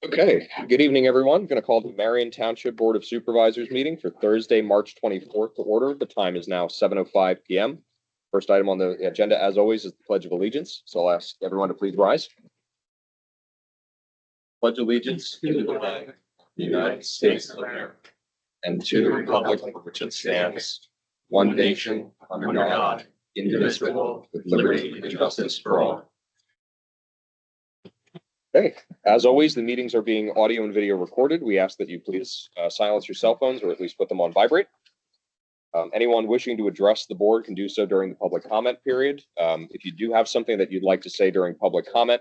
Okay, good evening, everyone. Going to call the Marion Township Board of Supervisors meeting for Thursday, March 24th to order. The time is now 7:05 p.m. First item on the agenda, as always, is the Pledge of Allegiance. So I'll ask everyone to please rise. Pledge allegiance to the flag of the United States of America and to the republic for which it stands, one nation, under God, indivisible, with liberty and justice for all. Okay, as always, the meetings are being audio and video recorded. We ask that you please silence your cell phones or at least put them on vibrate. Anyone wishing to address the board can do so during the public comment period. If you do have something that you'd like to say during public comment,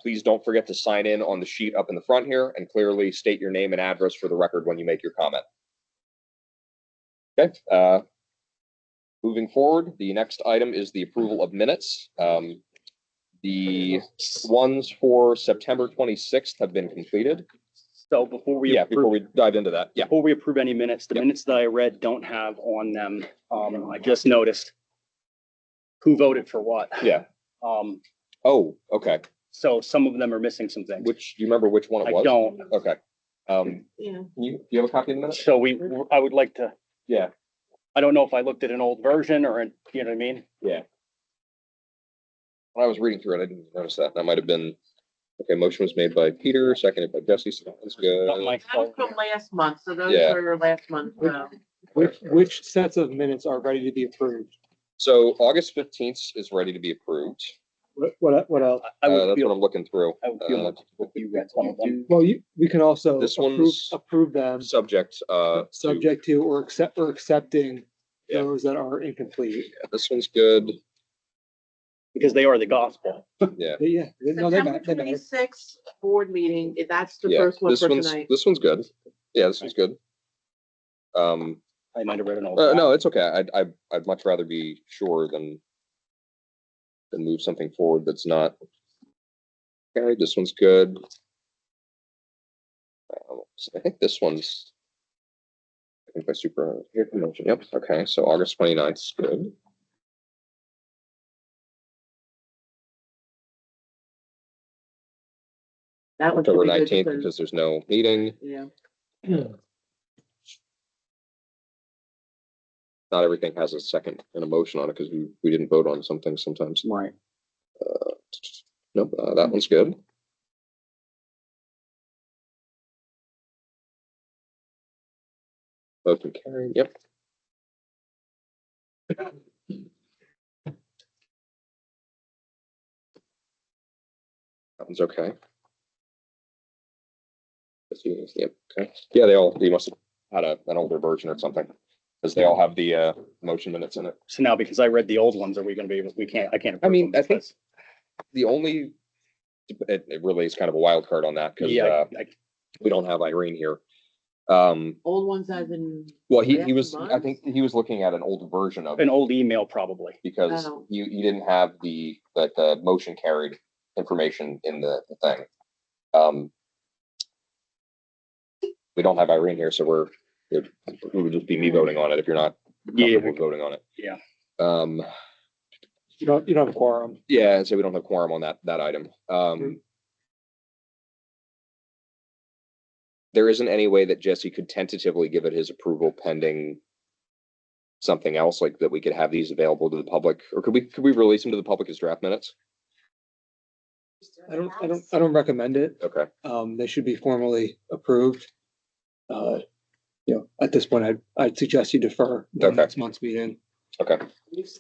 please don't forget to sign in on the sheet up in the front here and clearly state your name and address for the record when you make your comment. Okay, moving forward, the next item is the approval of minutes. The ones for September 26th have been completed. So before we dive into that, before we approve any minutes, the minutes that I read don't have on them. I just noticed who voted for what. Yeah. Oh, okay. So some of them are missing some things. Which, do you remember which one it was? I don't. Okay. Yeah. Do you have a copy of the minutes? So I would like to. Yeah. I don't know if I looked at an old version or, you know what I mean? Yeah. When I was reading through it, I didn't notice that. That might have been, okay, motion was made by Peter, seconded by Jesse. So that's good. Not my That was fault. from last month, so those Yeah. are last month. Which sets of minutes are ready to be approved? So August 15th is ready to be approved. What else? I would That's what feel, I'm looking through. I would feel much if you read some of them. Well, we can also This one's approve them, Subject, subject to or accepting Yeah. those that are incomplete. yeah, this one's good. Because they are the gospel. Yeah. Yeah, no, September they matter. 26th board meeting, that's the Yeah, first one this for one's, tonight. this one's good. Yeah, this one's good. I might have read an old. No, it's okay. I'd much rather be sure than move something forward that's not. Okay, this one's good. So I think this one's. I think by super here promotion. Yep. Okay, so August 29th is good. That one should October be good 19th because there's no meeting. Yeah. Not everything has a second and a motion on it because we didn't vote on something sometimes. Right. Nope, that one's good. Motion carried. Yep. That one's okay. Yep. Okay. Yeah, you must have had an older version or something because they all have the motion minutes in it. So now because I read the old ones, are we gonna be able, I can't. I mean, approve them I think the only it really is kind of a wild card on that because Yeah, we don't have Irene here. Old ones as in. Well, he last was, I month? think he was looking at an older version of it an old email probably. because Oh. you didn't have the motion carried information in the thing. We don't have Irene here, so it would just be me voting on it if you're not comfortable voting on it. Yeah. You don't have a quorum. Yeah, and so we don't have quorum on that item. There isn't any way that Jesse could tentatively give it his approval pending something else like that we could have these available to the public, or could we release them to the public as draft minutes? I don't recommend it. Okay. They should be formally approved. At this point, I'd suggest you defer the Okay. next month's meeting. Okay.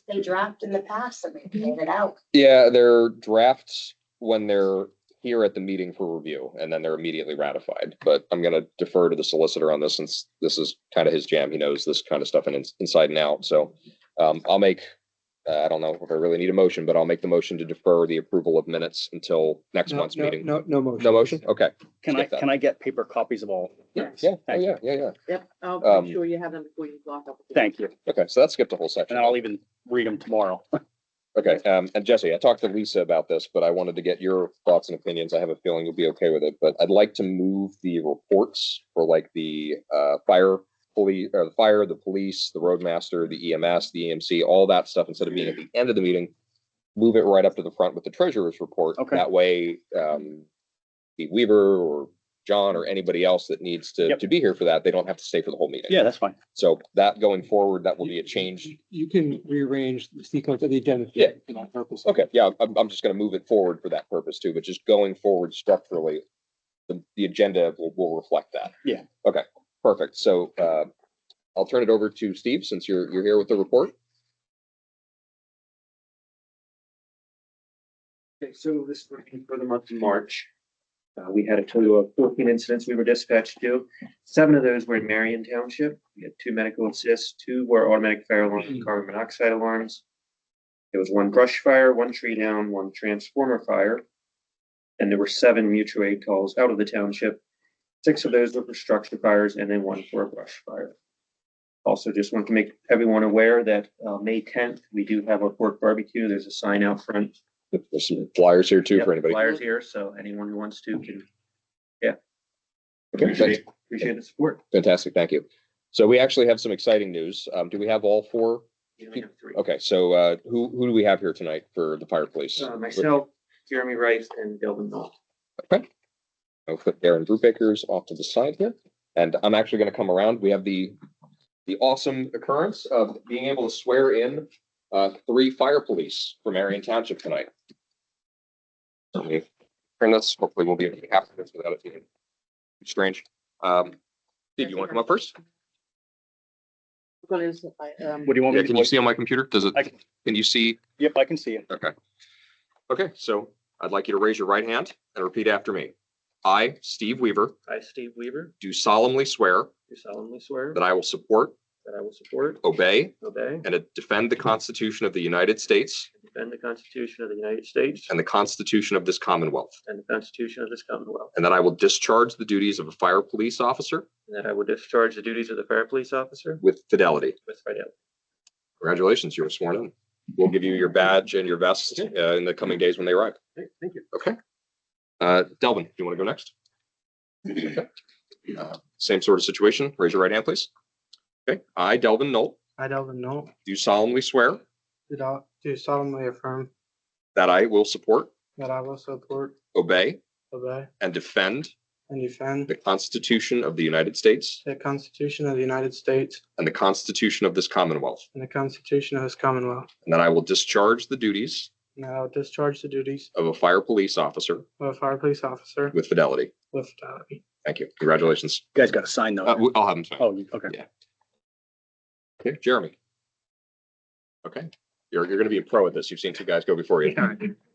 They dropped in the past and they made it out. Yeah, they're drafts when they're here at the meeting for review, and then they're immediately ratified. But I'm gonna defer to the solicitor on this since this is kind of his jam. He knows this kind of stuff inside and out. So I'll make, I don't know if I really need a motion, but I'll make the motion to defer the approval of minutes until next month's meeting. No motion. No motion? Okay. Can Skip that. I get paper copies of all? Yeah, Thank you. yeah. Yep, I'll Um, make sure you have them before you lock up. Thank you. Okay, so that skipped a whole section. And I'll even read them tomorrow. Okay, and Jesse, I talked to Lisa about this, but I wanted to get your thoughts and opinions. I have a feeling you'll be okay with it, but I'd like to move the reports for like the fire, the police, the roadmaster, the EMS, the EMC, all that stuff, instead of being at the end of the meeting, move it right up to the front with the treasurer's report. Okay. That way, Pete Weaver or John or anybody else that needs to, Yep. to be here for that, they don't have to stay for the whole meeting. Yeah, that's fine. So that going forward, that will be a change. You can rearrange the sequence of the agenda. Yeah. For that purpose. Okay, yeah, I'm just gonna move it forward for that purpose too, but just going forward structurally, the agenda will reflect that. Yeah. Okay, perfect. So, I'll turn it over to Steve, since you're here with the report. Okay, so this is for the month of March. We had a total of 14 incidents we were dispatched to. 7 of those were in Marion Township. We had 2 medical assists, 2 were automatic fire alarms, and carbon monoxide alarms. There was 1 brush fire, 1 tree down, 1 transformer fire. And there were 7 mutual aid calls out of the township. 6 of those were for structure fires and then 1 for a brush fire. Also, just want to make everyone aware that May 10th, we do have our pork barbecue. There's a sign out front. There's some flyers here too Yep, for anybody. Flyers here, so anyone who wants to can Okay, appreciate the support. fantastic, thank you. So we actually have some exciting news. Do we have all 4? You only have 3. Okay, so, who do we have here tonight for the fire police? Myself, Jeremy Rice, and Delvin Knoll. Okay. I'll put Aaron Brubaker's off to the side here, and I'm actually gonna come around. We have the awesome occurrence of being able to swear in 3 fire police from Marion Township tonight. Let me turn this. Hopefully we'll be able to capture this without it being too strange. Steve, you want to come up first? What do you want me Yeah, to can do? you see on my computer? Does it, I can- can you see? Yep, I can see it. Okay. Okay, so I'd like you to raise your right hand and repeat after me. I, Steve Weaver, I, Steve Weaver, do solemnly swear do solemnly swear that I will support, that I will support, obey, obey, and defend the Constitution of the United States and defend the Constitution of the United States and the Constitution of this Commonwealth, and the Constitution of this Commonwealth, and that I will discharge the duties of a fire police officer and that I will discharge the duties of the fire police officer with fidelity. with fidelity. Congratulations, you were sworn in. We'll give you your badge and your vest in the coming days when they arrive. Thank you. Okay. Delvin, do you want to go next? Okay. Same sort of situation. Raise your right hand, please. Okay. I, Delvin Knoll, I, Delvin Knoll, do solemnly swear do solemnly affirm that I will support, that I will support, obey, obey, and defend and defend the Constitution of the United States the Constitution of the United States and the Constitution of this Commonwealth, and the Constitution of this Commonwealth, and that I will discharge the duties and that I will discharge the duties of a fire police officer of a fire police officer with fidelity. with fidelity. Thank you. Congratulations. You guys got to sign those. I'll have them sign. Oh, okay. Yeah. Okay, Jeremy. Okay, you're gonna be a pro at this. You've seen 2 guys go before you.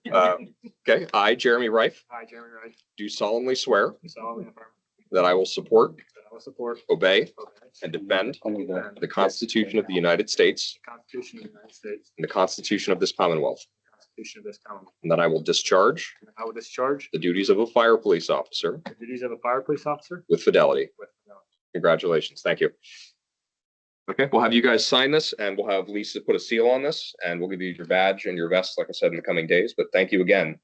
Okay, I, Jeremy Rife, I, Jeremy Wright, do solemnly swear do solemnly affirm that I will support, that I will support, obey, obey, and defend Only the- the Constitution of the United States the Constitution of the United States, and the Constitution of this Commonwealth, the Constitution of this Commonwealth, and that I will discharge and I will discharge the duties of a fire police officer the duties of a fire police officer with fidelity. with fidelity. Congratulations. Thank you. Okay, we'll have you guys sign this, and we'll have Lisa put a seal on this, and we'll give you your badge and your vest, like I said, in the coming days, but thank you again.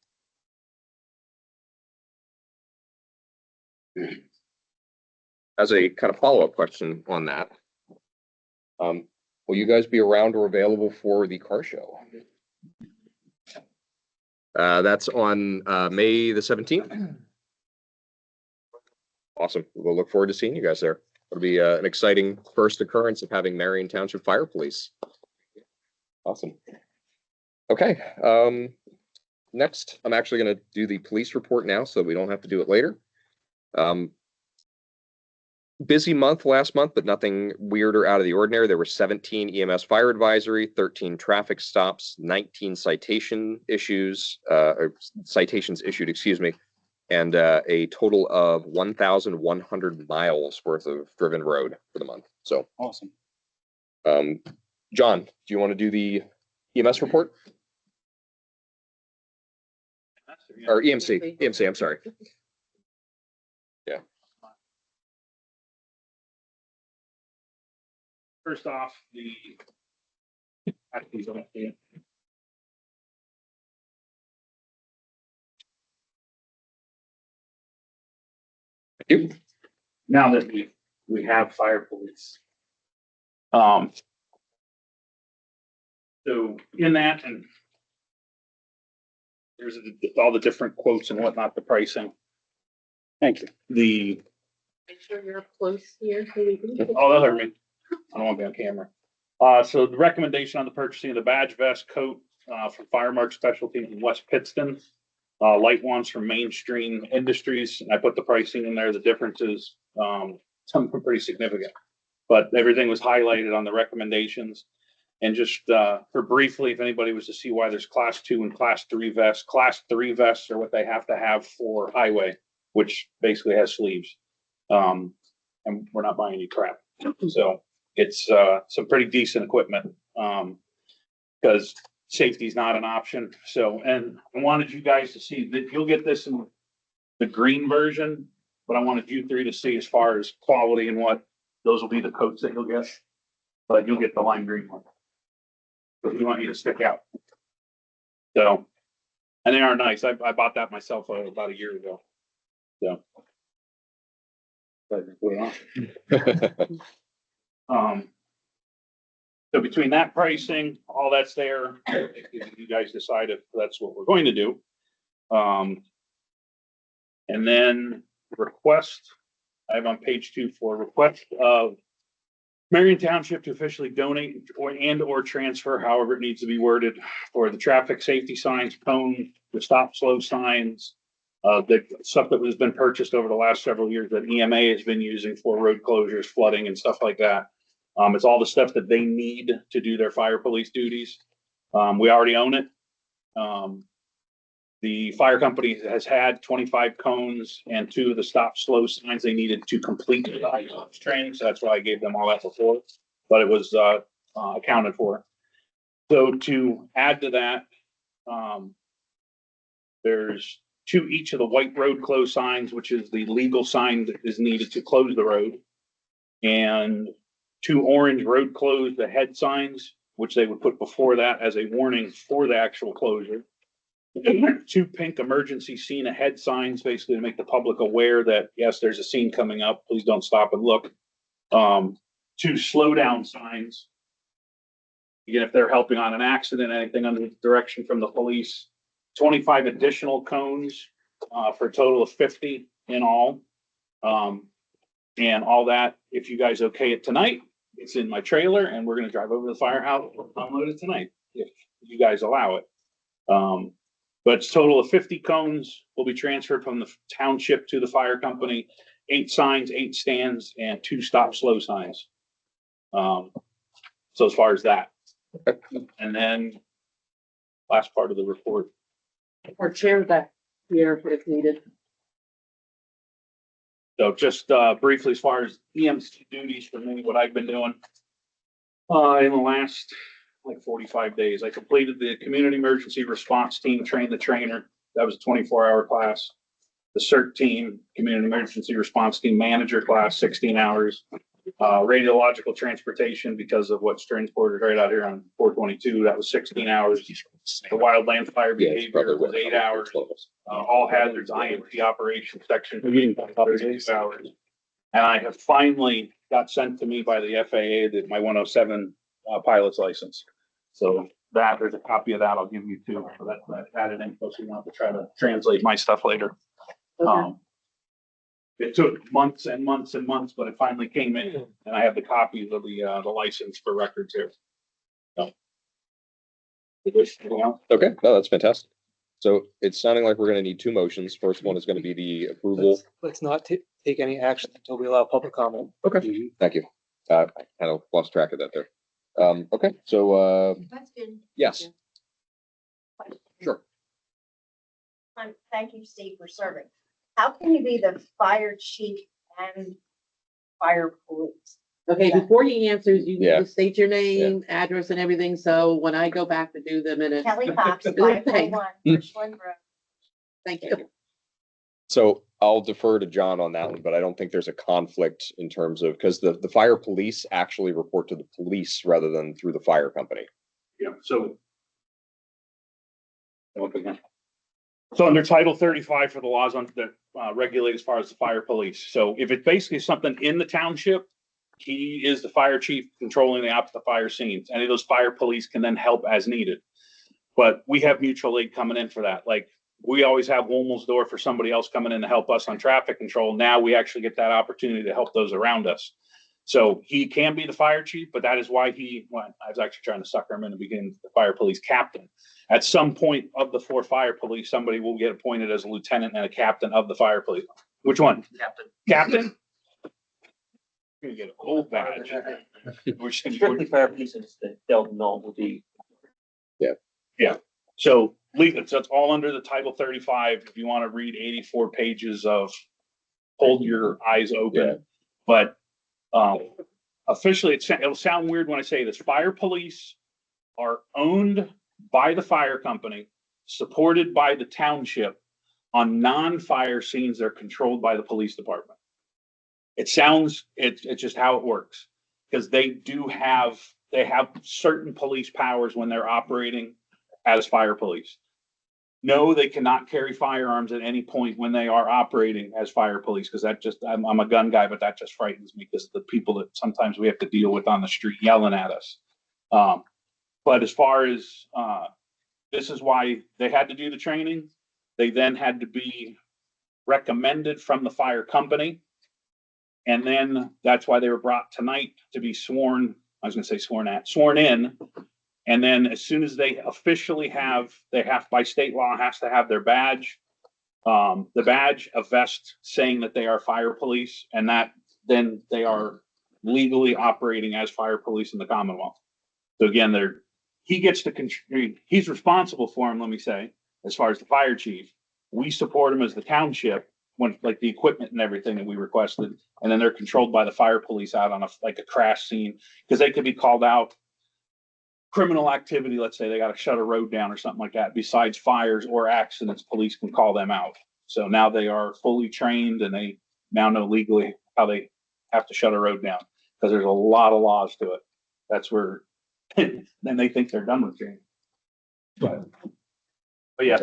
As a kind of follow-up question on that, will you guys be around or available for the car show? That's on May the 17th. Awesome. We'll look forward to seeing you guys there. It'll be an exciting first occurrence of having Marion Township Fire Police. Awesome. Okay. Next, I'm actually going to do the police report now, so we don't have to do it later. Busy month last month, but nothing weird or out of the ordinary. There were 17 EMS fire advisory, 13 traffic stops, 19 citation issues, or citations issued, excuse me, and a total of 1,100 miles worth of driven road for the month. So, Awesome. John, do you want to do the EMS report? Or EMC, EMC, I'm sorry. Yeah. First off, Thank you. now that we have fire police. So in that, and there's all the different quotes and whatnot, the pricing. Thank you. Make sure you're close here so we can. Oh, they'll hurt me. I don't want to be on camera. So the recommendation on the purchasing of the badge vest coat, from Firemark Specialties in West Pittston. Light ones from Mainstream Industries. I put the pricing in there. The difference is, something pretty significant. But everything was highlighted on the recommendations. And just, for briefly, if anybody was to see why there's class 2 and class 3 vests, class 3 vests are what they have to have for highway, which basically has sleeves. And we're not buying any crap. So it's, some pretty decent equipment. Because safety is not an option. So, and I wanted you guys to see that you'll get this in the green version, but I wanted you three to see as far as quality and what, those will be the coats that you'll get, but you'll get the lime green one. But we want you to stick out. So, and they are nice. I bought that myself about a year ago. So. But put it on. So between that pricing, all that's there, you guys decide if that's what we're going to do. And then request, I have on page 2 for request of Marion Township to officially donate or transfer, however it needs to be worded, for the traffic safety signs, cone, the stop slow signs, the stuff that has been purchased over the last several years that EMA has been using for road closures, flooding and stuff like that. It's all the stuff that they need to do their fire police duties. We already own it. The fire company has had 25 cones and 2 of the stop slow signs they needed to complete the training. So that's why I gave them all that before, but it was accounted for. So to add to that, there's 2 each of the white road close signs, which is the legal sign that is needed to close the road, and 2 orange road closed ahead signs, which they would put before that as a warning for the actual closure. 2 pink emergency scene ahead signs, basically to make the public aware that, yes, there's a scene coming up. Please don't stop and look. 2 slow down signs. Again, if they're helping on an accident, anything under direction from the police. 25 additional cones, for a total of 50 in all. And all that, if you guys okay it tonight, it's in my trailer and we're going to drive over to the firehouse, unload it tonight, if you guys allow it. But it's a total of 50 cones will be transferred from the township to the fire company, 8 signs, 8 stands, and 2 stop slow signs. So as far as that, and then last part of the report. Or chair back here if needed. So just briefly, as far as EMC duties for me, what I've been doing in the last like 45 days, I completed the community emergency response team, trained the trainer. That was a 24-hour class. The CERT team, community emergency response team manager class, 16 hours. Radiological transportation, because of what's transported right out here on 422, that was 16 hours. The wildland fire behavior was 8 hours. All hazards, IMT operations section, 32 hours. And I have finally got sent to me by the FAA that my 107 pilot's license. So that, there's a copy of that I'll give you too. So that added info, so you don't have to try to translate my stuff later. Okay. It took months and months and months, but it finally came in, and I have the copies of the license for records here. So. Anything else? Okay, no, that's fantastic. So it's sounding like we're gonna need 2 motions. First one is gonna be the approval. Let's not take any action until we allow public comment. Okay, thank you. I kind of lost track of that there. Okay, so, Question. yes, sure. Thank you, Steve, for serving. How can you be the fire chief and fire police? Okay, before he answers, you Yeah. just state your name, address and everything, so when I go back to do the minutes. Kelly Cox, Thanks. 541 Richland Road. Thank you. So I'll defer to John on that one, but I don't think there's a conflict in terms of, because the fire police actually report to the police rather than through the fire company. Yeah, so. So under Title 35 for the laws on that regulate as far as the fire police. So if it's basically something in the township, he is the fire chief controlling the fire scenes. Any of those fire police can then help as needed. But we have mutual aid coming in for that. Like we always have Wilmsdorf for somebody else coming in to help us on traffic control. Now we actually get that opportunity to help those around us. So he can be the fire chief, but that is why I was actually trying to sucker him into being the fire police captain. At some point of the 4 fire police, somebody will get appointed as a lieutenant and a captain of the fire police. Which one? Captain. Captain? You're gonna get a gold badge. Strictly fire police instead, they'll know will be. So legal, so it's all under the Title 35. If you want to read 84 pages of hold your eyes open. But officially, it'll sound weird when I say this. Fire police are owned by the fire company, supported by the township. On non-fire scenes, they're controlled by the police department. It's just how it works. Because they have certain police powers when they're operating as fire police. No, they cannot carry firearms at any point when they are operating as fire police, because I'm a gun guy, but that just frightens me because the people that sometimes we have to deal with on the street yelling at us. But as far as, this is why they had to do the training. They then had to be recommended from the fire company. And then that's why they were brought tonight to be sworn in. And then as soon as they officially they have by state law has to have their badge, the badge, a vest saying that they are fire police, and that then they are legally operating as fire police in the Commonwealth. So again, he's responsible for them, let me say, as far as the fire chief. We support him as the township when like the equipment and everything that we requested. And then they're controlled by the fire police out on a crash scene, because they could be called out. Criminal activity, let's say they got to shut a road down or something like that. Besides fires or accidents, police can call them out. So now they are fully trained and they now know legally how they have to shut a road down, because there's a lot of laws to it. That's where then they think they're done with training. But yeah,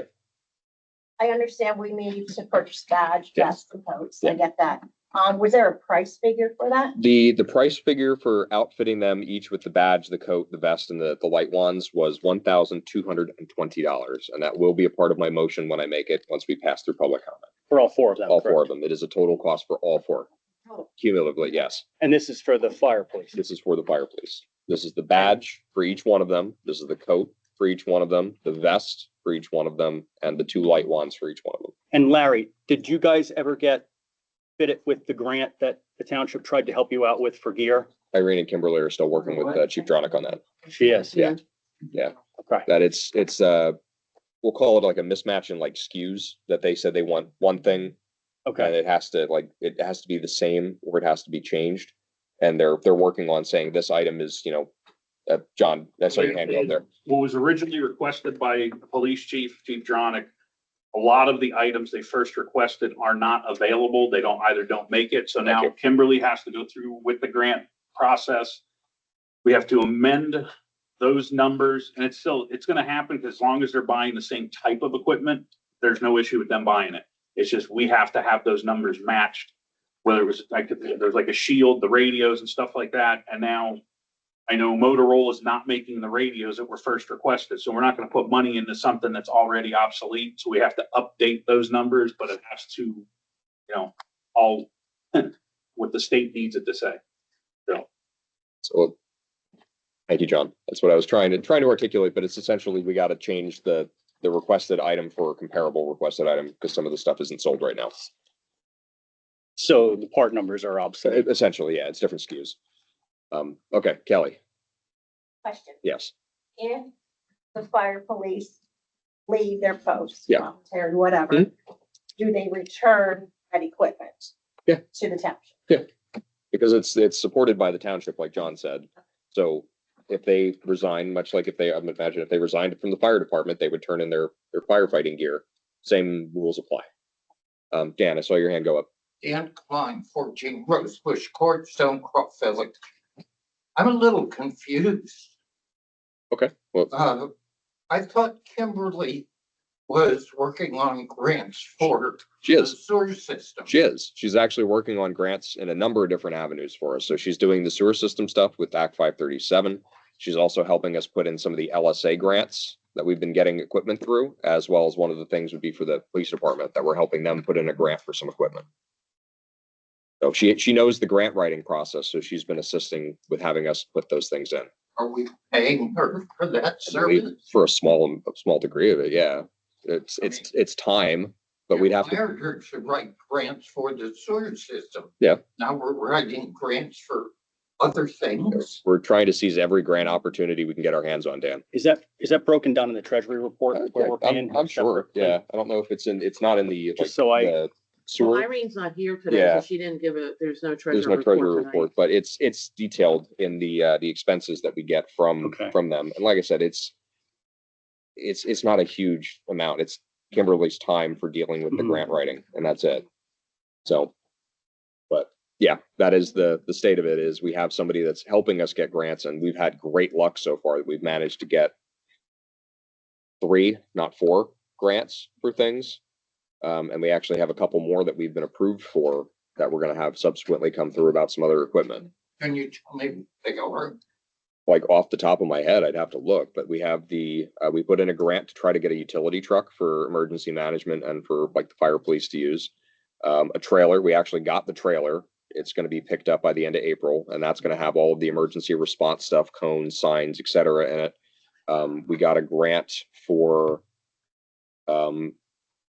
I understand we need to purchase badge, Yes. vest, and coats. I get that. Was there a price figure for that? The price figure for outfitting them each with the badge, the coat, the vest, and the light wands was $1,220. And that will be a part of my motion when I make it, once we pass through public comment. For all 4 of them. All 4 of correct? them. It is a total cost for all 4. Cumulatively, yes. And this is for the fire police. This is for the fire police. This is the badge for each one of them. This is the coat for each one of them, the vest for each one of them, and the 2 light wands for each one of them. And Larry, did you guys ever get fitted with the grant that the township tried to help you out with for gear? Irene and Kimberly are still working with Chief Dronick on that. She is. Yeah. Okay. That it's we'll call it like a mismatch in like SKUs, that they said they want one thing and Okay. it has to be the same or it has to be changed. And they're working on saying this item is, John, that's how you handle it there. what was originally requested by Police Chief Dronick, a lot of the items they first requested are not available. They don't make it. So now Okay. Kimberly has to go through with the grant process. We have to amend those numbers, and it's going to happen because as long as they're buying the same type of equipment, there's no issue with them buying it. It's just, we have to have those numbers matched, whether it was there's like a shield, the radios and stuff like that. And now I know Motorola is not making the radios that were first requested, so we're not going to put money into something that's already obsolete. So we have to update those numbers, but it has to, all what the state needs it to say. So thank you, John. That's what I was trying to articulate, but it's essentially, we got to change the requested item for a comparable requested item, because some of the stuff isn't sold right now. So the part numbers are obsolete. Essentially, yeah, it's different SKUs. Okay, Kelly, Question. yes. If the fire police leave their posts, Yeah. voluntary, whatever, do they return that equipment? Yeah. To the township? Because it's supported by the township, like John said. So if they resign, much like I imagine if they resigned from the fire department, they would turn in their firefighting gear. Same rules apply. Dan, I saw your hand go up. Dan Klein, 14 Rosebush Court, Stone Cross Village. I'm a little confused. Okay, well, I thought Kimberly was working on grants for she the is. sewer system. She is. She's actually working on grants in a number of different avenues for us. So she's doing the sewer system stuff with Act 537. She's also helping us put in some of the LSA grants that we've been getting equipment through, as well as one of the things would be for the police department that we're helping them put in a grant for some equipment. So she knows the grant writing process, so she's been assisting with having us put those things in. Are we paying her for that I believe service? for a small degree of it, yeah. It's time, but we'd have to. Hired to write grants for the sewer system. Yeah. Now we're writing grants for other things. We're trying to seize every grant opportunity we can get our hands on, Dan. Is that broken down in the treasury report where we're paying? I'm sure, yeah. I don't know if it's not in the, like, Just so I- the Well, sewer. Irene's not here today, Yeah. so she didn't give there's no There's treasurer no treasury report report, tonight. but it's detailed in the expenses that we get Okay. from them. And like I said, it's not a huge amount. It's Kimberly's time for dealing with the Mhm. grant writing, and that's it. So, but yeah, that is the state of it, is we have somebody that's helping us get grants, and we've had great luck so far that we've managed to get 3, not 4 grants for things. And we actually have a couple more that we've been approved for that we're gonna have subsequently come through about some other equipment. Can you tell me they are? Like off the top of my head, I'd have to look, but we have we put in a grant to try to get a utility truck for emergency management and for like the fire police to use. A trailer, we actually got the trailer. It's gonna be picked up by the end of April, and that's gonna have all of the emergency response stuff, cones, signs, et cetera, in it. We got a grant for,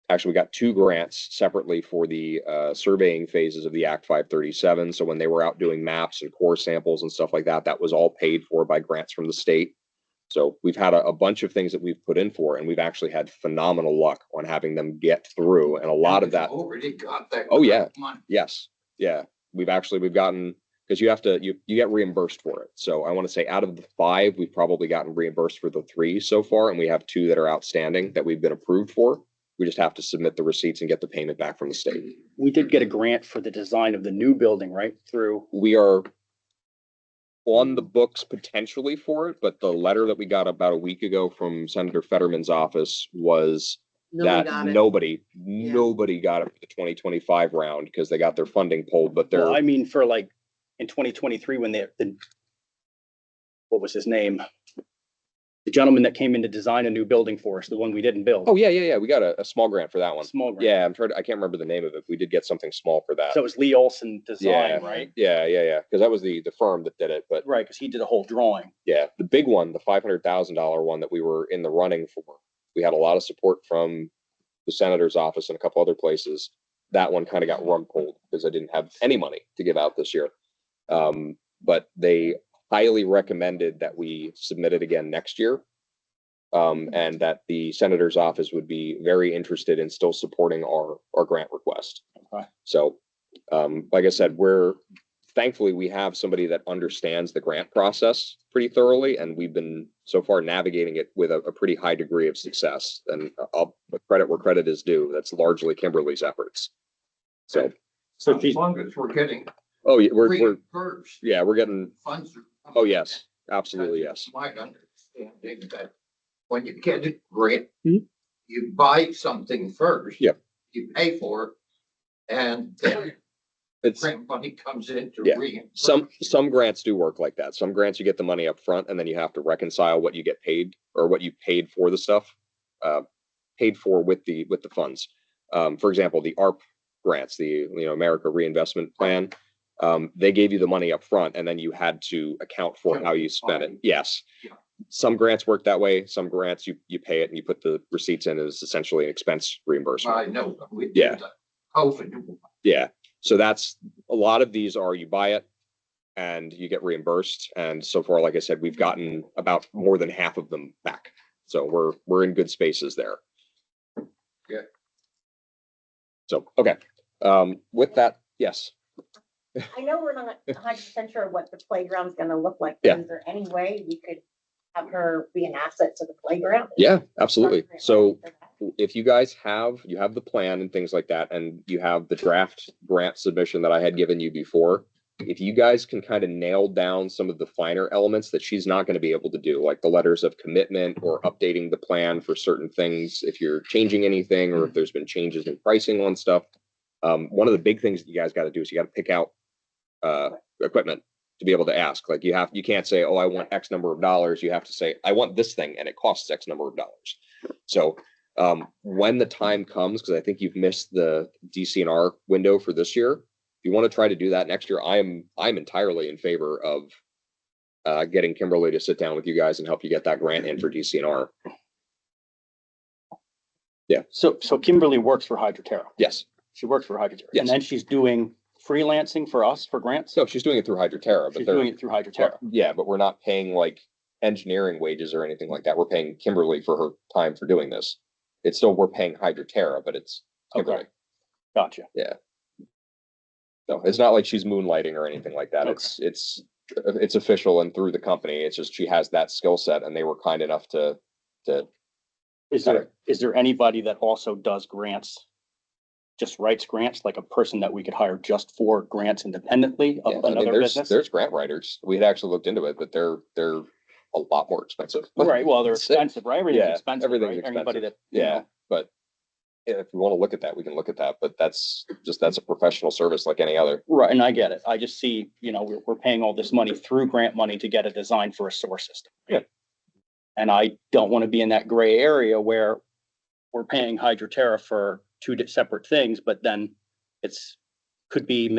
actually, we got 2 grants separately for the surveying phases of the Act 537. So when they were out doing maps and core samples and stuff like that, that was all paid for by grants from the state. So we've had a bunch of things that we've put in for, and we've actually had phenomenal luck on having them get through. And a lot of that, Already got that. Oh, yeah. grant money. yes, yeah, we've gotten, because you get reimbursed for it. So I want to say out of the 5, we've probably gotten reimbursed for the 3 so far, and we have 2 that are outstanding that we've been approved for. We just have to submit the receipts and get the payment back from the state. We did get a grant for the design of the new building, right? Through, We are on the books potentially for it, but the letter that we got about a week ago from Senator Fetterman's office was Nobody that got it. nobody got it for the 2025 round because they got their funding pulled, but well, they're, I mean, for like in 2023, when what was his name? The gentleman that came in to design a new building for us, the one we didn't build. oh, yeah. We got a small grant for that one. Small grant. Yeah, I can't remember the name of it. We did get something small for that. So it was Lee Olson Yeah. Design, right? Yeah. Because that was the firm that did it, but Right, because he did a whole drawing. yeah, the big one, the $500,000 one that we were in the running for, we had a lot of support from the senator's office and a couple other places. That one kind of got run pulled because I didn't have any money to give out this year. But they highly recommended that we submit it again next year. And that the senator's office would be very interested in still supporting our grant request. Okay. So, like I said, thankfully we have somebody that understands the grant process pretty thoroughly, and we've been so far navigating it with a pretty high degree of success. And I'll put credit where credit is due. That's largely Kimberly's efforts. So, As long as we're getting oh, yeah, we're reimbursed, we're getting, funds are. oh, yes, absolutely, yes. My understanding that when you get a grant, Mhm. you buy something first. Yep. You pay for it, and then It's, grant money comes in to Yeah. reimburse. some grants do work like that. Some grants you get the money up front and then you have to reconcile what you get paid or what you paid for the stuff, paid for with the funds. For example, the ARP grants, the America Reinvestment Plan, they gave you the money up front and then you had to account for how you spent it. Yes. Yeah. Some grants work that way. Some grants you pay it and you put the receipts in as essentially an expense reimbursement. I know. We did Yeah. the COVID. Yeah. So that's a lot of these are you buy it and you get reimbursed. And so far, like I said, we've gotten about more than half of them back. So we're in good spaces there. Yeah. So, okay. With that, yes. I know we're not 100% sure what the playground's gonna look like. Yeah. Is there any way we could have her be an asset to the playground? Yeah, absolutely. So For that? if you guys have the plan and things like that, and you have the draft grant submission that I had given you before, if you guys can kind of nail down some of the finer elements that she's not going to be able to do, like the letters of commitment or updating the plan for certain things, if you're changing anything or if there's been changes in pricing on stuff, one of the big things that you guys got to do is you got to pick out equipment. to be able to ask. Like you can't say, oh, I want X number of dollars. You have to say, I want this thing and it costs X number of dollars. So when the time comes, because I think you've missed the DCNR window for this year, if you want to try to do that next year, I'm entirely in favor of getting Kimberly to sit down with you guys and help you get that grant in for DCNR. So Kimberly works for Hydroterra. Yes. She works for Hydroterra. Yes. And then she's doing freelancing for us for grants. So she's doing it through Hydroterra, but She's they're doing it through Hydroterra. yeah, but we're not paying like engineering wages or anything like that. We're paying Kimberly for her time for doing this. It's still, we're paying Hydroterra, but it's Kimberly. Okay. Gotcha. So it's not like she's moonlighting or anything like that. Okay. It's official and through the company. It's just she has that skill set and they were kind enough to Is there anybody that also does grants? Just writes grants, like a person that we could hire just for grants independently of yeah, I mean, another business? there's grant writers. We had actually looked into it, but they're a lot more expensive. Right, well, they're It's- expensive, right? Everything's yeah, expensive, everything's right? Anybody expensive. that, you Yeah, know, but if we want to look at that, we can look at that, but that's a professional service like any other. right, and I get it. I just see, we're paying all this money through grant money to get a design for a sewer system. Yeah. And I don't want to be in that gray area where we're paying Hydroterra for two separate things, but then could be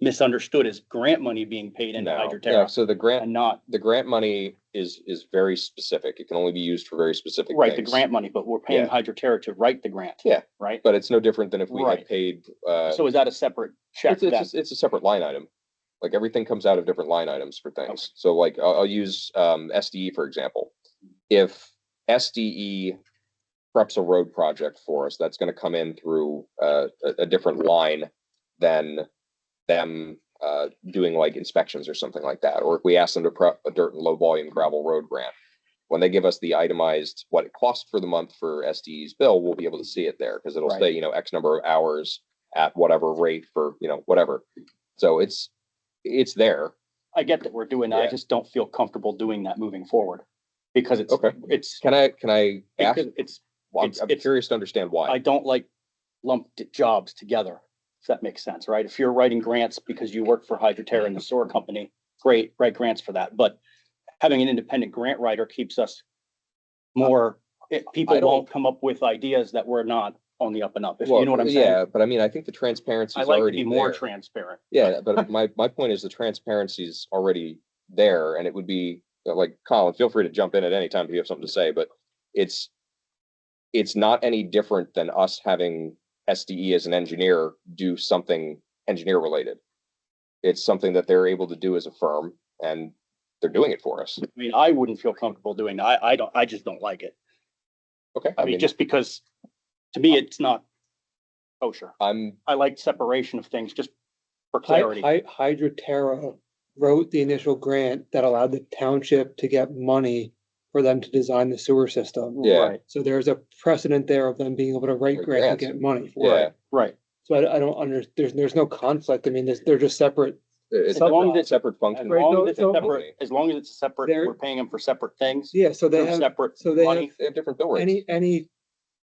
misunderstood as grant money being paid into No, Hydroterra so the grant and the money is very specific. It can only be used for very specific right, the things. grant money, but we're paying Yeah. Hydroterra to write the grant. Yeah. Right? But it's no different than if we Right. had paid, So is that a separate check then? it's a separate line item. Like everything comes out of different line items for things. So like I'll use SDE for example. If SDE preps a road project for us, that's going to come in through a different line than them doing like inspections or something like that. Or if we ask them to prep a dirt and low volume gravel road grant, when they give us the itemized what it costs for the month for SDE's bill, we'll be able to see it there because it'll Right. say, X number of hours at whatever rate for, whatever. So it's there. I get that we're doing that. I Yeah. just don't feel comfortable doing that moving forward. Because Okay. Can I ask? because I'm it's- curious to understand why. I don't like lumped jobs together, if that makes sense, right? If you're writing grants because you work for Hydroterra and the sewer company, great, write grants for that. But having an independent grant writer keeps us more, people I don't- won't come up with ideas that we're not on the up and up, if Well, you know what I'm saying? Yeah, but I mean, I think the transparency I is like to already be more there. transparent. Yeah, but my point is the transparency is already there and it would be like, Colin, feel free to jump in at any time if you have something to say, but it's not any different than us having SDE as an engineer do something engineer related. It's something that they're able to do as a firm and they're doing it for us. I mean, I wouldn't feel comfortable doing that. I just don't like it. Okay. I mean, just because, to me, it's not kosher. I'm I like separation of things, just for clarity. Hydroterra wrote the initial grant that allowed the township to get money for them to design the sewer system. Yeah. Right, So there's a precedent there of them being able to write Write grants grants. and get money for yeah. it. right. So I don't there's no conflict. I mean, they're just separate. It's As long as a it's- separate As function. Right, long as it's a so- separate, as long as it's a separate, They're- we're paying them for separate things. Yeah, so they through have, separate so they money. have They have different bill rates.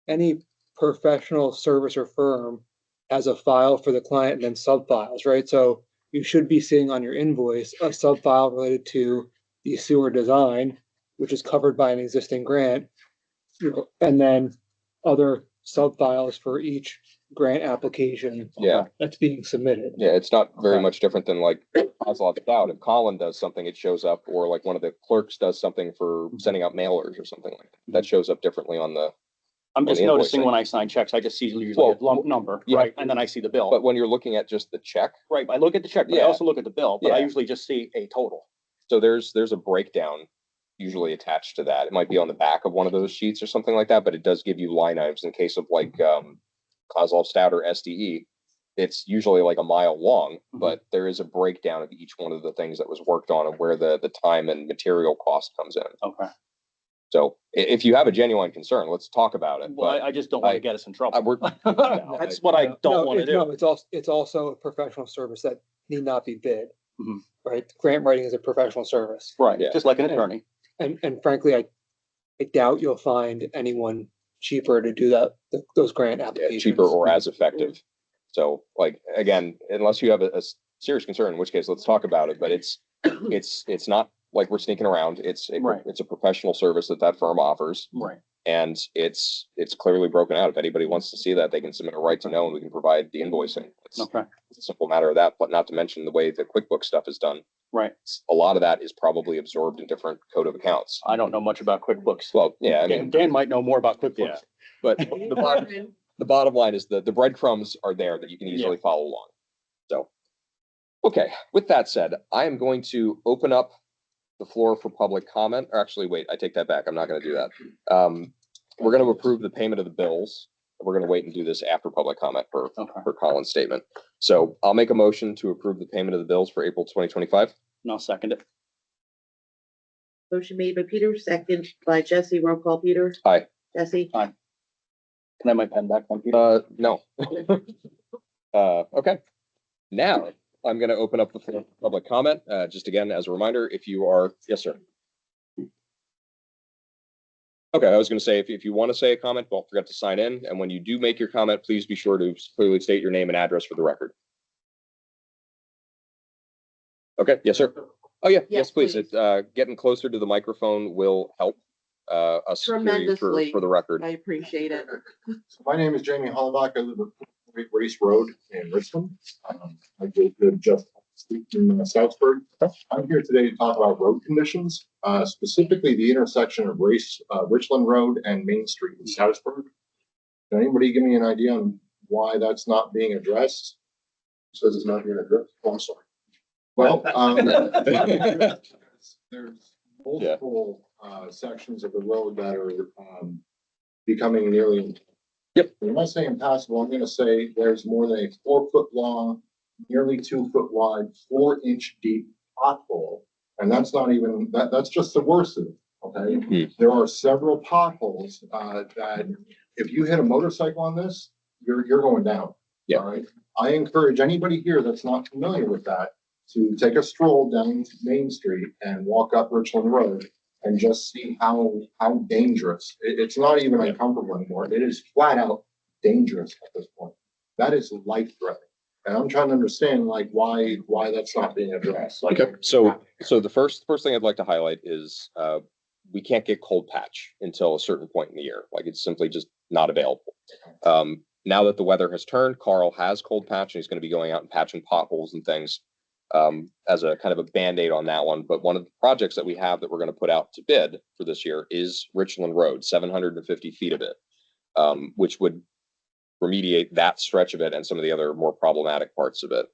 any professional service or firm has a file for the client and then sub files, right? So you should be seeing on your invoice a sub file related to the sewer design, which is covered by an existing grant. And then other sub files for each grant application Yeah. that's being submitted. Yeah, it's not very Okay. much different than like Kozlov's Cloud. If Colin does something, it shows up, or like one of the clerks does something for sending out mailers or something like that. That shows up differently on the, I'm just the noticing invoicing. when I sign checks, I just see usually Well, a lump number, yeah. right? And then I see the bill. but when you're looking at just the check, Right, I look at the check, but I Yeah. also look at the bill, but I Yeah. usually just see a total. so there's a breakdown usually attached to that. It might be on the back of one of those sheets or something like that, but it does give you line items in case of like Kozlov Stout or SDE. It's usually like a mile long, but there is a breakdown of each one of the things that was worked on and where the time and material cost comes in. Okay. So if you have a genuine concern, let's talk about it. Well, But I just don't want I- to get us in I, trouble. we're, That's what I don't want to do. No, it's also a professional service that need not be bid. Mhm. Right? Grant writing is a professional service. Right, Yeah. just like an attorney. And frankly, I doubt you'll find anyone cheaper to do those grant yeah, applications. cheaper or as effective. So like, again, unless you have a serious concern, in which case let's talk about it, but it's it's not like we're sneaking around. Right. It's a professional service that firm offers. Right. And it's clearly broken out. If anybody wants to see that, they can submit a right to know and we can provide the invoicing. Okay. It's a simple matter of that, but not to mention the way the QuickBooks stuff is done. Right. A lot of that is probably absorbed in different code of accounts. I don't know much about QuickBooks. Well, yeah, I mean, Dan might know more about yeah, QuickBooks. but the bottom line is the breadcrumbs are there that you can easily follow along. So, okay, with that said, I am going to open up the floor for public comment, or actually, wait, I take that back. I'm not going to do that. We're going to approve the payment of the bills. We're going to wait and do this after public comment for Colin's statement. So I'll make a motion to approve the payment of the bills for April 2025. And I'll second it. Motion made by Peter, second by Jesse. Roll call, Peter. Aye. Jesse. Can I have my pen back then, Peter? No. Okay. Now I'm going to open up the floor for public comment. Just again, as a reminder, if you are, yes, sir. Okay, I was going to say, if you want to say a comment, don't forget to sign in. And when you do make your comment, please be sure to clearly state your name and address for the record. Okay, yes, sir. Oh, yeah, yes, please. please. Getting closer to the microphone will help us hear you Tremendously. for the record. I appreciate it. So my name is Jamie Hollenbach. I live at Race Road in Richmond. I live just in Southburg. I'm here today to talk about road conditions, specifically the intersection of Richland Road and Main Street in Southburg. Can anybody give me an idea on why that's not being addressed? Says it's not being addressed. Oh, I'm sorry. Well, there's multiple sections of the road that are becoming nearly. Yep. When I say impassable, I'm going to say there's more than a 4-foot long, nearly 2-foot wide, 4-inch deep pothole. And that's not even, that's just the worst of it, okay? There are several potholes that if you hit a motorcycle on this, you're going down. Yeah. All right. I encourage anybody here that's not familiar with that to take a stroll down Main Street and walk up Richland Road and just see how dangerous. It's not even uncomfortable anymore. It is flat out dangerous at this point. That is life threatening. And I'm trying to understand like why that's not being addressed. Like, Okay, so the first thing I'd like to highlight is we can't get cold patch until a certain point in the year. Like it's simply just not available. Now that the weather has turned, Carl has cold patch and he's going to be going out and patching potholes and things as a kind of a Band-Aid on that one. But one of the projects that we have that we're going to put out to bid for this year is Richland Road, 750 feet of it, which would remediate that stretch of it and some of the other more problematic parts of it.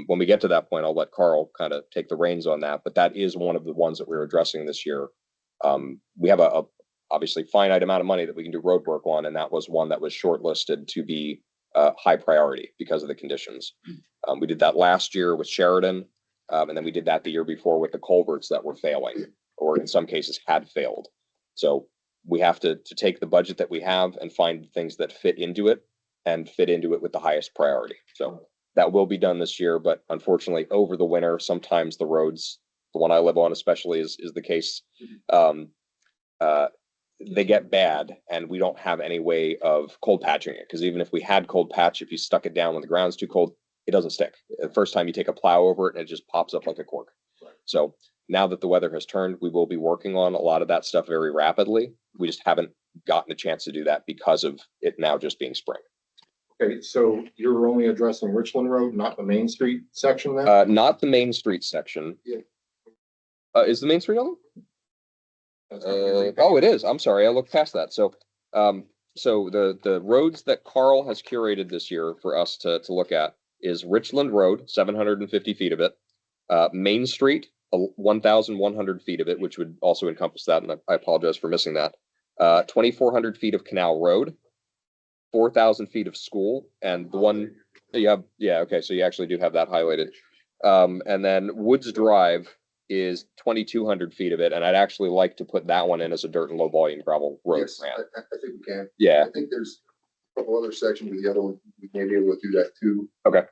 When we get to that point, I'll let Carl kind of take the reins on that, but that is one of the ones that we're addressing this year. We have a obviously finite amount of money that we can do road work on, and that was one that was shortlisted to be high priority because of the conditions. We did that last year with Sheridan, and then we did that the year before with the culverts that were failing, or in some cases had failed. So we have to take the budget that we have and find things that fit into it and fit into it with the highest priority. So that will be done this year, but unfortunately over the winter, sometimes the roads, the one I live on especially is the case, they get bad and we don't have any way of cold patching it. Because even if we had cold patch, if you stuck it down when the ground's too cold, it doesn't stick. The first time you take a plow over it and it just pops up like a cork. Right. So now that the weather has turned, we will be working on a lot of that stuff very rapidly. We just haven't gotten a chance to do that because of it now just being spring. okay, so you're only addressing Richland Road, not the Main Street section there? Not the Main Street section. Yeah. Is the Main Street on? That's what you're Oh, it is. I'm sorry. I looked past that. So, so the roads that Carl has curated this year for us to look at is Richland Road, 750 feet of it, Main Street, 1,100 feet of it, which would also encompass that. And I apologize for missing that. 2,400 feet of Canal Road, 4,000 feet of School, and the one you have, yeah, okay, so you actually do have that highlighted. And then Woods Drive is 2,200 feet of it, and I'd actually like to put that one in as a dirt and low volume gravel road. Yes, I think we can. Yeah. I think there's a couple other sections, but the other one, we may be able to do that too. Okay.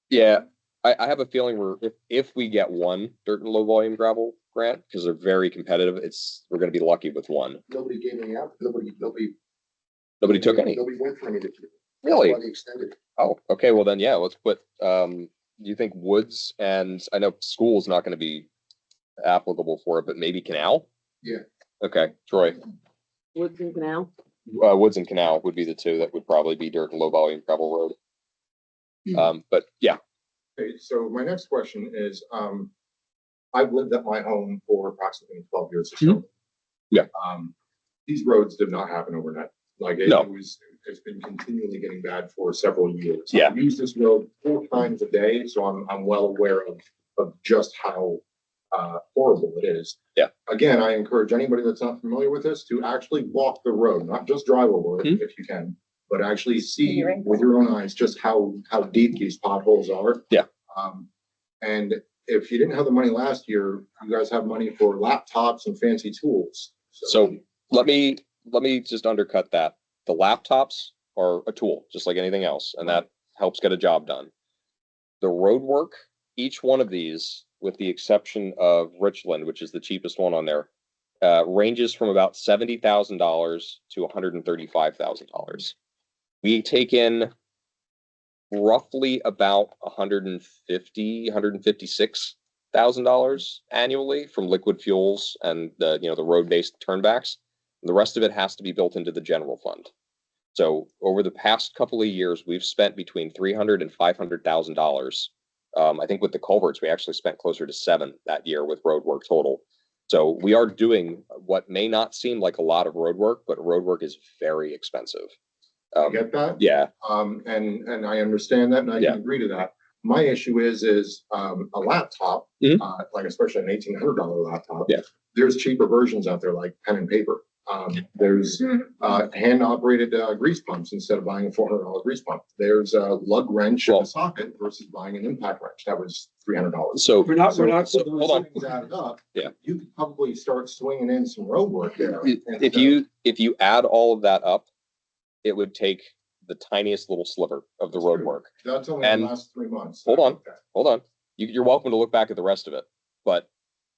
Yeah, I have a feeling if we get one dirt and low volume gravel grant, because they're very competitive, we're going to be lucky with one. Nobody gave any out. Nobody took any. Nobody went for any. Really? Nobody extended. Oh, okay. Well then, yeah. Let's put do you think woods, and I know school is not going to be applicable for it, but maybe canal? Yeah. Okay, Troy, Woods and Canal. woods and canal would be the two that would probably be dirt and low volume gravel road. But yeah, Okay, so my next question is, I've lived at my home for approximately 12 years or so. Yeah. These roads did not happen overnight. Like No. it's been continually getting bad for several years. Yeah. I use this road 4 times a day, so I'm well aware of just how horrible it is. Yeah. Again, I encourage anybody that's not familiar with this to actually walk the road, not just drive over it if you can, but actually see with your own eyes just how deep these potholes are. Yeah. And if you didn't have the money last year, you guys have money for laptops and fancy tools. so let me just undercut that. The laptops are a tool, just like anything else, and that helps get a job done. The road work, each one of these, with the exception of Richland, which is the cheapest one on there, ranges from about $70,000 to $135,000. We take in roughly about $156,000 annually from liquid fuels and the road-based turnbacks. The rest of it has to be built into the general fund. So over the past couple of years, we've spent between $300,000 and $500,000. I think with the culverts, we actually spent closer to $7 million that year with road work total. So we are doing what may not seem like a lot of road work, but road work is very expensive. I get that. Yeah. And I understand that, and I Yeah. can agree to that. My issue is a laptop, like especially an $1,800 laptop. Yeah. There's cheaper versions out there, like pen and paper. There's hand operated grease pumps instead of buying a $400 grease pump. There's a lug wrench and a socket versus buying an impact wrench. That was $300. So We're not, So hold on. things added up. Yeah. You could probably start swinging in some road work there. if you add all of that up, it would take the tiniest little sliver of the road work. That's only and the last 3 months. hold on. Okay. Hold on. You're welcome to look back at the rest of it. But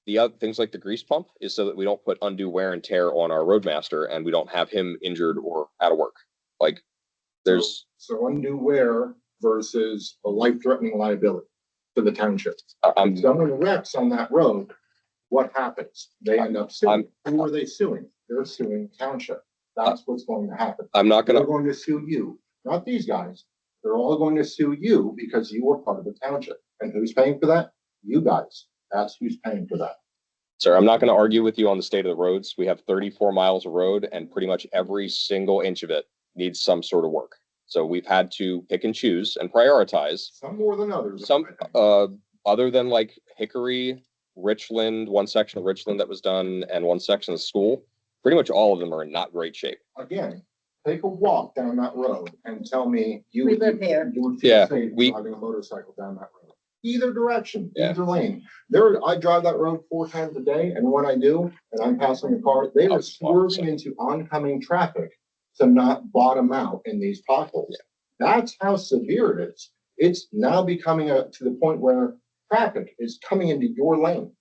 the other things like the grease pump is so that we don't put undue wear and tear on our roadmaster and we don't have him injured or out of work. Like there's So undue wear versus a life-threatening liability to the township. I'm If someone wrecks on that road, what happens? They end up suing. Who are they suing? They're suing township. That's what's going to happen. I'm not They're gonna going to sue you, not these guys. They're all going to sue you because you were part of the township. And who's paying for that? You guys. That's who's paying for that. Sir, I'm not going to argue with you on the state of the roads. We have 34 miles of road and pretty much every single inch of it needs some sort of work. So we've had to pick and choose and prioritize. Some more than others. Some, I think. other than like Hickory, Richland, one section of Richland that was done and one section of school, pretty much all of them are in not great shape. Again, take a walk down that road and tell me you We live here. you would feel Yeah, safe we- driving a motorcycle down that road. Either direction, Yeah. either lane. I drive that road 4 times a day, and when I do, and I'm passing a car, they Oh, are swerving into oncoming traffic to not bottom out in these potholes. That's how severe it is. It's now becoming to the point where traffic is coming into your lane.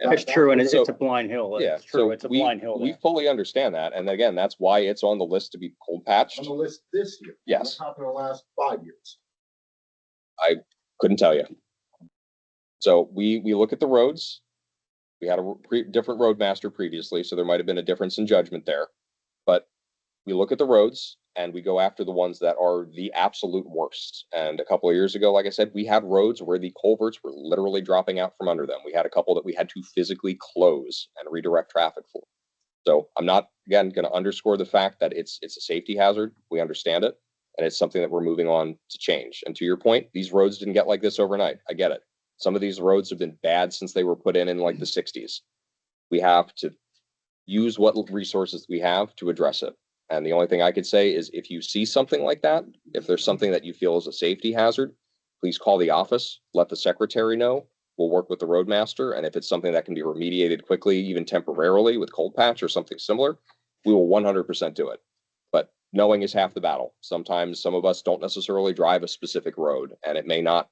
It's true, and it's So- a blind hill. Yeah, It's true, so it's a blind hill we there. fully understand that. And again, that's why it's on the list to be cold patched. On the list this year. Yes. What happened in the last 5 years? Couldn't tell you. So we look at the roads. We had a different roadmaster previously, so there might have been a difference in judgment there. But we look at the roads and we go after the ones that are the absolute worst. And a couple of years ago, like I said, we had roads where the culverts were literally dropping out from under them. We had a couple that we had to physically close and redirect traffic for. So I'm not, again, going to underscore the fact that it's a safety hazard. We understand it. And it's something that we're moving on to change. And to your point, these roads didn't get like this overnight. I get it. Some of these roads have been bad since they were put in like the 60s. We have to use what resources we have to address it. And the only thing I could say is if you see something like that, if there's something that you feel is a safety hazard, please call the office, let the secretary know. We'll work with the roadmaster. And if it's something that can be remediated quickly, even temporarily with cold patch or something similar, we will 100% do it. But knowing is half the battle. Sometimes some of us don't necessarily drive a specific road and it may not,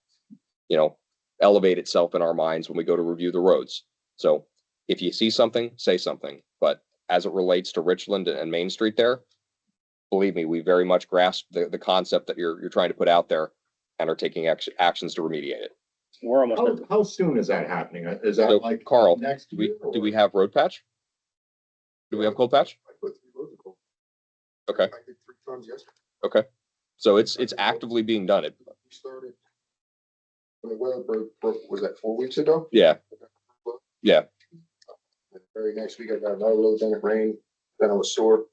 elevate itself in our minds when we go to review the roads. So if you see something, say something. But as it relates to Richland and Main Street there, believe me, we very much grasp the concept that you're trying to put out there. and are taking actions to remediate it. We're almost How, at how soon is that happening? Is that So, like Carl, next Do year? we have road patch? Do we have cold patch? I put 3 loads of coal. Okay, I did 3 tons yesterday. okay. So it's actively being done. It, We started. When the weather broke, was that 4 weeks ago? yeah, yeah, The very next week, I got another load, then it rained, then I was sore.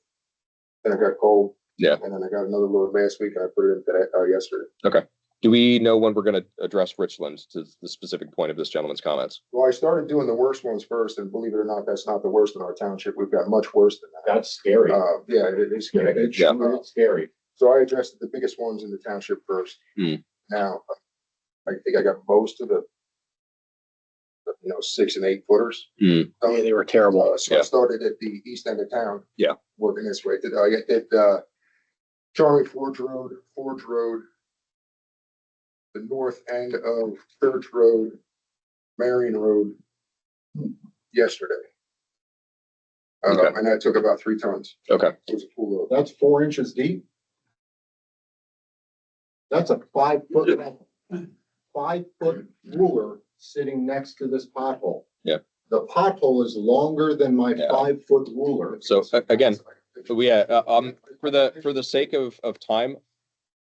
Then I got cold. Yeah. And then I got another load last week and I put it in today, yesterday. okay. Do we know when we're gonna address Richland to the specific point of this gentleman's comments? Well, I started doing the worst ones first, and believe it or not, that's not the worst in our township. We've got much worse than that. That's scary. Yeah, it is scary. It's Yeah. it's scary. So I addressed the biggest ones in the township first. Hmm. Now, I think I got most of the 6 and 8 footers. Hmm. Yeah, they were terrible. So Yeah. I started at the east end of town. Yeah. Working this way. I did Charlie Forge Road, the north end of Church Road, Marion Road yesterday. Okay. And that took about 3 tons. Okay, It was a full load. That's 4 inches deep. That's a 5-foot ruler sitting next to this pothole. Yeah. The pothole is longer than my Yeah. 5-foot ruler. so again, we, for the sake of time,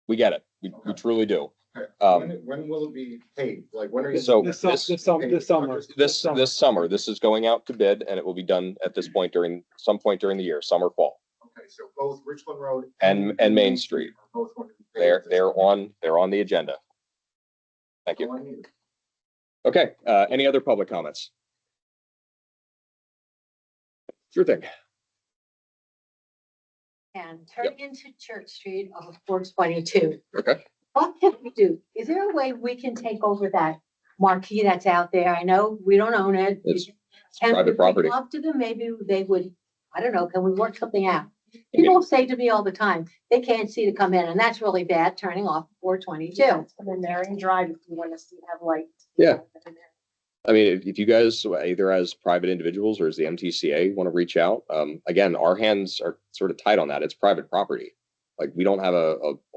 we get it. We truly do. When will it be paid? Like, when are you? So This summer, this summer, this is going out to bid and it will be done at this point some point during the year, summer, fall. Okay, so both Richland Road. And Main Street. are both going to be paid. They're on the agenda. Thank you. Oh, I need it. Okay, any other public comments? Sure thing. And turning into Church Street off of 422. Okay. What can we do? Is there a way we can take over that marquee that's out there? I know we don't own it. It's Can private we property. talk to them? Maybe they would, I don't know, can we work something out? People say to me all the time, they can't see to come in, and that's really bad, turning off 422. And then Marion Drive, if you want to see, have lights. Yeah. I mean, if you guys, either as private individuals or as the MTCA want to reach out, again, our hands are sort of tied on that. It's private property. Like, we don't have a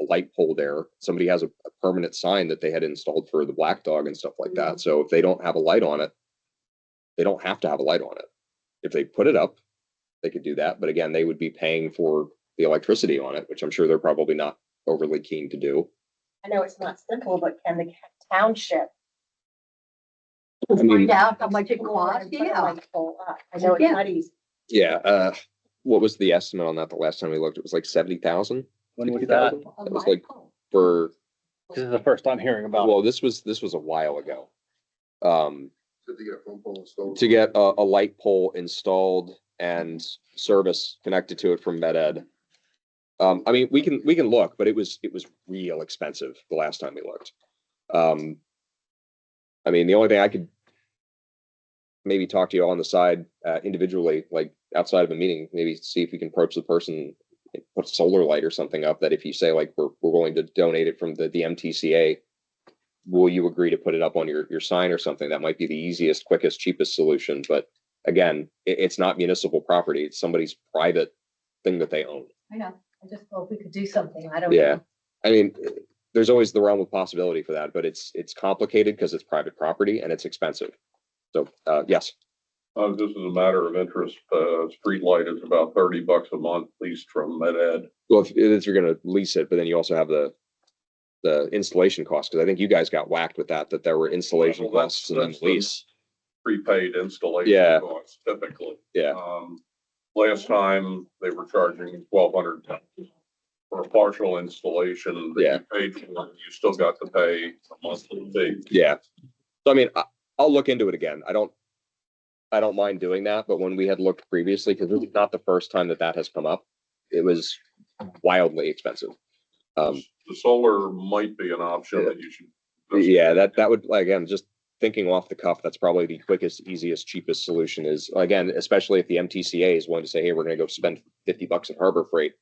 light pole there. Somebody has a permanent sign that they had installed for the black dog and stuff like that. So if they don't have a light on it, they don't have to have a light on it. If they put it up, they could do that. But again, they would be paying for the electricity on it, which I'm sure they're probably not overly keen to do. I know it's not simple, but can the township? I mean, Find out how much it costs, yeah. I know it's Yeah. not easy. yeah, what was the estimate on that the last time we looked? It was like 70,000? When was that? It was like for, This is the first time hearing about it. well, this was a while ago. To get a phone pole installed. To get a light pole installed and service connected to it from Med Ed. I mean, we can look, but it was real expensive the last time we looked. I mean, the only thing I could maybe talk to you on the side, individually, like outside of a meeting, maybe see if we can approach the person, put a solar light or something up, that if you say like, we're willing to donate it from the MTCA, will you agree to put it up on your sign or something? That might be the easiest, quickest, cheapest solution. But again, it's not municipal property. It's somebody's private thing that they own. I know, I just thought we could do something, I don't Yeah. know. I mean, there's always the realm of possibility for that, but it's complicated because it's private property and it's expensive. So, yes. This is a matter of interest. Street light is about $30 a month leased from Med Ed. Well, if you're gonna lease it, but then you also have the installation cost, because I think you guys got whacked with that there were installation Well, costs and then that's the lease. Prepaid installation Yeah. costs typically. Yeah, Last time they were charging $1,200 for a partial installation. That Yeah. You paid for, you still got to pay a monthly fee. yeah. So I mean, I'll look into it again. I don't mind doing that, but when we had looked previously, because this is not the first time that has come up, it was wildly expensive. The solar might be an option that you should. Yeah, that would, again, just thinking off the cuff, that's probably the quickest, easiest, cheapest solution is, again, especially if the MTCA is willing to say, hey, we're gonna go spend $50 in harbor freight.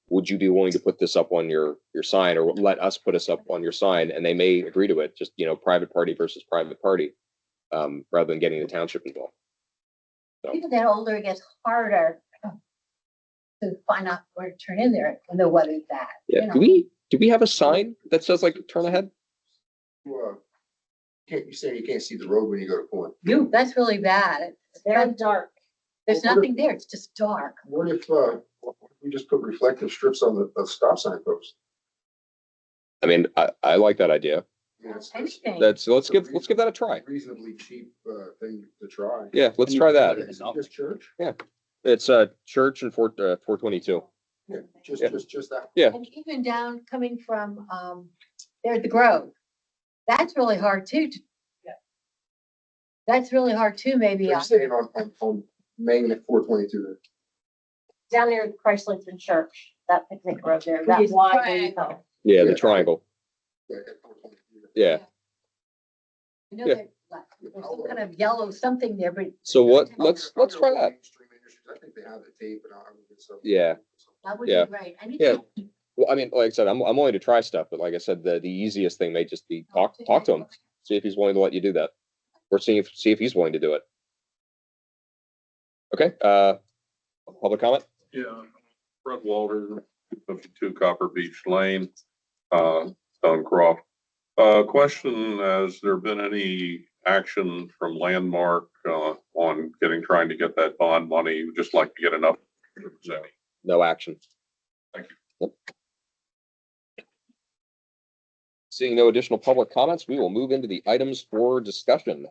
Would you be willing to put this up on your sign, or let us put us up on your sign? And they may agree to it, just, private party versus private party, rather than getting the township involved. So, People get older, it gets harder to find out where to turn in there when the weather's bad. yeah, do we have a sign that says like turn ahead? You say you can't see the road when you go to Point. That's really bad. It's Very dark. There's nothing there. It's just dark. What if we just put reflective strips on the stop sign post? I mean, I like that idea. Yeah, it's- Anything. Let's give that a try. Reasonably cheap, thing to try. Yeah, let's try that. Is it just church? It's church and 422. Yeah, Yeah. just that. Yeah. And even down coming from, there at the Grove. That's really hard too. That's really hard too, maybe. You're saying on Main at 422. Down there at Chryslerton Church, that picnic road there, that Yes, wide. triangle. Yeah, Yeah. the triangle. Yeah, at 422. Yeah. I know Yeah. there's some kind of yellow something there, but So let's try that. Mainstream Industries, I think they have the tape and I would get some. Yeah. that would Yeah. be great. Yeah. Well, I mean, like I said, I'm willing to try stuff, but like I said, the easiest thing may just be talk to him, see if he's willing to let you do that, or see if he's willing to do it. Okay. Public comment. Yeah, Fred Walter, 52 Copper Beach Lane, Stonecroft. Question, has there been any action from Landmark, on trying to get that bond money? We'd just like to get enough. No action. Thank you. Seeing no additional public comments, we will move into the items for discussion.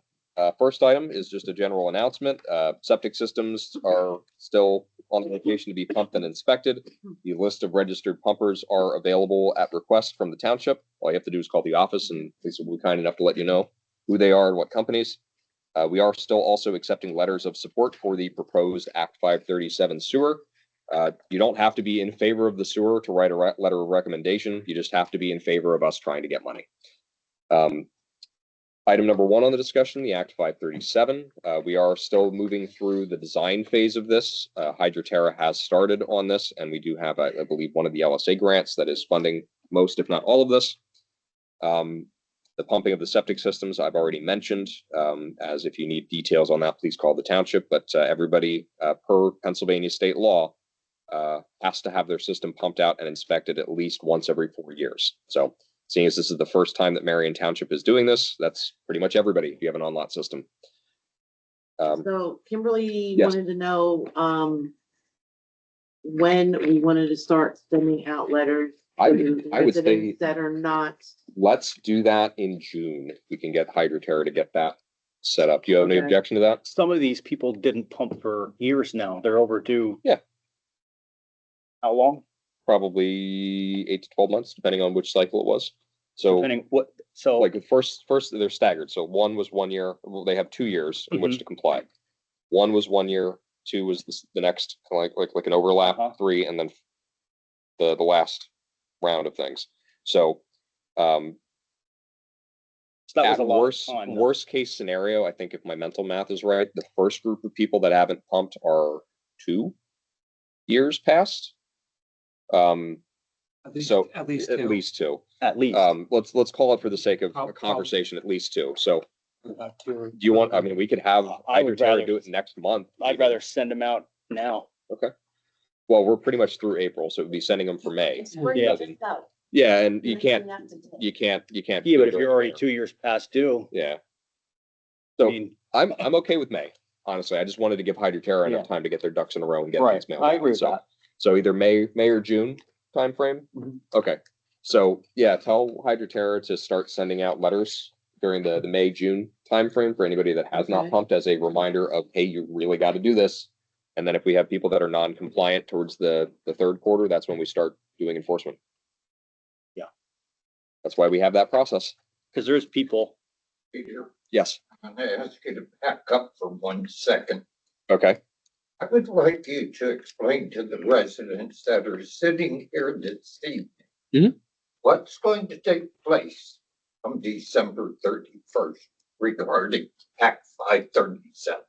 First item is just a general announcement. Septic systems are still on the location to be pumped and inspected. The list of registered pumpers are available at request from the township. All you have to do is call the office and Lisa will be kind enough to let you know who they are and what companies. We are still also accepting letters of support for the proposed Act 537 sewer. You don't have to be in favor of the sewer to write a letter of recommendation. You just have to be in favor of us trying to get money. Item number one on the discussion, the Act 537. We are still moving through the design phase of this. Hydroterra has started on this, and we do have, I believe, one of the LSA grants that is funding most, if not all of this. The pumping of the septic systems, I've already mentioned. As if you need details on that, please call the township. But everybody, per Pennsylvania state law, has to have their system pumped out and inspected at least once every 4 years. So seeing as this is the first time that Marion Township is doing this, that's pretty much everybody if you have an on-lot system. So Kimberly Yes. wanted to know, when we wanted to start sending out letters. I to would say- residents that are not, Let's do that in June. We can get Hydroterra to get that set up. Do you have any Okay. objection to that? Some of these people didn't pump for years now. They're overdue. Yeah. How long? Probably 8 to 12 months, depending on which cycle it was. So Depending what, so. like the first they're staggered. So one was 1 year. Well, they have 2 years in Mm-hmm. which to comply. One was 1 year. 2 was the next, kind of like an overlap. Uh-huh. 3, and then the last round of things. So that was at a long worst time. though. worst case scenario, I think if my mental math is right, the first group of people that haven't pumped are 2 years past. So At least at two. least 2. At least. Let's call it for the sake of How- a conversation, at least 2. So Two. do you want, I mean, we could have I would Hydroterra rather- do it next month. I'd rather send them out now. Okay. Well, we're pretty much through April, so we'd be sending them for May. It's spring, Yeah. just go. Yeah, and you Nothing can't, left to do. you can't. Yeah, do but it if you're already earlier. 2 years past due, Yeah, I So- mean, I'm okay with May, honestly. I just wanted to give Hydroterra enough Yeah. time to get their ducks in a row and get right, things mailed I out. agree with So- that. So either May or June timeframe? Mhm. Okay, so yeah, tell Hydroterra to start sending out letters during the May, June timeframe for anybody that has not Okay. pumped, as a reminder of, hey, you really got to do this. And then if we have people that are non-compliant towards the third quarter, that's when we start doing enforcement. Yeah. That's why we have that process. Cause there's people, Peter, Yes, I'm gonna ask you to back up for 1 second. okay. I would like you to explain to the residents that are sitting here this evening. Mhm. What's going to take place on December 31st regarding Act 537?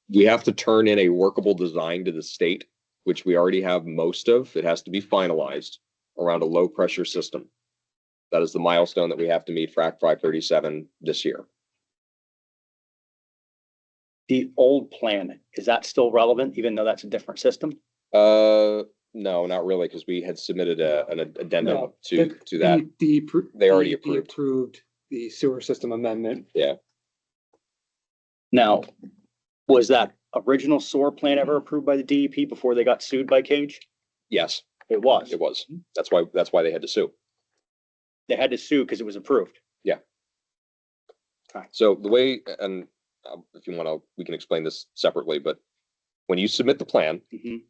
We have to turn in a workable design to the state, which we already have most of. It has to be finalized around a low pressure system. That is the milestone that we have to meet for Act 537 this year. the old plan, is that still relevant, even though that's a different system? No, not really, because we had submitted an addendum No, to that. They already DEP approved. Approved the sewer system amendment. Now, was that original SOAR plan ever approved by the DEP before they got sued by Cage? Yes, It was. it was. That's why they had to sue. They had to sue because it was approved. So the way, and if you want to, we can explain this separately, but when you submit the plan, Mhm.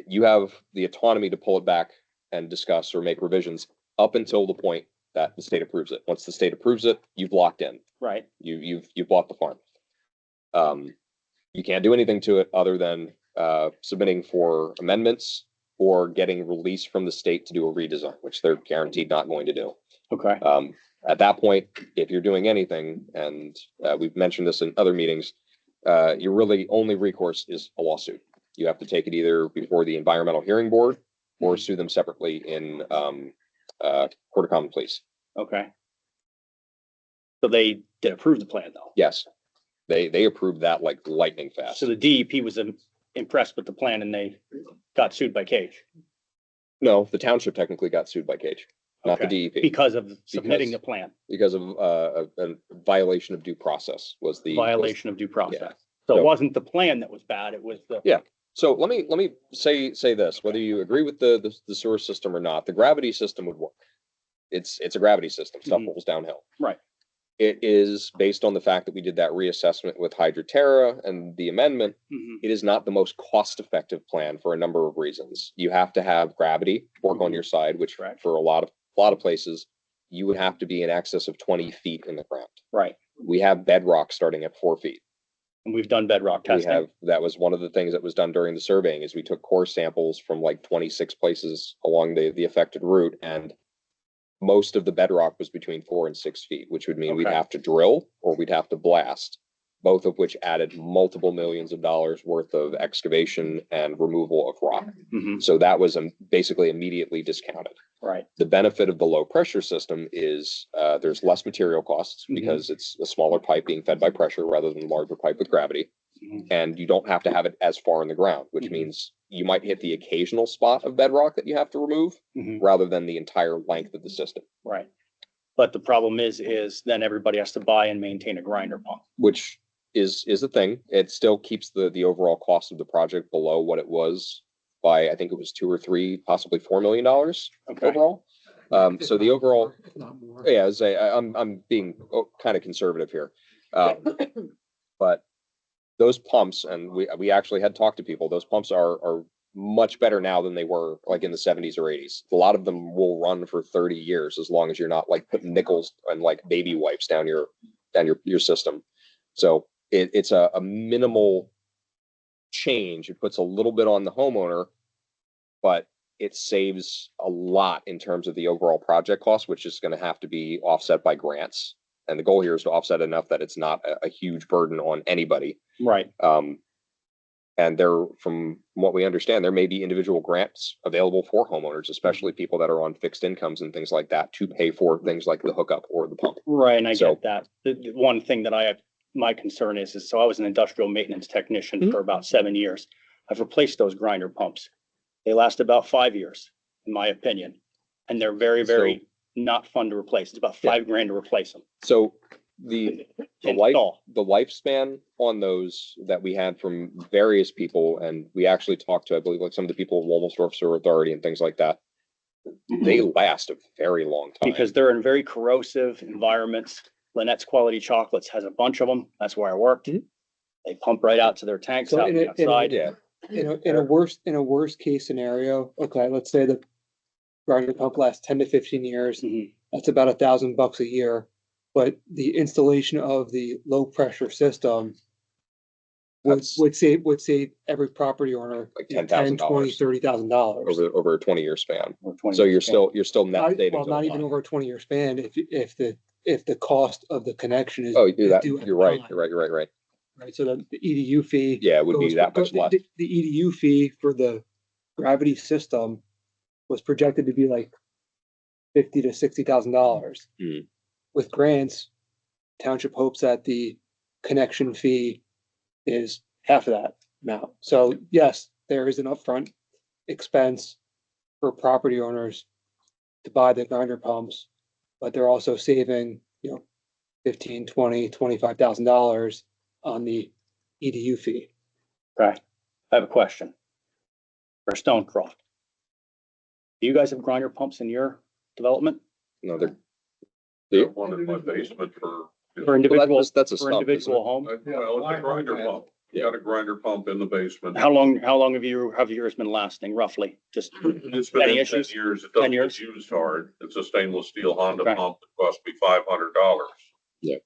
you have the autonomy to pull it back and discuss or make revisions up until the point that the state approves it. Once the state approves it, you've locked in. Right. You've bought the farm. You can't do anything to it other than submitting for amendments or getting release from the state to do a redesign, which they're guaranteed not going to do. Okay. At that point, if you're doing anything, and we've mentioned this in other meetings, your really only recourse is a lawsuit. You have to take it either before the Environmental Hearing Board or sue them separately in Court of Common Pleas. Okay. So they did approve the plan though. Yes, they approved that like lightning fast. So the DEP was impressed with the plan and they got sued by Cage. No, the township technically got sued by Cage, not the Okay. DEP, Because of submitting the plan, because of a violation of due process was the violation of due process. yeah. So So- it wasn't the plan that was bad, it was the. Yeah. So let me say this, whether you agree with the sewer system or not, the gravity system would work. It's a gravity system, stuff Mhm. rolls downhill. Right. It is based on the fact that we did that reassessment with Hydroterra and the amendment. Mhm. It is not the most cost-effective plan for a number of reasons. You have to have gravity work on your side, which Correct. for a lot of places, you would have to be in excess of 20 feet in the ground. Right. We have bedrock starting at 4 feet. And we've done bedrock testing. That was one of the things that was done during the surveying is we took core samples from like 26 places along the affected route, and most of the bedrock was between 4 and 6 feet, which would mean we'd Okay. have to drill or we'd have to blast, both of which added multiple millions of dollars worth of excavation and removal of rock. Mhm. So that was basically immediately discounted. Right. The benefit of the low pressure system is there's less material costs Mhm. because it's a smaller pipe being fed by pressure rather than a larger pipe with gravity. Mhm. And you don't have to have it as far in the ground, which Mhm. means you might hit the occasional spot of bedrock that you have to remove Mhm. rather than the entire length of the system, Right. But the problem is then everybody has to buy and maintain a grinder pump. which is a thing. It still keeps the overall cost of the project below what it was by, I think it was $2 or $3, possibly $4 million Okay. overall. So the overall, If not more. yeah, I'm being kind of conservative here. But those pumps, and we actually had talked to people, those pumps are much better now than they were like in the 70s or 80s. A lot of them will run for 30 years as long as you're not like putting nickels and like baby wipes down your system. So it's a minimal change. It puts a little bit on the homeowner, but it saves a lot in terms of the overall project cost, which is going to have to be offset by grants. And the goal here is to offset enough that it's not a huge burden on anybody. Right. And from what we understand, there may be individual grants available for homeowners, especially people that are on fixed incomes and things like that, to pay for things like the hookup or the pump. Right, and I So- get that. The one thing that my concern is so I was an industrial maintenance technician Mhm. for about 7 years. I've replaced those grinder pumps. They last about 5 years, in my opinion. And they're very, very not fun to replace. It's about Yeah. $5,000 to replace them. So the Install. the lifespan on those that we had from various people, and we actually talked to, I believe, like some of the people at Wilmsdorf Sewer Authority and things like that, they last a very long time. Because they're in very corrosive environments. Lynette's Quality Chocolates has a bunch of them. That's where I worked. Mhm. They pump right out to their tanks So out in the a- in a- outside. Yeah, In a worst case scenario, okay, let's say the grinder pump lasts 10 to 15 years. Mhm. That's about $1,000 a year. But the installation of the low pressure system That's- would save every property owner Like $10,000, $10,000 $20,000, $30,000. over a 20-year span. Or 20 So you're years. still net savings. Well, not over even time. over a 20-year span, if the cost of the connection is. Oh, is that, due at you're the right. time, You're right. Right, so the EDU fee. Yeah, it would be goes- that much less. The EDU fee for the gravity system was projected to be like $50,000 to $60,000. Hmm. With grants, township hopes that the connection fee is half of that amount. So yes, there is an upfront expense for property owners to buy the grinder pumps, but they're also saving you know, $15,000, $25,000 on the EDU fee. Okay, I have a question. For Stonecroft. Do you guys have grinder pumps in your development? No, they're, Got one in my basement for. For individual, that's a for stump, isn't individual it? home? Well, it's a grinder pump. You got a grinder pump in the basement. How long have yours been lasting roughly? Just It's been Any in 10 issues? years. It 10 doesn't years? get used hard. It's a stainless steel Honda Okay. pump that cost me $500. Yeah.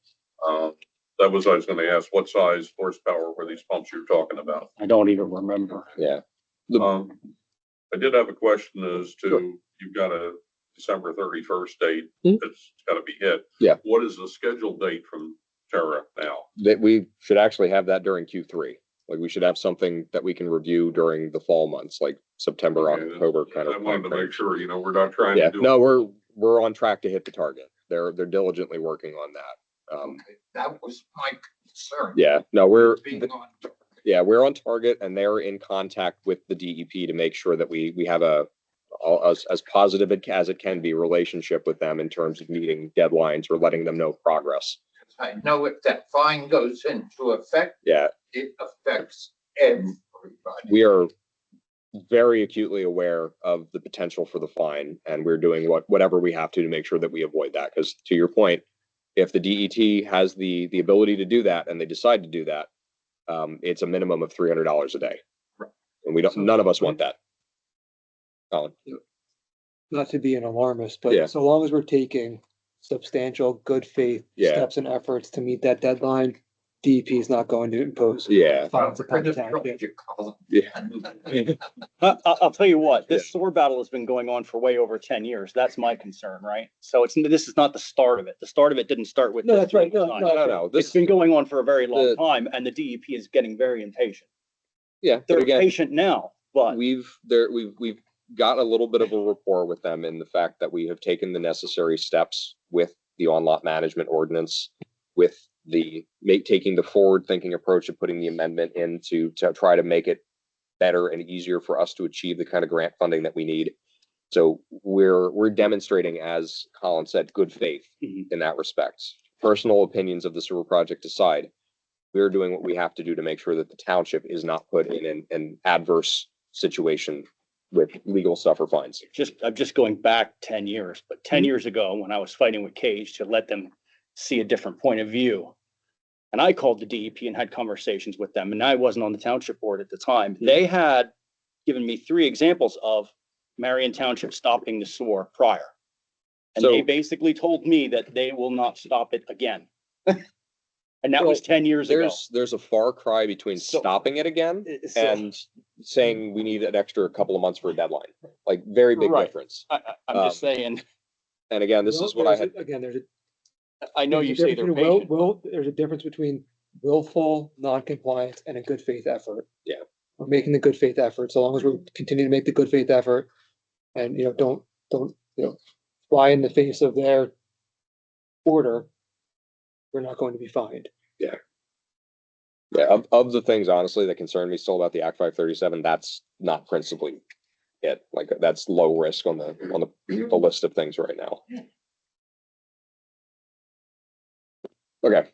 That was, I was gonna ask, what size horsepower were these pumps you're talking about? I don't even remember. Yeah. I did have a question as to, you've got a December 31st date. Hmm. It's gotta be hit. Yeah. What is the scheduled date from Terra now? That we should actually have that during Q3. Like we should have something that we can review during the fall months, like September, Okay, October kind I of. wanted to timeframe. make sure, we're not trying Yeah, to do. no, we're on track to hit the target. They're diligently working on that. That was my concern. Yeah, no, we're Being on. we're on target and they're in contact with the DEP to make sure that we have as positive as it can be relationship with them in terms of meeting deadlines or letting them know progress. I know if that fine goes into effect, Yeah, it affects everybody. we are very acutely aware of the potential for the fine and we're doing whatever we have to make sure that we avoid that. Because to your point, if the DET has the ability to do that and they decide to do that, it's a minimum of $300 a day. Right. And none of us want that. Colin. Not to be an alarmist, Yeah. but so long as we're taking substantial good faith Yeah. steps and efforts to meet that deadline, DEP is not going to impose Yeah. fines upon the For the township. project, Colin. Yeah. I'll tell you what, this SOAR battle has been going on for way over 10 years. That's my concern, right? So this is not the start of it. The start of it didn't start with. No, this that's right. No, design. No. It's This, been going on for a very long the- time and the DEP is getting very impatient. yeah, but They're again, patient now, but we've got a little bit of a rapport with them in the fact that we have taken the necessary steps with the on-lot management ordinance, with taking the forward-thinking approach of putting the amendment in to try to make it better and easier for us to achieve the kind of grant funding that we need. So we're demonstrating, as Colin said, good faith in that respect. Personal opinions of the sewer project aside, we're doing what we have to do to make sure that the township is not put in an adverse situation with legal stuff or fines. I'm just going back 10 years, but 10 years ago, when I was fighting with Cage to let them see a different point of view. And I called the DEP and had conversations with them, and I wasn't on the township board at the time. They had given me 3 examples of Marion Township stopping the SOAR prior. And they So- basically told me that they will not stop it again. And that was Well, 10 years ago. There's a far cry between stopping it again and saying we need an extra couple of months for a deadline. Like very big Right. difference. I'm just saying, And again, this is what I had. Again, I know you say they're patient. There's a difference between willful non-compliance and a good faith effort. Yeah. We're making the good faith effort, so long as we continue to make the good faith effort and, don't, fly in the face of their order, we're not going to be fined. Yeah, of the things honestly that concern me still about the Act 537, that's not principally it. Like that's low risk on the list of things right now. Okay,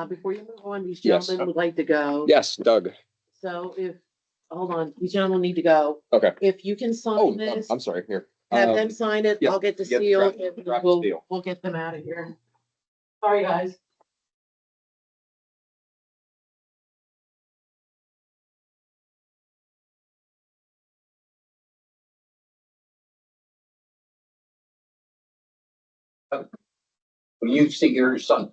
Before you move on, these Yes. gentlemen would like to go. yes, Doug. So hold on, these gentlemen need to go. Okay. If you can Oh, sign this, I'm sorry, here. have them sign it, yeah, I'll get the yeah, seal, grab- and grab the we'll, seal. we'll get them out of here. Sorry, guys. When you see your son,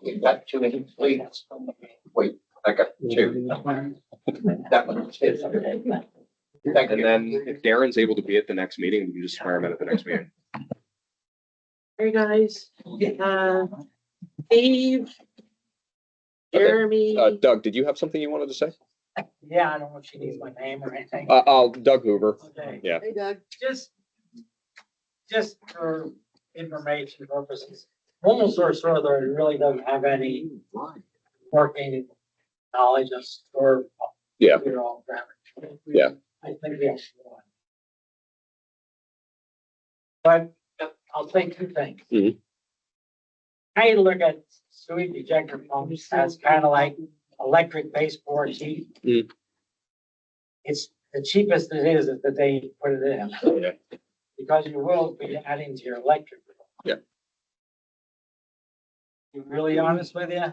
you got 2 in, please. Wait, I got 2. That one's his. Thank And you. then if Darren's able to be at the next meeting, we can just swear him in at the next meeting. Hey, guys. Steve. Jeremy. Doug, did you have something you wanted to say? Yeah, I don't know if she needs my name or anything. Doug Hoover. Okay. Yeah. Hey, Doug. Just for information purposes, Homo source further really doesn't have any working knowledge of or. Yeah. Yeah. I think we have one. But I'll say 2 things. Mhm. I look at sewage ejector pumps as kind of like electric baseboard heat. Mm. It's the cheapest it is that they put it in. Yeah. Because you will be adding to your electric. Yeah. To be really honest with you,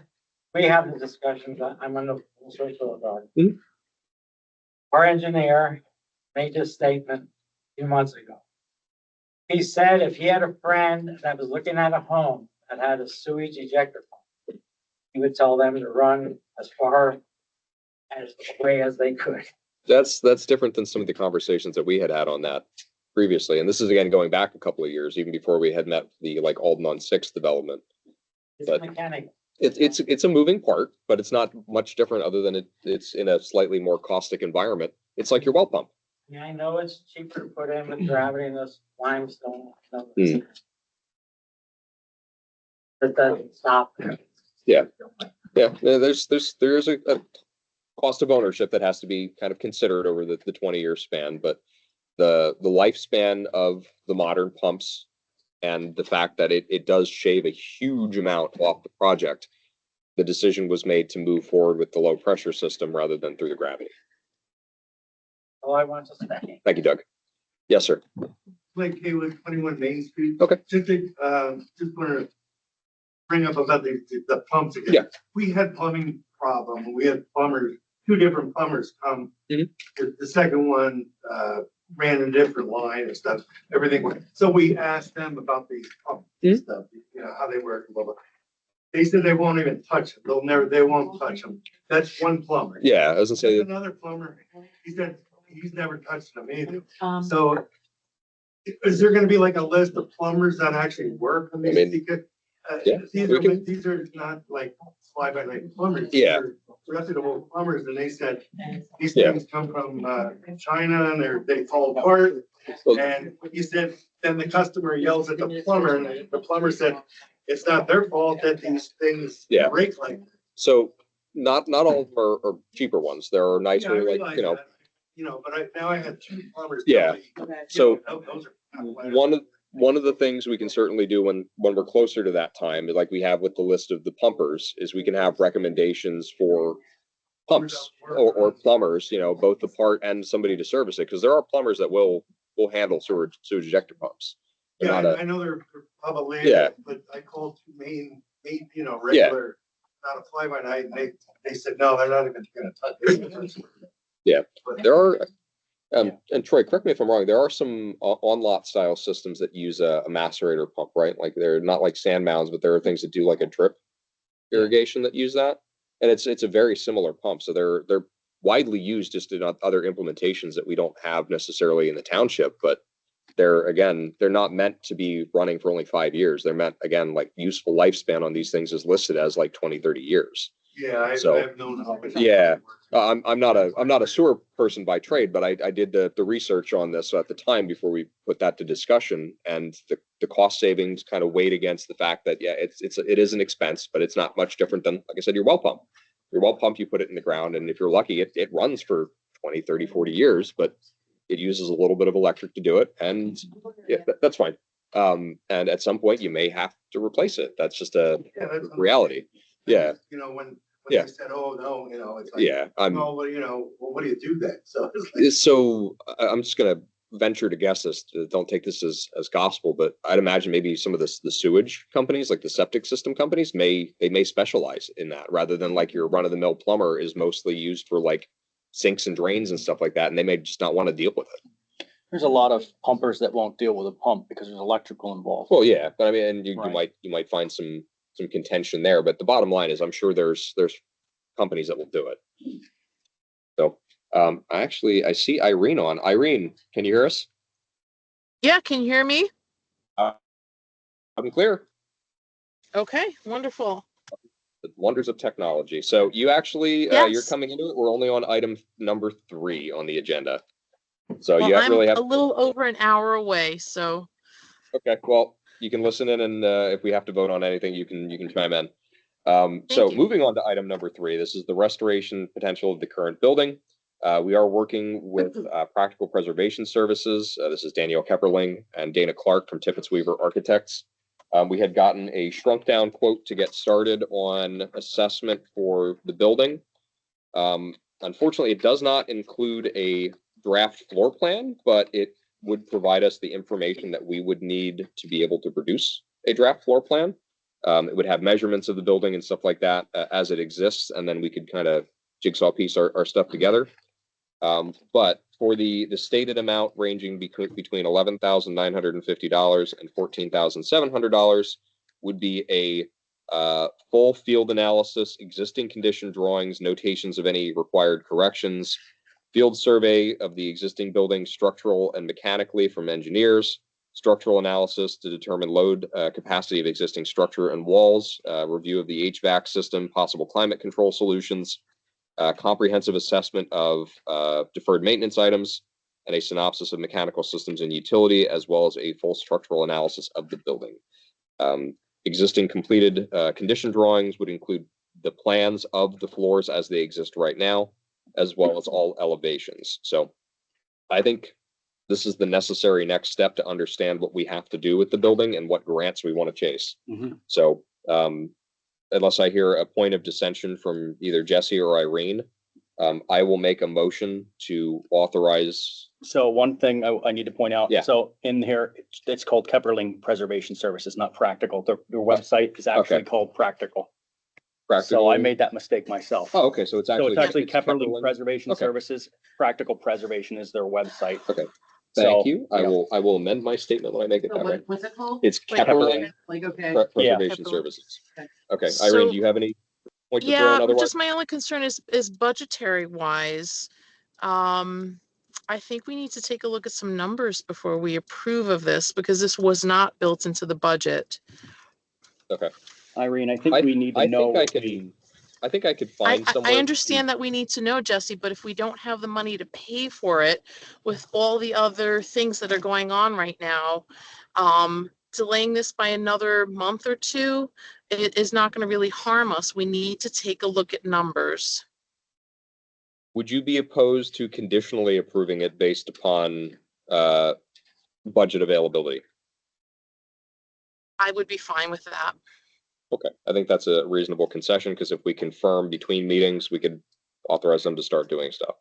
we have the discussions, I'm on the social authority. Mhm. Our engineer made this statement a few months ago. He said if he had a friend that was looking at a home that had a sewage ejector pump, he would tell them to run as far as away as they could. That's different than some of the conversations that we had on that previously. And this is again going back a couple of years, even before we had met the like Alden on 6 development. It's But mechanical. it's a moving part, but it's not much different other than it's in a slightly more caustic environment. It's like your well pump. Yeah, I know it's cheaper to put in with gravity and this limestone. Mm. It doesn't stop. Yeah. Yeah, there is a cost of ownership that has to be kind of considered over the 20-year span, but the lifespan of the modern pumps and the fact that it does shave a huge amount off the project, the decision was made to move forward with the low pressure system rather than through the gravity. All I want to say. Thank you, Doug. Yes, sir. Blake Haywood, 21 Main Street. Okay. Just want to bring up about the pumps again. Yeah. We had plumbing problem. We had plumbers, 2 different plumbers come. Mhm. The second one ran a different line and stuff. Everything went. So we asked them about these pumps and stuff, how they work and blah, blah. They said they won't even touch them. They won't touch them. That's one plumber. Yeah, I was gonna say. There's another plumber. He said he's never touched them either. So is there gonna be like a list of plumbers that actually work on these? Yeah, These are not like fly by night plumbers. Yeah. They're reputable plumbers, and they said these Yeah. things come from China and they fall apart. Well, And he said, then the customer yells at the plumber, and the plumber said, it's not their fault that these things Yeah. break like that. So not all of them are cheaper ones. There are Yeah, I nicer, like, realize that, but now I had 2 plumbers. Yeah. tell me, So those are not bad. one of the things we can certainly do when we're closer to that time, like we have with the list of the pumpers, is we can have recommendations for pumps or plumbers, both the part and somebody to service it, because there are plumbers that will handle sewage ejector pumps. They're Yeah, not I know they're probably, Yeah. but I called 2 main, regular, not a fly by night, and they said, no, they're not even gonna touch it. Yeah, But- there are, and Troy, correct me if I'm wrong, there are some on-lot style systems that use a macerator pump, right? Like they're not like sand mounds, but there are things that do like a drip irrigation that use that. And it's a very similar pump. So they're widely used just in other implementations that we don't have necessarily in the township, but they're not meant to be running for only 5 years. They're meant, again, like useful lifespan on these things is listed as like 20, 30 years. Yeah, So, I've known how. Yeah. I'm not a sewer person by trade, but I did the research on this at the time before we put that to discussion, and the cost savings kind of weighed against the fact that it is an expense, but it's not much different than, like I said, your well pump. Your well pump, you put it in the ground, and if you're lucky, it runs for 20, 30, 40 years, but it uses a little bit of electric to do it, and that's fine. And at some point you may have to replace it. That's just a reality. Yeah. When Yeah. they said, oh, no, it's like. Yeah, No, well, what do you do then? So it's like. So I'm just gonna venture to guess this. Don't take this as gospel, but I'd imagine maybe some of the sewage companies, like the septic system companies, may specialize in that rather than like your run of the mill plumber is mostly used for like sinks and drains and stuff like that, and they may just not want to deal with it. There's a lot of pumpers that won't deal with a pump because there's electrical involved. Well, yeah, but I mean, and you Right. might find some contention there, but the bottom line is I'm sure there's companies that will do it. So I see Irene on. Irene, can you hear us? Yeah, can you hear me? I'm clear. Okay, wonderful. The wonders of technology. So you actually Yes. You're coming into it. We're only on item number 3 on the agenda. So Well, you I'm really have a little over an hour away, so Okay, well, you can listen in, and if we have to vote on anything, you can chime in. So you. moving on to item number 3, this is the restoration potential of the current building. We are working with Practical Preservation Services. This is Danielle Kepperling and Dana Clark from Tippett Weaver Architects. We had gotten a shrunk down quote to get started on assessment for the building. Unfortunately, it does not include a draft floor plan, but it would provide us the information that we would need to be able to produce a draft floor plan. It would have measurements of the building and stuff like that as it exists, and then we could kind of jigsaw piece our stuff together. But for the stated amount ranging between $11,950 and $14,700 would be a full field analysis, existing condition drawings, notations of any required corrections, field survey of the existing building structural and mechanically from engineers, structural analysis to determine load capacity of existing structure and walls, review of the HVAC system, possible climate control solutions, comprehensive assessment of deferred maintenance items, and a synopsis of mechanical systems and utility, as well as a full structural analysis of the building. Existing completed condition drawings would include the plans of the floors as they exist right now, as well as all elevations. So I think this is the necessary next step to understand what we have to do with the building and what grants we want to chase. So unless I hear a point of dissension from either Jesse or Irene, I will make a motion to authorize. So one thing I need to point out, Yeah. so in here, it's called Kepperling Preservation Services, not Practical. Their website is actually called Practical. So I made that mistake myself. Oh, okay. So it's actually Kepperling Preservation Services. Practical Preservation is their website. Okay. Thank you. I will amend my statement when I make it that way. What's it called? It's Kepperling Like, okay. Preservation Services. Okay. Irene, do you have any point to throw in otherwise? Just my only concern is budgetary wise. I think we need to take a look at some numbers before we approve of this, because this was not built into the budget. Okay. Irene, I think we need to know. I think I could find somewhere. I understand that we need to know, Jesse, but if we don't have the money to pay for it with all the other things that are going on right now, delaying this by another month or two, it is not going to really harm us. We need to take a look at numbers. Would you be opposed to conditionally approving it based upon budget availability? I would be fine with that. Okay, I think that's a reasonable concession, because if we confirm between meetings, we could authorize them to start doing stuff.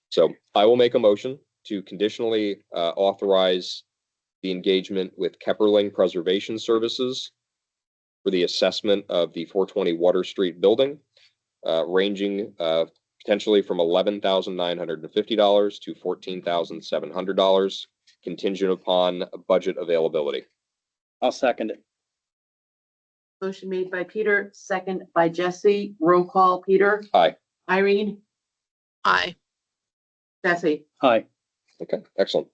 So I will make a motion to conditionally authorize the engagement with Kepperling Preservation Services for the assessment of the 420 Water Street building, ranging potentially from $11,950 to $14,700, contingent upon budget availability. I'll second it. Motion made by Peter, second by Jesse. Roll call, Peter. Aye. Irene. Aye. Jesse. Aye. Okay, excellent.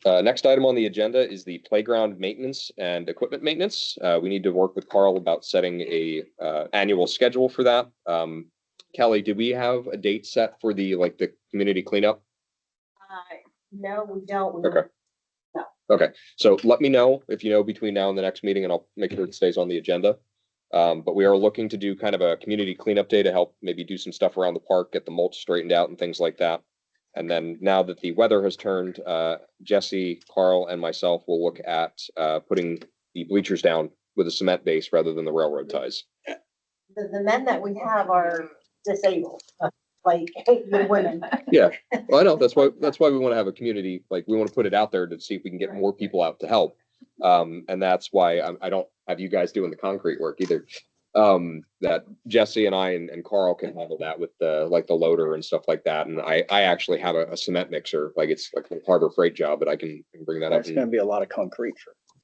Next item on the agenda is the playground maintenance and equipment maintenance. We need to work with Carl about setting a annual schedule for that. Kelly, do we have a date set for the community cleanup? No, we don't. Okay. No. Okay, so let me know if you know between now and the next meeting, and I'll make sure it stays on the agenda. But we are looking to do kind of a community cleanup day to help maybe do some stuff around the park, get the mulch straightened out and things like that. And then now that the weather has turned, Jesse, Carl, and myself will look at putting the bleachers down with a cement base rather than the railroad ties. The men that we have are disabled, like the women. Yeah, well, I know that's why we want to have a community, we want to put it out there to see if we can get more people out to help. And that's why I don't have you guys doing the concrete work either. That Jesse and I and Carl can handle that with the loader and stuff like that. And I actually have a cement mixer, it's like a Harbor Freight job, but I can bring that up. It's going to be a lot of concrete.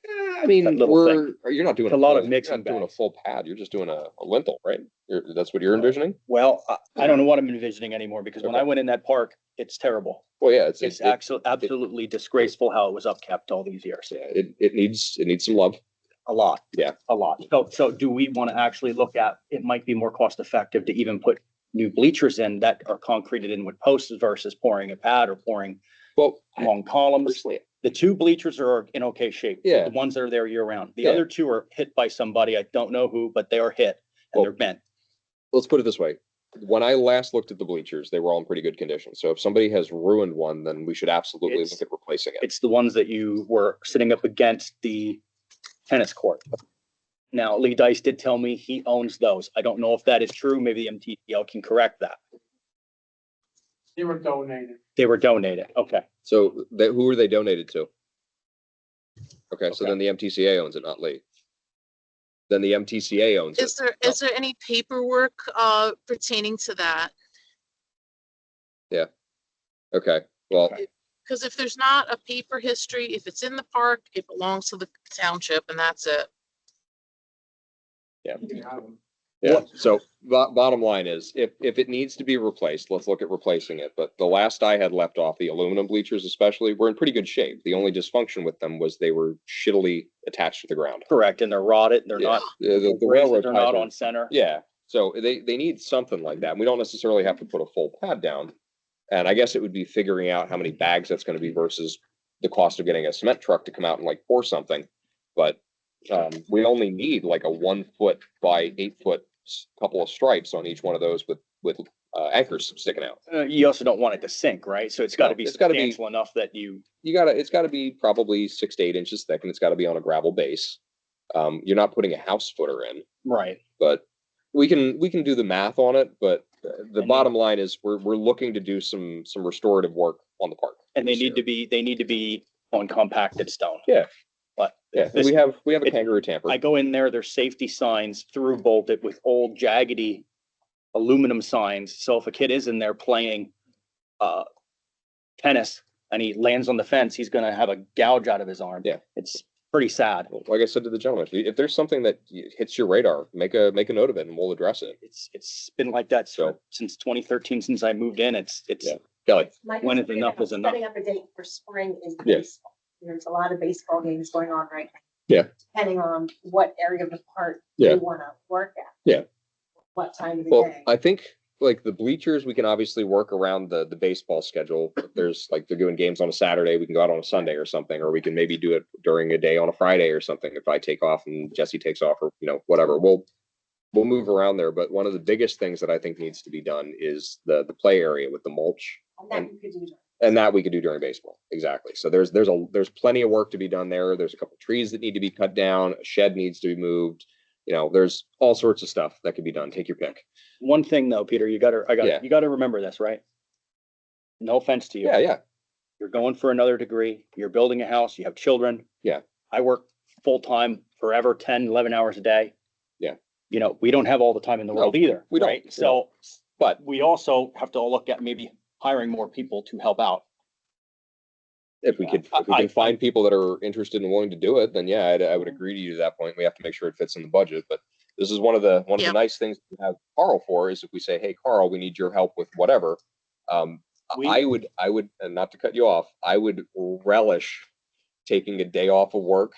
I mean, you're not doing a lot of mixing. You're not doing a full pad. You're just doing a lintel, right? That's what you're envisioning? Well, I don't know what I'm envisioning anymore, because when I went in that park, it's terrible. Well, yeah, it's absolutely disgraceful how it was upkept all these years. Yeah, it needs some love. A lot. Yeah, a lot. So do we want to actually look at, it might be more cost effective to even put new bleachers in that are concreted in with posts versus pouring a pad or pouring long columns. The two bleachers are in okay shape. Yeah. The ones that are there year round. The other two are hit by somebody. I don't know who, but they are hit and they're bent. Let's put it this way. When I last looked at the bleachers, they were all in pretty good condition. So if somebody has ruined one, then we should absolutely look at replacing it. It's the ones that you were sitting up against the tennis court. Now, Lee Dice did tell me he owns those. I don't know if that is true. Maybe the MTTL can correct that. They were donated. They were donated. Okay. So who are they donated to? Okay, so Okay. then the MTCA owns it, not Lee. Then the MTCA owns it. Is there any paperwork pertaining to that? Yeah. Okay, well, Because if there's not a paper history, if it's in the park, it belongs to the township and that's it. yeah. Yeah, so bottom line is, if it needs to be replaced, let's look at replacing it. But the last I had left off, the aluminum bleachers especially, were in pretty good shape. The only dysfunction with them was they were shittily attached to the ground. Correct. And they're rotted. They're not, The railroad they're ties not are- on center. Yeah, so they need something like that. We don't necessarily have to put a full pad down. And I guess it would be figuring out how many bags that's gonna be versus the cost of getting a cement truck to come out and like pour something. But we only need like a 1 foot by 8 foot couple of stripes on each one of those with anchors sticking out. You also don't want it to sink, right? So it's got to No, be it's gotta be- substantial enough that It's gotta be probably 6 to 8 inches thick, and it's gotta be on a gravel base. You're not putting a house footer in, right. but we can do the math on it, but the And bottom line is we're looking to do some restorative work on the park. And they this need to be on compacted stone. Yeah. But Yeah, this- we have a it- kangaroo tamper. I go in there, there's safety signs through bolted with old jaggedy aluminum signs. So if a kid is in there playing tennis and he lands on the fence, he's gonna have a gouge out of his arm. Yeah. It's pretty sad. Like I said to the gentleman, if there's something that hits your radar, make a note of it and we'll address it. It's been like that since 2013, since I moved in. It's Yeah. Kelly. When is enough is enough. Setting up a date for spring is Yeah. baseball. There's a lot of baseball games going on right now. Yeah. Depending on what area of the park Yeah. you want to work at. Yeah. What time of the Well, day. I think like the bleachers, we can obviously work around the baseball schedule. If there's like they're doing games on a Saturday, we can go out on a Sunday or something, or we can maybe do it during a day on a Friday or something. If I take off and Jesse takes off, or whatever, we'll move around there. But one of the biggest things that I think needs to be done is the play area with the mulch, And that you could do. and that we could do during baseball. Exactly. So there's plenty of work to be done there. There's a couple trees that need to be cut down. A shed needs to be moved. There's all sorts of stuff that can be done. Take your pick. one thing though, Peter, you gotta remember this, right? No offense to you. Yeah. You're going for another degree. You're building a house. You have children. Yeah. I work full time forever, 10, 11 hours a day. Yeah. We don't have all the time in the world either. we don't. Right? So, but we also have to look at maybe hiring more people to help out. If we can find people that are interested and willing to do it, then yeah, I would agree to you to that point. We have to make sure it fits in the budget. But this is one of the nice things to have Carl for is if we say, hey, Carl, we need your help with whatever. I would, and not to cut you off, I would relish taking a day off of work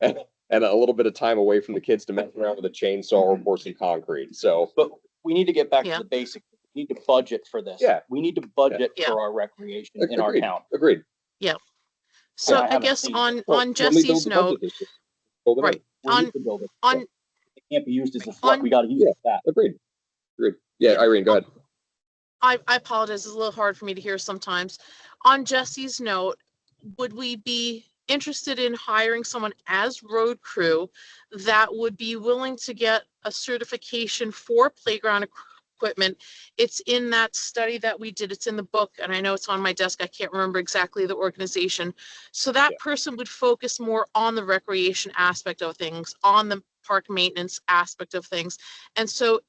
and a little bit of time away from the kids to mess around with a chainsaw or pour some concrete. So, but we need to get back to the basics. We need to budget for this. Yeah. We need to budget Yeah. for our recreation in our Agreed. town. Agreed. Yeah. So I haven't guess seen on it. When we build Jesse's the note, budget this year, build it in. right, We need to build it. on It can't be used as a flood. We gotta use it for that. Agreed. Yeah, Irene, go ahead. I apologize, it's a little hard for me to hear sometimes. On Jesse's note, would we be interested in hiring someone as road crew that would be willing to get a certification for playground equipment? It's in that study that we did, it's in the book, and I know it's on my desk, I can't remember exactly the organization. So that person would focus more on the recreation aspect of things, on the park maintenance aspect of things. And so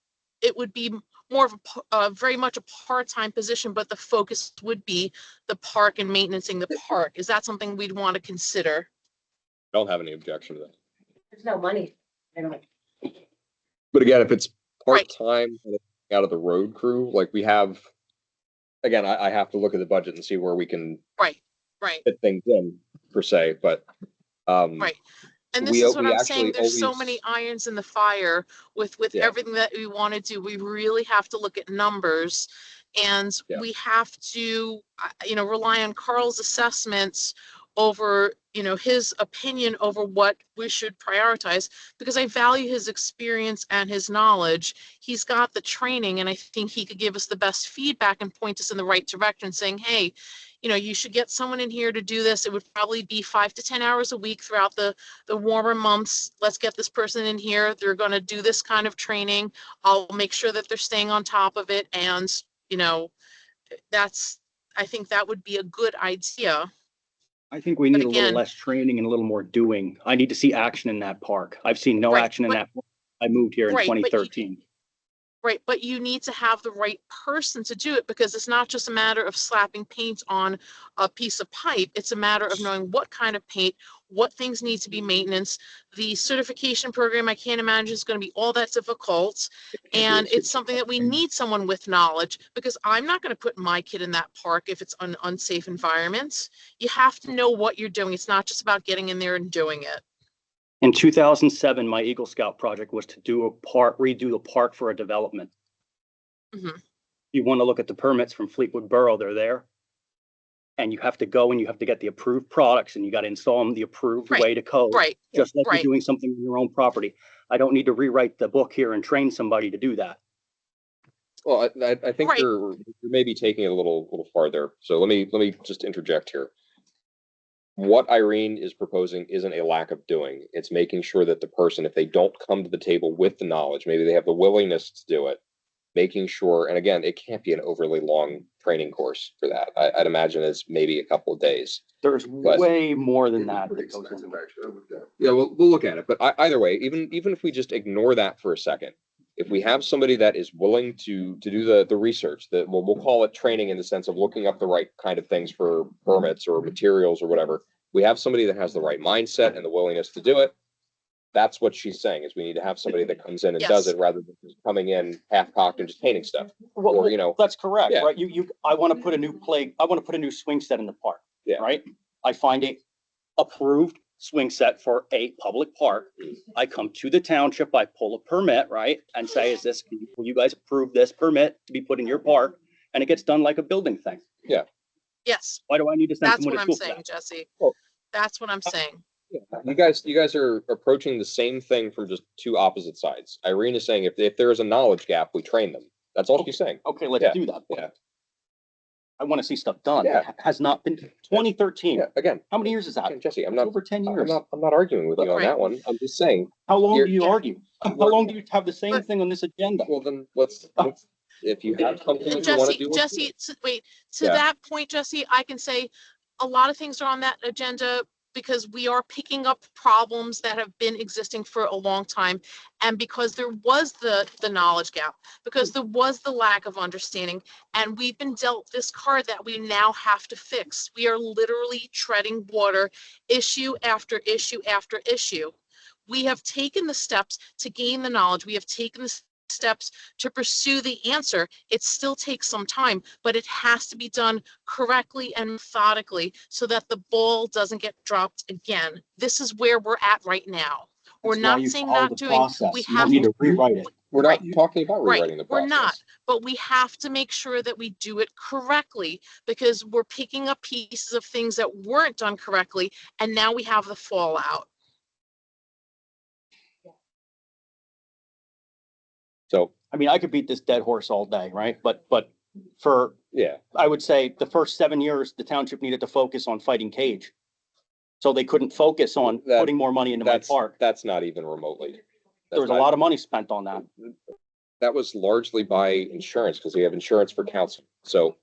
it would be more of very much a part-time position, but the focus would be the park and maintaining the park. Is that something we'd want to consider? Don't have any objection to that. There's no money. But again, if it's part-time and it's out of the road crew, like we have, again, I have to look at the budget and see where we can Right. fit things in per se, but Right. And this we- is what we I'm saying, actually there's so always- many irons in the fire with Yeah. everything that we want to do. We really have to look at numbers, and Yeah. we have to, rely on Carl's assessments over, you know, his opinion over what we should prioritize, because I value his experience and his knowledge. He's got the training, and I think he could give us the best feedback and point us in the right direction, saying, hey, you know, you should get someone in here to do this. It would probably be 5 to 10 hours a week throughout the warmer months. Let's get this person in here. They're going to do this kind of training. I'll make sure that they're staying on top of it. And, you know, I think that would be a good idea. I think we But need a little again, less training and a little more doing. I need to see action in that park. I've seen no Right, action in but- that. Park. I moved here in Right, but you- 2013. right, but you need to have the right person to do it, because it's not just a matter of slapping paint on a piece of pipe. It's a matter of knowing what kind of paint, what things need to be maintenance. The certification program, I can't imagine is going to be all that difficult. And it's something that we need someone with knowledge, because I'm not going to put my kid in that park if it's an unsafe environment. You have to know what you're doing. It's not just about getting in there and doing it. In 2007, my Eagle Scout project was to redo the park for a development. Mhm. You want to look at the permits from Fleetwood Borough, they're there. And you have to go and you have to get the approved products and you got to install them the approved Right, way to code. right, Just like right. you're doing something on your own property. I don't need to rewrite the book here and train somebody to do that. Well, I think Right. you're maybe taking it a little farther. So let me just interject here. What Irene is proposing isn't a lack of doing. It's making sure that the person, if they don't come to the table with the knowledge, maybe they have the willingness to do it, making sure, and again, it can't be an overly long training course for that. I'd imagine it's maybe a couple of days. There's But- way more than that. Pretty that goes expensive, into it. actually. Yeah, we'll look at it. But either way, even if we just ignore that for a second, if we have somebody that is willing to do the research, that we'll call it training in the sense of looking up the right kind of things for permits or materials or whatever. We have somebody that has the right mindset and the willingness to do it. That's what she's saying, is we need to have somebody that comes in and does Yes. it rather than just coming in half-cocked and just painting stuff. Well, Or, you know, that's correct, yeah. right? I want to put a new I want to put a new swing set in the park. Yeah. Right? I find a approved swing set for a public park. I come to the township, I pull a permit, right? And say, will you guys approve this permit to be put in your park? And it gets done like a building thing. Yes, Why do I need to send that's someone what to I'm school for saying, that? Jesse. Well- That's what I'm saying. You guys are approaching the same thing from just two opposite sides. Irene is saying if there is a knowledge gap, we train them. That's all she's saying. Okay, let's Yeah, do that. yeah. I want to see stuff done. Yeah. It has not been 2013. Yeah, again, How many years is that? Jesse, It's over 10 years. I'm not arguing with you on Right. that one. I'm just saying, How long You're- do you argue? How long do you have the same But- thing on this agenda? well, then let's if you have something that you want to do. let's do Jesse, it. wait, to Yeah. that point, Jesse, I can say a lot of things are on that agenda because we are picking up problems that have been existing for a long time. And because there was the knowledge gap, because there was the lack of understanding, and we've been dealt this card that we now have to fix. We are literally treading water, issue after issue after issue. We have taken the steps to gain the knowledge. We have taken the steps to pursue the answer. It still takes some time, but it has to be done correctly and methodically so that the ball doesn't get dropped again. This is where we're at right now. We're That's why not you saying follow not the doing, process. we You don't have need to, to rewrite it. We're not Right. talking about rewriting the we're process. not, but we have to make sure that we do it correctly because we're picking up pieces of things that weren't done correctly, and now we have the fallout. So I mean, I could beat this dead horse all day, right? But for, yeah, I would say the first 7 years, the township needed to focus on fighting cage. So they couldn't focus on That- putting more money into my park. that's not even remotely. There was a lot of money spent on that. That was largely by insurance because we have insurance for council. So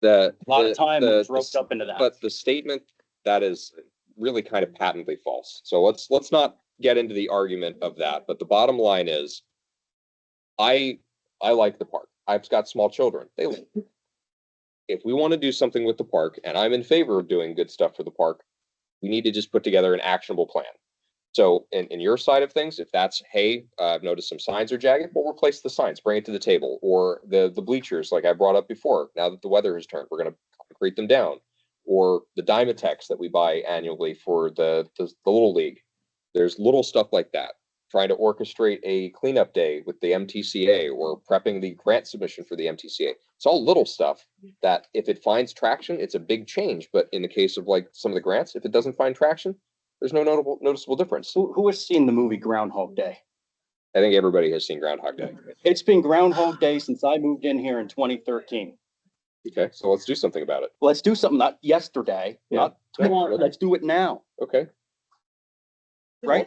a lot of time was roped up into that. But the statement that is really kind of patently false. So let's not get into the argument of that. But the bottom line is, I like the park. I've got small children. They like it. If we want to do something with the park, and I'm in favor of doing good stuff for the park, we need to just put together an actionable plan. So in your side of things, if that's, hey, I've noticed some signs are jagged, we'll replace the signs, bring it to the table. Or the bleachers, like I brought up before, now that the weather has turned, we're going to concrete them down. Or the Dymatex that we buy annually for the Little League. There's little stuff like that. trying to orchestrate a cleanup day with the MTCA or prepping the grant submission for the MTCA. It's all little stuff that if it finds traction, it's a big change. But in the case of like some of the grants, if it doesn't find traction, there's no noticeable difference. Who has seen the movie Groundhog Day? I think everybody has seen Groundhog Day. It's been Groundhog Day since I moved in here in 2013. Okay, so let's do something about it. Let's do something, not yesterday, Yeah. not tomorrow. Let's do it now, Okay, right?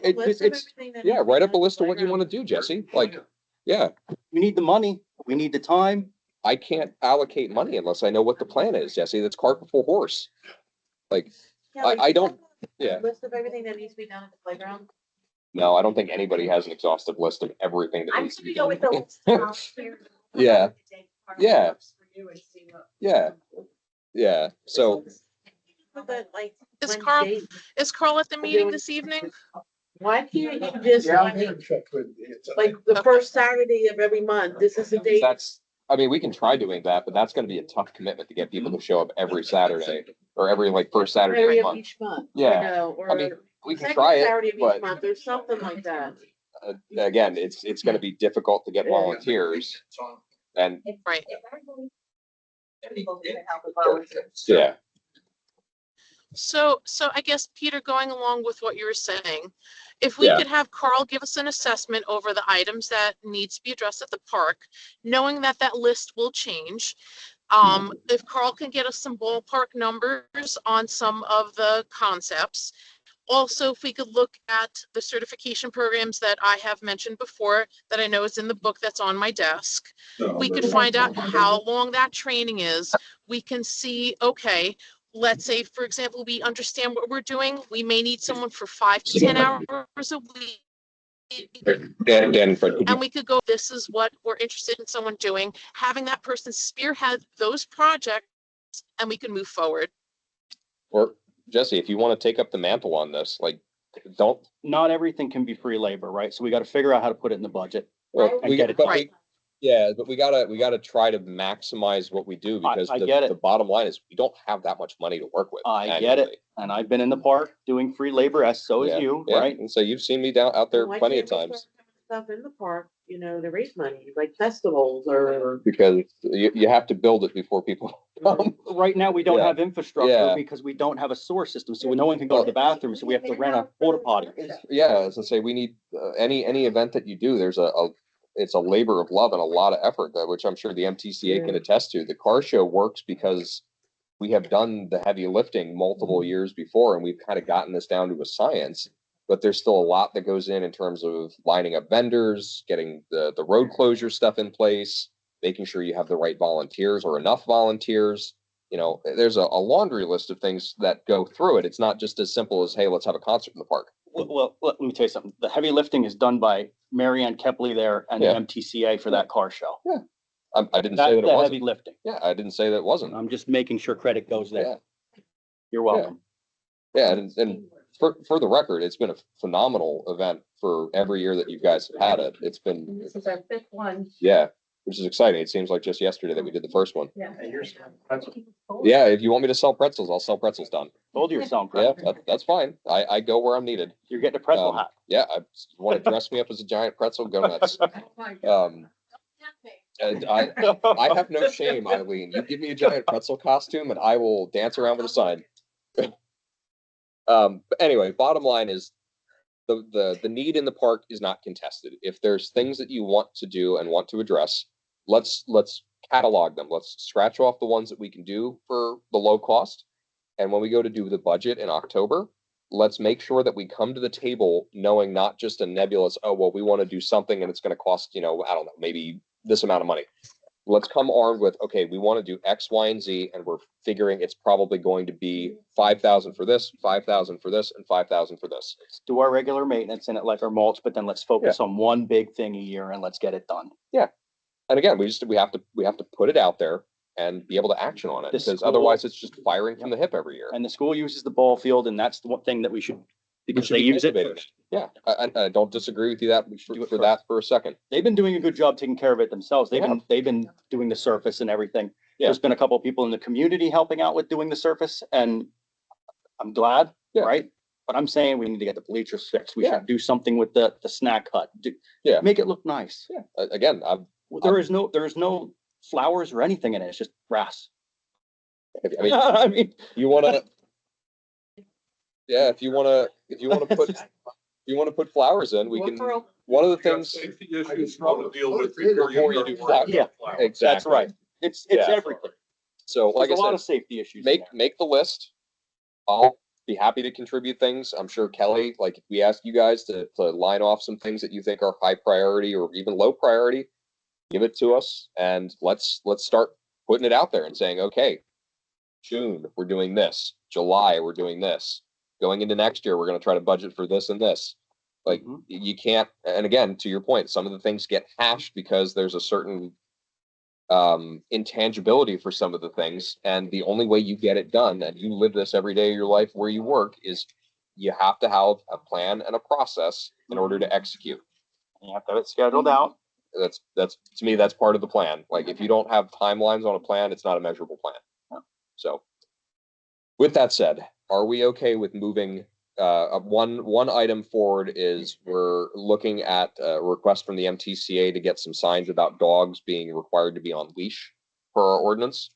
yeah, write up a list of what you want to do, Jesse. Like, yeah, We need the money. We need the time. I can't allocate money unless I know what the plan is, Jesse. That's cart before horse. Like, I don't, yeah. List of everything that needs to be done at the playground. No, I don't think anybody has an exhaustive list of everything that I'm needs to be gonna go done. with the list. Yeah. Yeah. Yeah. Yeah, so, But like, Is when Carl, Dave- is Carl at the meeting this evening? why can't you just, Yeah, I'm here to check with you. like, the first Saturday of every month, this is the date. that's, I mean, we can try doing that, but that's gonna be a tough commitment to get people to show up every Saturday or every like first Saturday of Saturday the of month. each month. Yeah, You know, I mean, or we can second try it, Saturday of each but month, or something like that. again, it's gonna be difficult to get volunteers and, Right. yeah. So I guess, Peter, going along with what you were saying, if we Yeah. could have Carl give us an assessment over the items that needs to be addressed at the park, knowing that that list will change. If Carl can get us some ballpark numbers on some of the concepts. Also, if we could look at the certification programs that I have mentioned before, that I know is in the book that's on my desk. We could find out how long that training is. We can see, okay, let's say, for example, we understand what we're doing. We may need someone for 5 to 10 hours a week. Dan, Fred, could you, And we could go, this is what we're interested in someone doing, having that person spearhead those projects, and we can move forward. or Jesse, if you want to take up the mantle on this, like, don't, Not everything can be free labor, right? So we got to figure out how to put it in the budget. well, And we, get it but done. we, yeah, but we gotta try to maximize what we do because I get it. the bottom line is we don't have that much money to work with. I get it. annually. And I've been in the park doing free labor, as so is Yeah, you, yeah. right? And so you've seen me out there Why plenty of can't we times. start doing Stuff in the park, you know, to raise money, like festivals or. Because you have to build it before people come. Right now, we don't Yeah. have infrastructure Yeah. because we don't have a sewer system, so no one can go to the bathroom, so we have to rent a porta potty. Yeah, as I say, we need, any event that you do, there's it's a labor of love and a lot of effort, which I'm sure the MTCA can attest to. The car show works because we have done the heavy lifting multiple years before, and we've kind of gotten this down to a science. But there's still a lot that goes in terms of lining up vendors, getting the road closure stuff in place, making sure you have the right volunteers or enough volunteers. You know, there's a laundry list of things that go through it. It's not just as simple as, hey, let's have a concert in the park. Well, let me tell you something. The heavy lifting is done by Marion Kepley there and the Yeah. MTCA for that car show. Yeah. I didn't That's say that it the wasn't. heavy lifting. Yeah, I didn't say that it wasn't. I'm just making sure credit goes Yeah. there. You're welcome. Yeah, and for the record, it's been a phenomenal event for every year that you guys have had it. It's been, This is our 5th one. yeah, which is exciting. It seems like just yesterday that we did the first one. Yeah. Yeah, if you want me to sell pretzels, I'll sell pretzels done. Told you you're selling Yeah, pretzels. that's fine. I go where I'm needed. You're getting a pretzel Um, hat. Yeah, I want to dress me up as a giant pretzel, go nuts. And I have no shame, Eileen. You give me a giant pretzel costume and I will dance around with a sign. But anyway, bottom line is the need in the park is not contested. If there's things that you want to do and want to address, let's catalog them. Let's scratch off the ones that we can do for the low cost. And when we go to do the budget in October, let's make sure that we come to the table knowing not just a nebulous, oh, well, we want to do something and it's going to cost, I don't know, maybe this amount of money. Let's come armed with, okay, we want to do X, Y, and Z, and we're figuring it's probably going to be 5,000 for this, 5,000 for this, and 5,000 for this. Let's do our regular maintenance in it like our mulch, but then let's focus on one big thing a year and let's get it done. Yeah. And again, we have to put it out there and be able to action on it, The because school- otherwise it's just firing from the hip every year. And the school uses the ball field, and that's the one thing that we should, because should they be use it cultivating first. Yeah, I don't disagree with you that should do it for first. that for a second. They've been doing a good job taking care of it themselves. They They've been doing the surface and everything. Yeah. There's been a couple of people in the community helping out with doing the surface, and I'm glad, Yeah. right? But I'm saying we need to get the bleachers fixed. We Yeah. should do something with the snack hut. Yeah. Make it look nice. Yeah, again, There is no flowers or anything in it. It's just grass. I mean, I mean, you wanna, yeah, if you wanna put flowers in, we can, one of the things. Safety issues you want to deal with before you do flowers. Yeah. Exactly. That's right. It's Yeah. everything. So like I There's a lot of said, safety issues. in there. make the list. I'll be happy to contribute things. I'm sure Kelly, like if we ask you guys to line off some things that you think are high priority or even low priority, give it to us and let's start putting it out there and saying, okay, June, we're doing this. July, we're doing this. Going into next year, we're going to try to budget for this and this. Like you can't, and again, to your point, some of the things get hashed because there's a certain intangibility for some of the things. And the only way you get it done, and you live this every day of your life where you work, is you have to have a plan and a process in order to execute. You have to have it scheduled out. That's to me, that's part of the plan. Like if you don't have timelines on a plan, it's not a measurable plan. So with that said, are we okay with moving one item forward? Is we're looking at a request from the MTCA to get some signs about dogs being required to be on leash per our ordinance.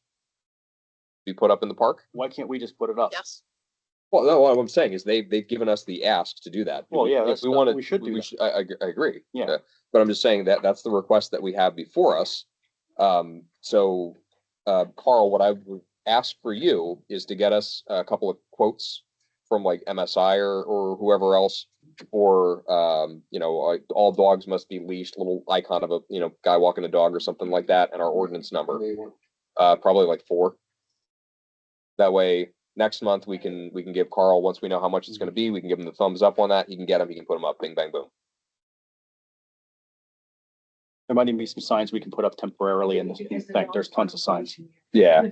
Be put up in the park. Why can't we just put it up? Yes. Well, no, what I'm saying is they've given us the ask to do that. Well, yeah, if we want to, we should do that. I agree. Yeah. But I'm just saying that that's the request that we have before us. So, Carl, what I would ask for you is to get us a couple of quotes from like MSI or whoever else for, all dogs must be leashed, little icon of a, guy walking a dog or something like that, and our ordinance number, probably like 4. That way, next month we can give Carl, once we know how much it's going to be, we can give him the thumbs up on that. He can get them, he can put them up, bing, bang, boom. There might even be some signs we can put up temporarily in this thing. There's tons of signs. Yeah.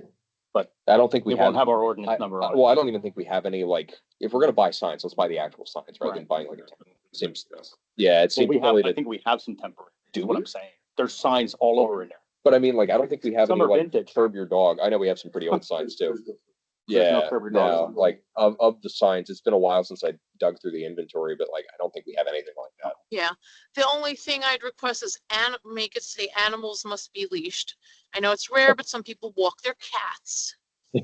But I don't think we won't have our ordinance number on it. Well, I don't even think we have any, like, if we're gonna buy signs, let's buy the actual signs rather than buying like a seems, yeah, it Well, seems we have, silly I to, think we have some temporary. Do What we? I'm saying. There's signs all over in there. but I mean, like, I don't think we have Some any are like vintage. curb your dog. I know we have some pretty old signs too. There's no Yeah, curb your dog no, sign. like of the signs, it's been a while since I dug through the inventory, but like, I don't think we have anything like that. Yeah. The only thing I'd request is make it say animals must be leashed. I know it's rare, but some people walk their cats. Yeah,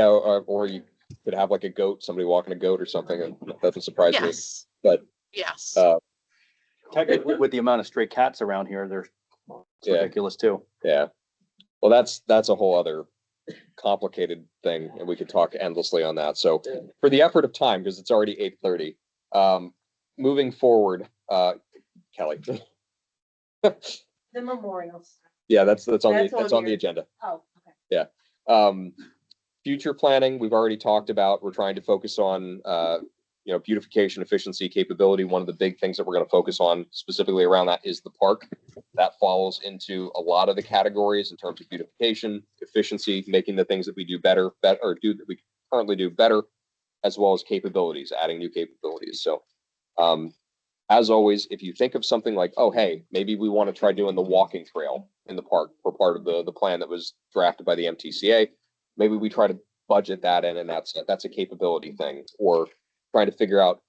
or you could have like a goat, somebody walking a goat or something, and that doesn't surprise me. Yes. But Yes. Technically, with the amount of stray cats around here, it's Yeah. ridiculous too. yeah, well, that's a whole other complicated thing, and we could talk endlessly on that. So for the effort of time, because it's already 8:30, moving forward, Kelly. The memorials. Yeah, that's on That's that's on on the here. agenda. Oh, okay. Yeah. Future planning, we've already talked about. We're trying to focus on, beautification, efficiency, capability. One of the big things that we're going to focus on specifically around that is the park. That falls into a lot of the categories in terms of beautification, efficiency, making the things that we do better, or do that we currently do better, as well as capabilities, adding new capabilities. So, as always, if you think of something like, oh, hey, maybe we want to try doing the walking trail in the park for part of the plan that was drafted by the MTCA, maybe we try to budget that in, and that's a capability thing, or trying to figure out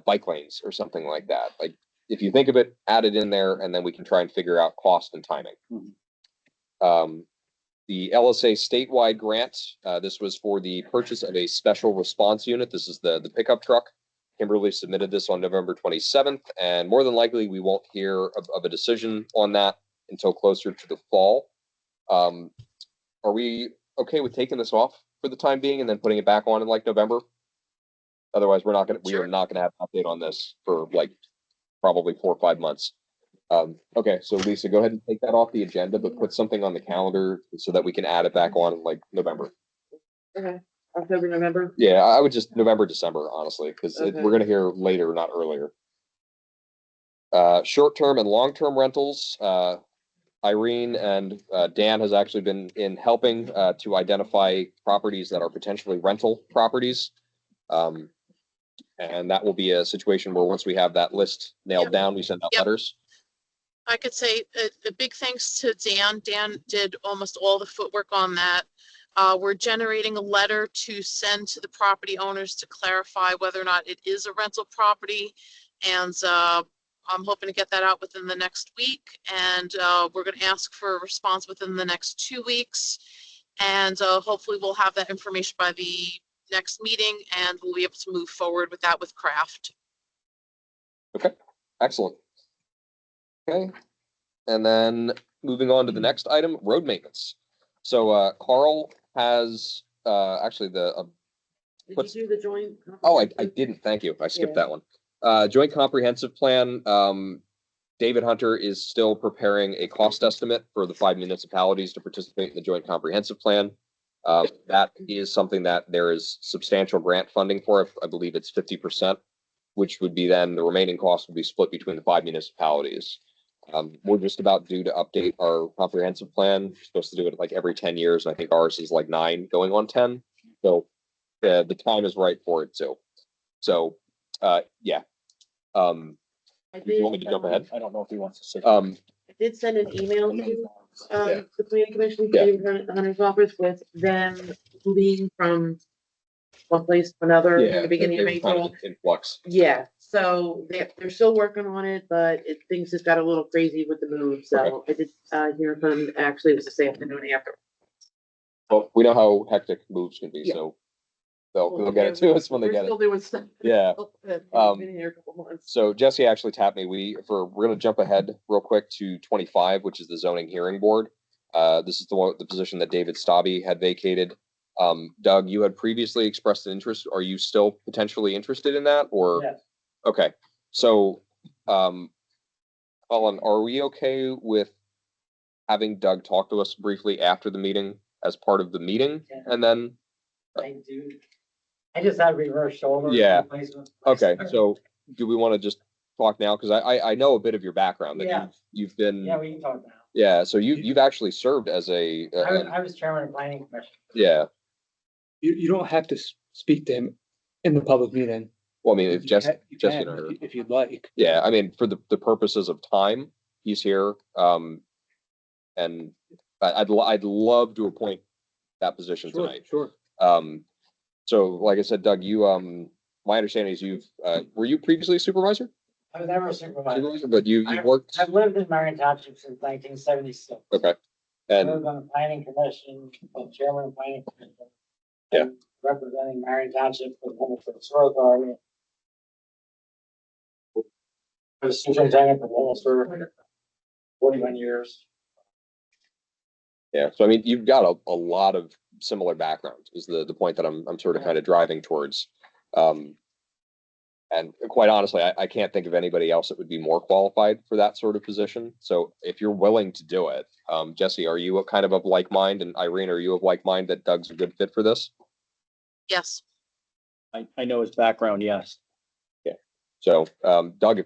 bike lanes or something like that. Like if you think of it, add it in there, and then we can try and figure out cost and timing. The LSA statewide grant, this was for the purchase of a special response unit. This is the pickup truck. Kimberly submitted this on November 27th, and more than likely we won't hear of a decision on that until closer to the fall. Are we okay with taking this off for the time being and then putting it back on in like November? Otherwise, we are not gonna have an update on this for like probably 4 or 5 months. Okay, so Lisa, go ahead and take that off the agenda, but put something on the calendar so that we can add it back on in like November. Okay, October, November. Yeah, I would just November, December, honestly, because Okay. we're gonna hear later, not earlier. Short-term and long-term rentals, Irene and Dan has actually been in helping to identify properties that are potentially rental properties. And that will be a situation where once we have that list nailed down, we send out letters. I could say a big thanks to Dan. Dan did almost all the footwork on that. We're generating a letter to send to the property owners to clarify whether or not it is a rental property. And I'm hoping to get that out within the next week. And we're going to ask for a response within the next 2 weeks. And hopefully we'll have that information by the next meeting, and we'll be able to move forward with that with Kraft. Okay, excellent. Okay, and then moving on to the next item, road maintenance. So Carl has actually the Did you do the joint? oh, I didn't. Thank you. I skipped Yeah. that one. Joint comprehensive plan. David Hunter is still preparing a cost estimate for the 5 municipalities to participate in the joint comprehensive plan. That is something that there is substantial grant funding for. I believe it's 50%, which would be then the remaining cost would be split between the 5 municipalities. We're just about due to update our comprehensive plan. We're supposed to do it like every 10 years. And I think ours is like 9 going on 10. So the time is right for it too. So yeah. I Do you want me did, to jump ahead? I don't know if he wants to sit. I did send an email to, Yeah. the planning commission, Yeah. David Hunter's office with them moving from one place to another in the beginning of they were kind April. in flux. Yeah, so they're still working on it, but things just got a little crazy with the move, so I did, hear from them, actually, it was this afternoon after. Well, we know how hectic moves can be, Yeah. so they'll get it to us when they We're get still it. doing stuff. Yeah. Been here a couple months. So Jesse actually tapped me. We're gonna jump ahead real quick to 25, which is the zoning hearing board. This is the position that David Stobby had vacated. Doug, you had previously expressed an interest. Are you still potentially interested in that, or? Yes. Okay, so, Colin, are we okay with having Doug talk to us briefly after the meeting as part of the meeting, Yeah. and then? I do. I just had reverse shoulder. Yeah. replacement. Okay, so do we want to just talk now? Because I know a bit of your background, that Yeah. you've been. Yeah, we can talk now. Yeah, so you've actually served as a, I was chairman of planning commission. yeah, You don't have to speak to him in the public meeting. well, I mean, if You Jesse, can- Jesse if and I are- if you'd like. yeah, I mean, for the purposes of time, he's here. And I'd love to appoint that position Sure, tonight. sure. So like I said, Doug, my understanding is were you previously a supervisor? I was never a supervisor. But you worked, I've lived in Marion Township since 1976. okay. I And, served on the planning commission, was chairman of planning commission. Yeah. and Representing Marion Township for the Wilmington Sewer Authority. I was superintendent for Wilmington for 41 years. yeah, so I mean, you've got a lot of similar backgrounds is the point that I'm sort of kind of driving towards. And quite honestly, I can't think of anybody else that would be more qualified for that sort of position. So if you're willing to do it, Jesse, are you kind of like mind? And Irene, are you of like mind that Doug's a good fit for this? Yes. I know his background, yes. So, Doug,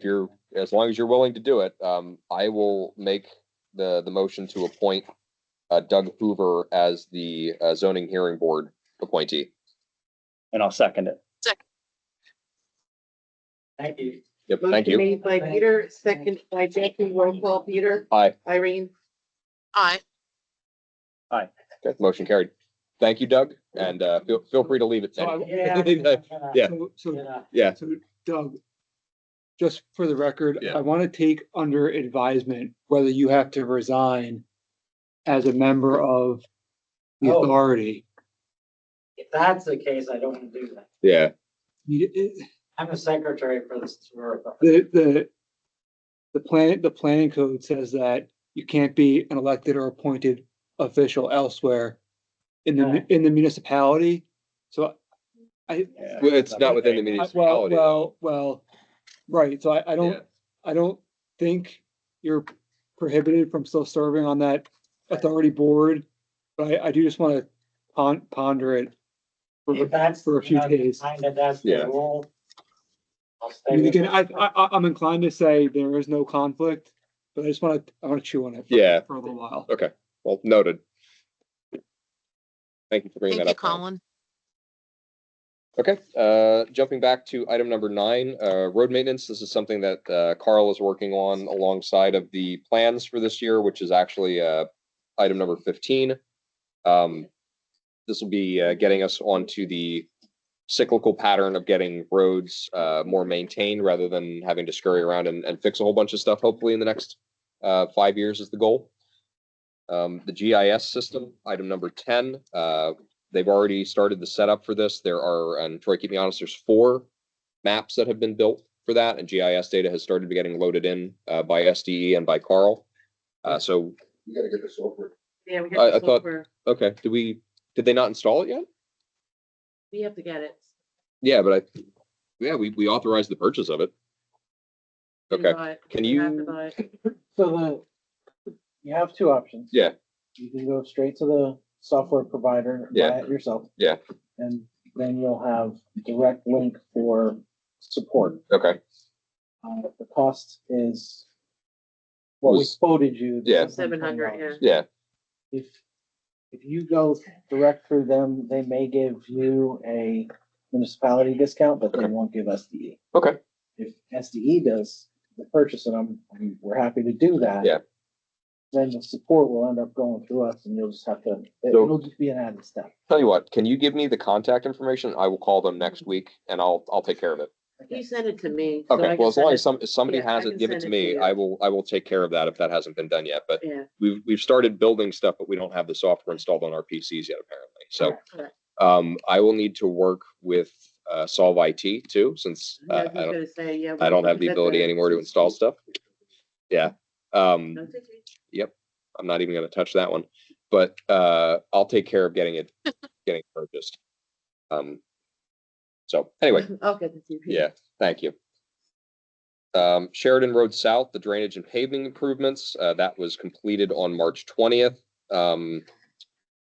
as long as you're willing to do it, I will make the motion to appoint Doug Hoover as the zoning hearing board appointee. And I'll second it. Thank you. Yep, thank Motion you. made by Peter, second by Jackie, roll call, Peter, Aye. Irene. Aye. Okay, motion carried. Thank you, Doug, and feel free to leave it. So I- Yeah. Yeah. So Doug, just for the record, Yeah. I want to take under advisement whether you have to resign as a member of the Oh. authority. If that's the case, I don't want to do that. Yeah. I'm the secretary for the sewer authority. The planning code says that you can't be an elected or appointed official elsewhere in the municipality. So Well, it's not within the municipality. Well, right, so I don't think you're prohibited from still serving on that authority board. But I do just wanna ponder it If that's, for a few days. that's the Yeah. rule. I'll I stay mean, with again, it. I'm inclined to say there is no conflict, but I wanna chew on it Yeah. for a little while. Okay, well, noted. Thank you for bringing Thank that you, up. Colin. Colin. Okay, jumping back to item number 9, road maintenance. This is something that Carl is working on alongside of the plans for this year, which is actually item number 15. this will be getting us onto the cyclical pattern of getting roads more maintained rather than having to scurry around and fix a whole bunch of stuff, hopefully in the next 5 years is the goal. The GIS system, item number 10, they've already started the setup for this. There are, and Troy, keep me honest, there's 4 maps that have been built for that, and GIS data has started getting loaded in by SDE and by Carl. So You gotta get the software. Yeah, we I got the thought- software. okay, did they not install it yet? We have to get it. Yeah, but we authorized the purchase of it. We Okay, buy it. can We have to you? buy it. So you have 2 options. Yeah, You can go straight to the software provider, Yeah. buy it yourself, yeah, and then you'll have direct link for support. okay, The cost is what we Was- quoted you. the yeah. $700, yeah, If you go direct through them, they may give you a municipality discount, but they Okay. won't give SDE. okay, If SDE does the purchase, and we're happy to do that. Yeah. Then the support will end up going through us, and you'll just have to, So- it'll just be an added step. tell you what, can you give me the contact information? I will call them next week and I'll take care of it. He sent it to me. so I Okay, can well, as long send as it- if somebody yeah, I has it, can give it send to it me. you. I will take care of that if that hasn't been done yet, but Yeah. we've started building stuff, but we don't have the software installed on our PCs yet, apparently. So, Correct. I will need to work with, Solve IT too, since, Yeah, I was I don't, gonna say, yeah. I don't have the we- ability anymore to install stuff. Yeah, That's okay. yep, I'm not even gonna touch that one, but, I'll take care of getting it purchased. So anyway, I'll get the TP. yeah, thank you. Sheridan Road South, the drainage and paving improvements, that was completed on March 20th.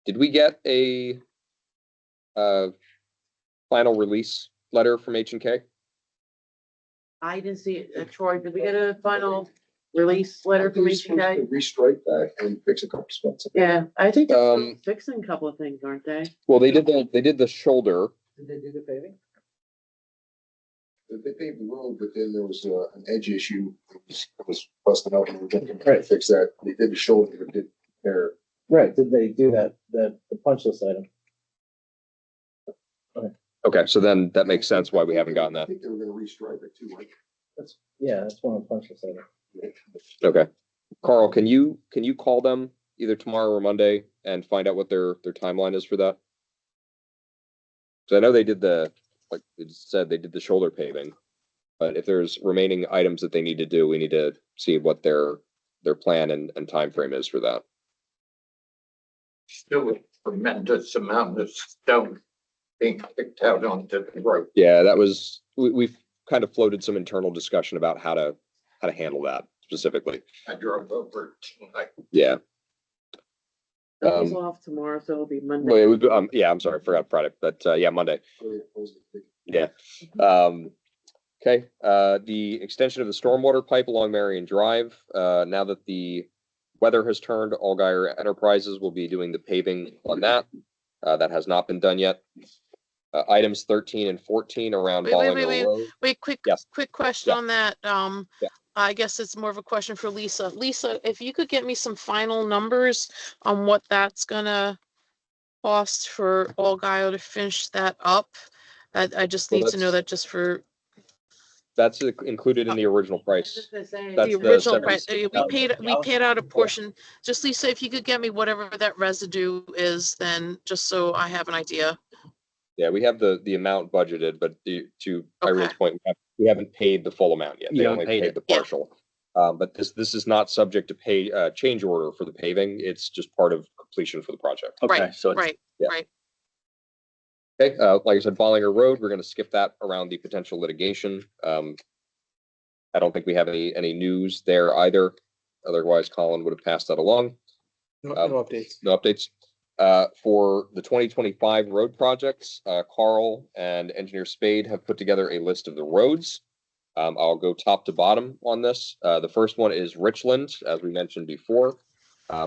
Did we get a final release letter from H&K? I didn't see it. Troy, did we get a final release letter from They're supposed HK? to Restrike that and fix a couple spots. Yeah, I think they're still Um, fixing a couple of things, aren't they? Well, they did the shoulder. Did they do the paving? They paved the road, but then there was an edge issue. It was busting out and we were going to fix that. They did the shoulder, but did their. Right, did they do that, the punch list item? Okay, so then that makes sense why we haven't gotten I that. think they were gonna restripe it too, right? That's one of the punch list items. Okay. Carl, can you call them either tomorrow or Monday and find out what their timeline is for that? So I know they did like they said, they did the shoulder paving, but if there's remaining items that they need to do, we need to see what their plan and timeframe is for that. Still a tremendous amount of stone being kicked out onto the road. Yeah, that was, we've kind of floated some internal discussion about how to handle that specifically. I drove over it tonight. Yeah. He's off tomorrow, so it'll be Monday. Well, it would, yeah, I'm sorry, I forgot Friday, but yeah, Monday. Yeah. Okay, the extension of the stormwater pipe along Marion Drive, now that the weather has turned, Allgaier Enterprises will be doing the paving on that. That has not been done yet. Items 13 and 14 around Wait, Ballinger Road. quick Yes. question Yeah. on that. Yeah. I guess it's more of a question for Lisa. Lisa, if you could get me some final numbers on what that's gonna cost for Allgaier to finish that up. I just Well, need to know that's- that just for That's included in the original price. Just to say, That's the the original price. 76,000. We paid out a portion. Just Lisa, if you could get me whatever that residue is, then just so I have an idea. Yeah, we have the amount budgeted, but to Irene's Okay. point, we haven't paid the full amount yet. You They haven't only paid paid it. the Yeah. partial. But this is not subject to change order for the paving. It's just part of completion for the project. Okay, Right, so it's, right, Yeah. right. Okay, like I said, Ballinger Road, we're gonna skip that around the potential litigation. I don't think we have any news there either. Otherwise, Colin would have passed that along. No updates. No updates. For the 2025 road projects, Carl and Engineer Spade have put together a list of the roads. I'll go top to bottom on this. The first one is Richland, as we mentioned before,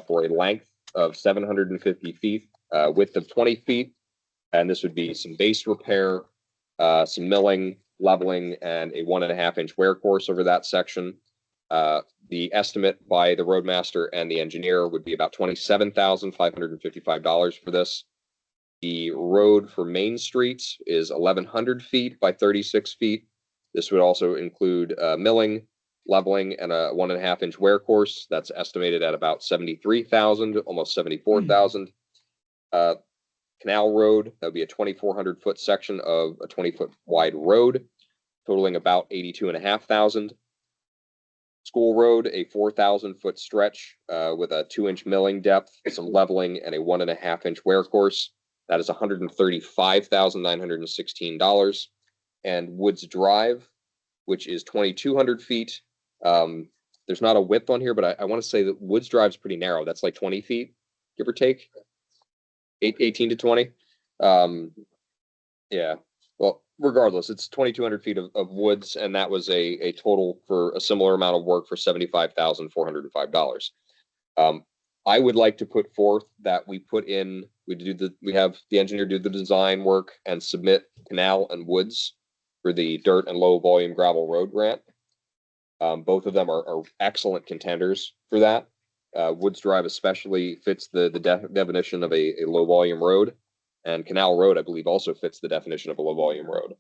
for a length of 750 feet, width of 20 feet. And this would be some base repair, some milling, leveling, and a 1.5-inch wear course over that section. The estimate by the roadmaster and the engineer would be about $27,555 for this. The road for Main Street is 1,100 feet by 36 feet. This would also include milling, leveling, and a 1.5-inch wear course. That's estimated at about 73,000, almost 74,000. Canal Road, that would be a 2,400-foot section of a 20-foot wide road, totaling about 82,500. School Road, a 4,000-foot stretch with a 2-inch milling depth, some leveling, and a 1.5-inch wear course. That is $135,916. And Woods Drive, which is 2,200 feet. There's not a width on here, but I want to say that Woods Drive is pretty narrow. That's like 20 feet, give or take. 18 to 20. Yeah. Well, regardless, it's 2,200 feet of woods, and that was a total for a similar amount of work for $75,405. I would like to put forth that we have the engineer do the design work and submit canal and woods for the dirt and low volume gravel road grant. Both of them are excellent contenders for that. Woods Drive especially fits the definition of a low volume road, and Canal Road, I believe, also fits the definition of a low volume road.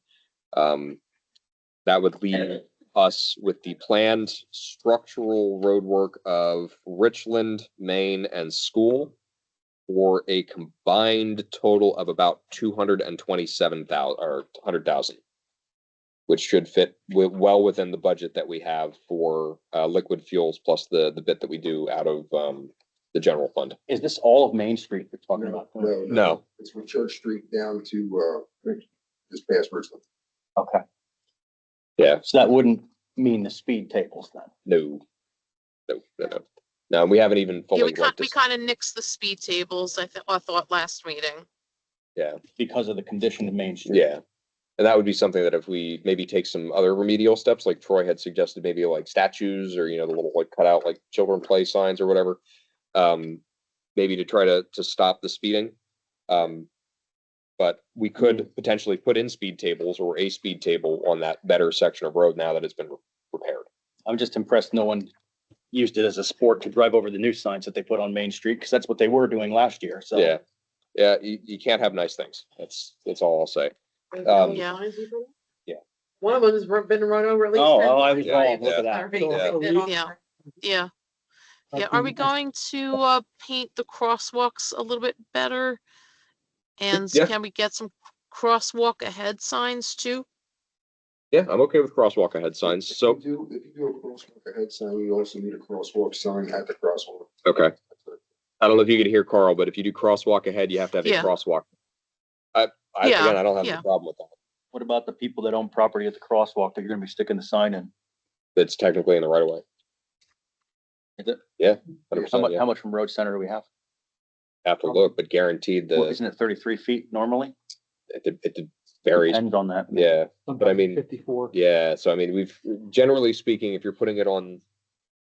That would leave us with the planned structural road work of Richland, Maine, and School for a combined total of about 227,000 or 100,000, which should fit well within the budget that we have for liquid fuels plus the bit that we do out of the general fund. Is this all of Main Street we're talking about? No. It's from Church Street down to, just past Richland. Okay, Yeah. so that wouldn't mean the speed tables then? No. No, we haven't even fully. Yeah, we kind of nixed the speed tables, I thought last meeting. Yeah. Because of the condition of Main Street? Yeah. And that would be something that if we maybe take some other remedial steps, like Troy had suggested, maybe like statues or, the little like cut out like children play signs or whatever, maybe to try to stop the speeding. But we could potentially put in speed tables or a speed table on that better section of road now that it's been repaired. I'm just impressed no one used it as a sport to drive over the new signs that they put on Main Street, because that's what they were doing last year, so. Yeah. You can't have nice things. That's all I'll say. Yeah. Yeah. One of them has been run over at least. Oh, 10 I was times. wrong. Look at that. Yeah. Yeah, are we going to paint the crosswalks a little bit better? And Yeah. can we get some crosswalk ahead signs too? Yeah, I'm okay with crosswalk ahead signs. So, If you do a crosswalk ahead sign, you also need a crosswalk sign at the crosswalk. okay. I don't know if you could hear Carl, but if you do crosswalk ahead, you have to have Yeah. a crosswalk. Yeah, Again, I don't have yeah. a problem with that. What about the people that own property at the crosswalk that you're gonna be sticking the sign in? It's technically in the right of way. Is it? Yeah. How 100%, much, yeah. how much from road center do we have? Have to look, but guaranteed Well, isn't it 33 feet normally? it varies. Depends on that. Yeah. But I mean, 54. yeah. So I mean, we've generally speaking, if you're putting it on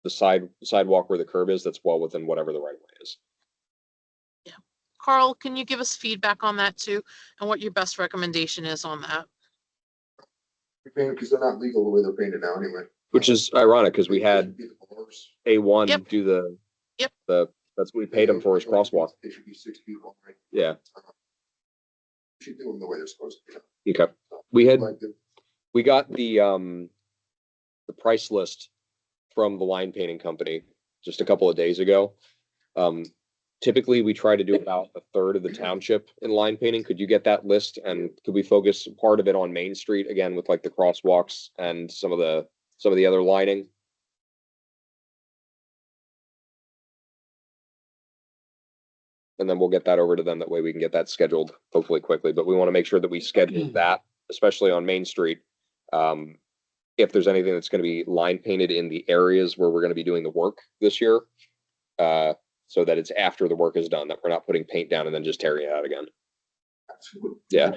the sidewalk where the curb is, that's well within whatever the right of way is. Carl, can you give us feedback on that too? And what your best recommendation is on that? Because they're not legal the way they're painted now anyway. Which is ironic because we had A1 Yep. do the. Yep. That's what we paid him for his crosswalk. They should be 6 feet long, right? Yeah. We should do them the way they're supposed to be. Okay. We Like got the price list from the line painting company just a couple of days ago. Typically we try to do about a third of the township in line painting. Could you get that list, and could we focus part of it on Main Street again with like the crosswalks and some of the other lining? And then we'll get that over to them. That way we can get that scheduled hopefully quickly, but we want to make sure that we schedule that, especially on Main Street. If there's anything that's going to be line painted in the areas where we're going to be doing the work this year, so that it's after the work is done, that we're not putting paint down and then just tearing it out again. Yeah.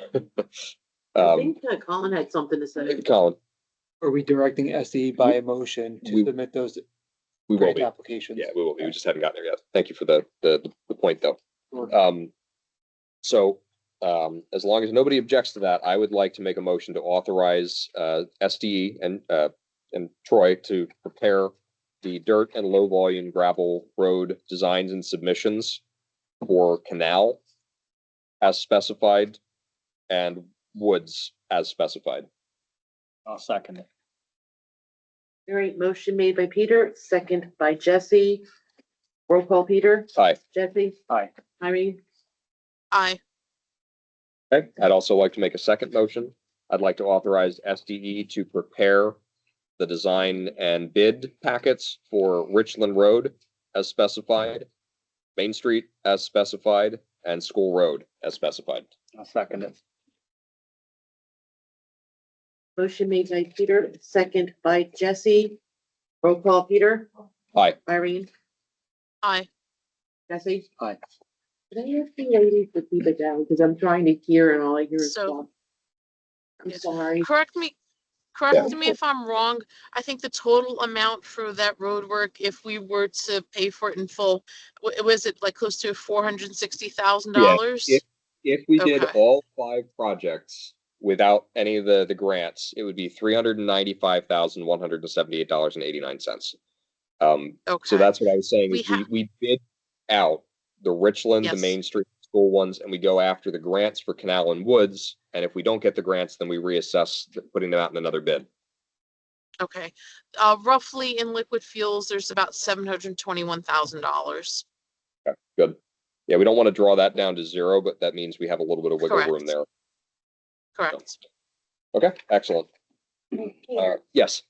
I think Colin had something to say. Colin, Are we directing SE by a motion to submit those we will grant be. applications? Yeah, we will be. We just haven't gotten there yet. Thank you for the point though. Sure. So as long as nobody objects to that, I would like to make a motion to authorize SDE and Troy to prepare the dirt and low volume gravel road designs and submissions for Canal, as specified and Woods as specified. I'll second it. All right, motion made by Peter, second by Jesse. Roll call, Peter, Aye. Jesse, Aye. Irene, Aye. Okay, I'd also like to make a second motion. I'd like to authorize SDE to prepare the design and bid packets for Richland Road as specified, Main Street as specified, and School Road as specified. I'll second it. motion made by Peter, second by Jesse. Roll call, Peter, Aye. Irene, Aye. Jesse. Aye. Can I ask you ladies to keep it down, because I'm trying to hear and all I hear is So- talk. I'm sorry. Correct me if I'm wrong. I think the total amount for that road work, if we were to pay for it in full, was it like close to $460,000? If we did Okay. all 5 projects without any of the grants, it would be $395,178.89. So Okay. that's what I was saying We is ha- we bid out the Richland, the Yes. Main Street School ones, and we go after the grants for Canal and Woods. And if we don't get the grants, then we reassess putting them out in another bid. Okay. Roughly in liquid fuels, there's about $721,000. Okay, good. Yeah, we don't want to draw that down to 0, but that means we have a little bit of wiggle room Correct. there. Correct. Okay, excellent. Peter, Yes,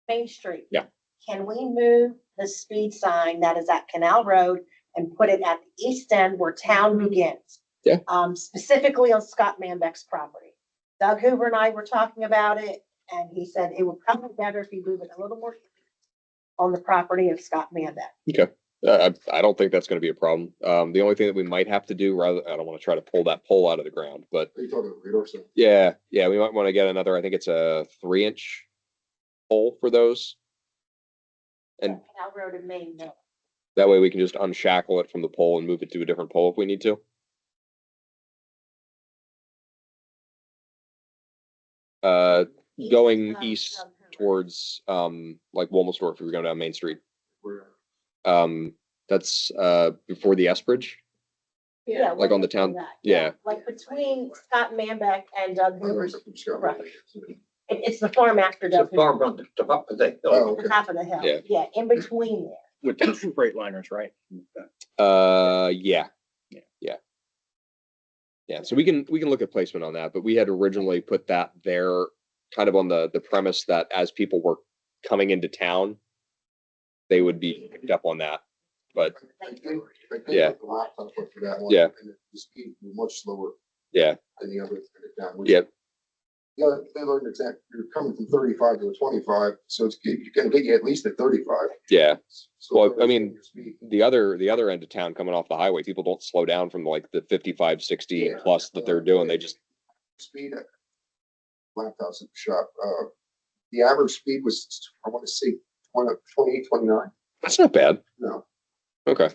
Main Street. Yeah. Can we move the speed sign that is at Canal Road and put it at the east end where town begins? Yeah. Specifically on Scott Manbeck's property. Doug Hoover and I were talking about it, and he said it would probably be better if you move it a little more on the property of Scott Manbeck. okay. I don't think that's going to be a problem. The only thing that we might have to do, rather, I don't want to try to pull that pole out of the ground, but Are you talking radar center? yeah, we might want to get another, I think it's a 3-inch pole for those. And Canal Road and Main Mill. that way we can just unshackle it from the pole and move it to a different pole if we need to. Going east Doug Hoover. towards, like Wilmsdorf, if we go down Main Street. Where- That's, before the S Bridge. Yeah. Like on the between town- that, yeah. Like between Scott Manbeck and Doug Hoover's from Scott. property. It's the farm after It's a Doug Hoover. farm on the top of the hill. Oh, At the okay. top of the hill. Yeah. Yeah, in between there. With the freight liners, right? Yeah. Yeah, so we can look at placement on that, but we had originally put that there kind of on the premise that as people were coming into town, they would be picked up on that. But I think Yeah. the laptop went for that one. Yeah. And the speed was much slower yeah, than the other. yeah, Yeah, they learned exactly, you're coming from 35 to a 25, so it's, you can get you at least at 35. yeah. So Well, I 30 mean, your speed. the other end of town coming off the highway, people don't slow down from like the 55, 60 Yeah. plus that they're doing. They just, Speed at laptops at the shop, the average speed was, I want to say, 28, 29. that's not bad. No. Okay.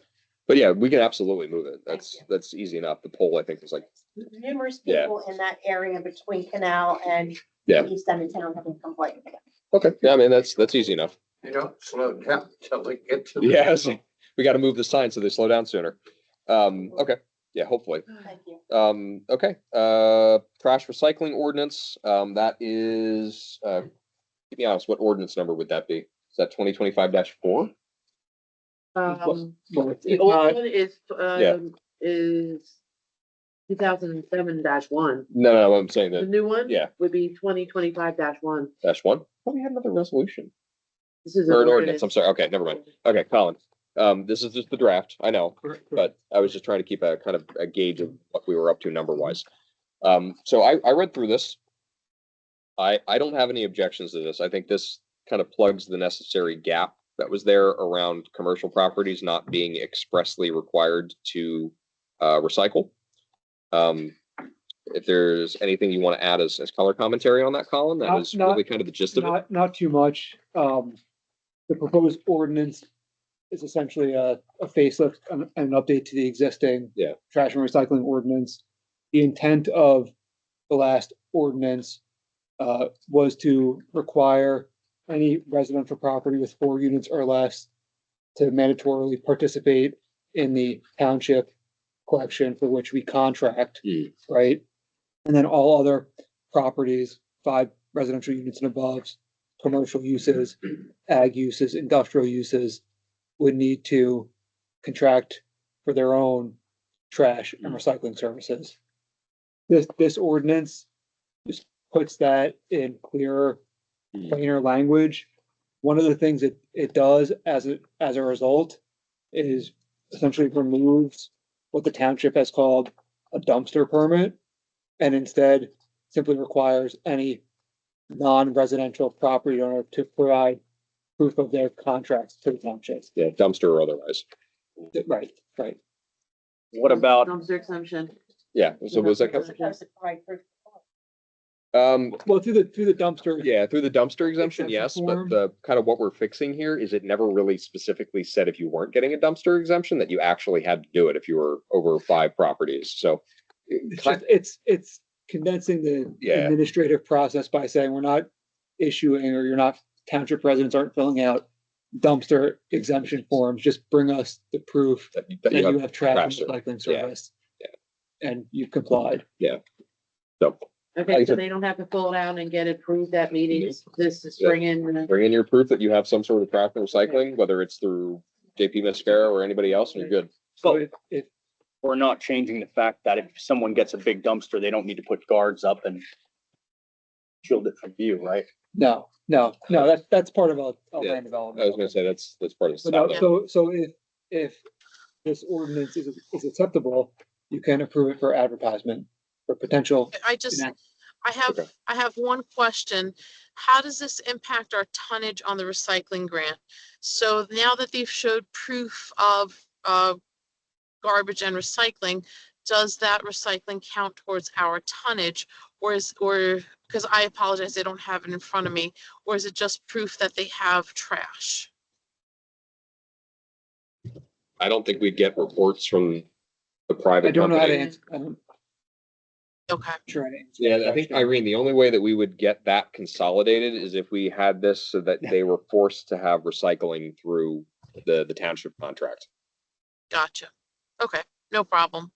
But yeah, we can absolutely move it. That's easy enough. The pole, I think, was like, Numerous Yeah. people in that area between Canal and Yeah. the east end of town having complained. okay. Yeah, I mean, that's easy enough. They don't slow down until they get to. Yeah, so we got to move the sign so they slow down sooner. Okay. Yeah, hopefully. Thank you. Okay, trash recycling ordinance, that is, keep me honest, what ordinance number would that be? Is that 2025-4? Well, it's The old not- one is, Yeah. is 2007-1. No, I'm saying The that, new one? yeah. Would be 2025-1. -1? Oh, we had another resolution. This is. Or an ordinance, I'm sorry, okay, never mind. Okay, Colin, this is just the draft, I know, but I was just trying to keep a kind of a gauge of what we were up to number-wise. So I read through this. I don't have any objections to this. I think this kind of plugs the necessary gap that was there around commercial properties not being expressly required to recycle. If there's anything you want to add as color commentary on that, Colin, that was really kind of the gist of it. Not too much. The proposed ordinance is essentially a facelift and an update to the existing Yeah. trash and recycling ordinance. The intent of the last ordinance was to require any residential property with 4 units or less to mandatorily participate in the township collection for which we contract, Mm. right? And then all other properties, 5 residential units and above, commercial uses, ag uses, industrial uses, would need to contract for their own trash and recycling services. This ordinance just puts that in clearer, plainer language. One of the things that it does as a result is essentially removes what the township has called a dumpster permit, and instead simply requires any non-residential property owner to provide proof of their contracts to the township. Yeah, dumpster or otherwise. Right, right. What about, Dumpster exemption. Yeah, so was that, Well, through the dumpster. yeah, through the dumpster exemption, Exemption yes, but form. the kind of what we're fixing here is it never really specifically said if you weren't getting a dumpster exemption that you actually had to do it if you were over 5 properties, so. It's condensing the Yeah. administrative process by saying we're not issuing, or you're not, township residents aren't filling out dumpster exemption forms, just bring us the proof That that you have trash and trash recycling Yeah. service. And you've complied. So Okay, Like I so said- they don't have to fill it out and get it approved at meetings, this is bring in. bring in your proof that you have some sort of trash and recycling, whether it's through JP Mascara or anybody else, and you're good. So if we're not changing the fact that if someone gets a big dumpster, they don't need to put guards up and shield it from view, right? no, that's part of a Yeah, land development. I was gonna say, that's part of the So no, style. so if this ordinance is acceptable, you can approve it for advertisement for potential. I just, enact- Okay. I have one question. How does this impact our tonnage on the recycling grant? So now that they've showed proof of garbage and recycling, does that recycling count towards our tonnage? Or because I apologize, I don't have it in front of me, or is it just proof that they have trash? I don't think we get reports from the private I don't know how to company. answer. I'm Okay, sure how to answer. Yeah, that I think, question. Irene, the only way that we would get that consolidated is if we had this so that they were forced to have recycling through the township contract. gotcha. Okay, no problem.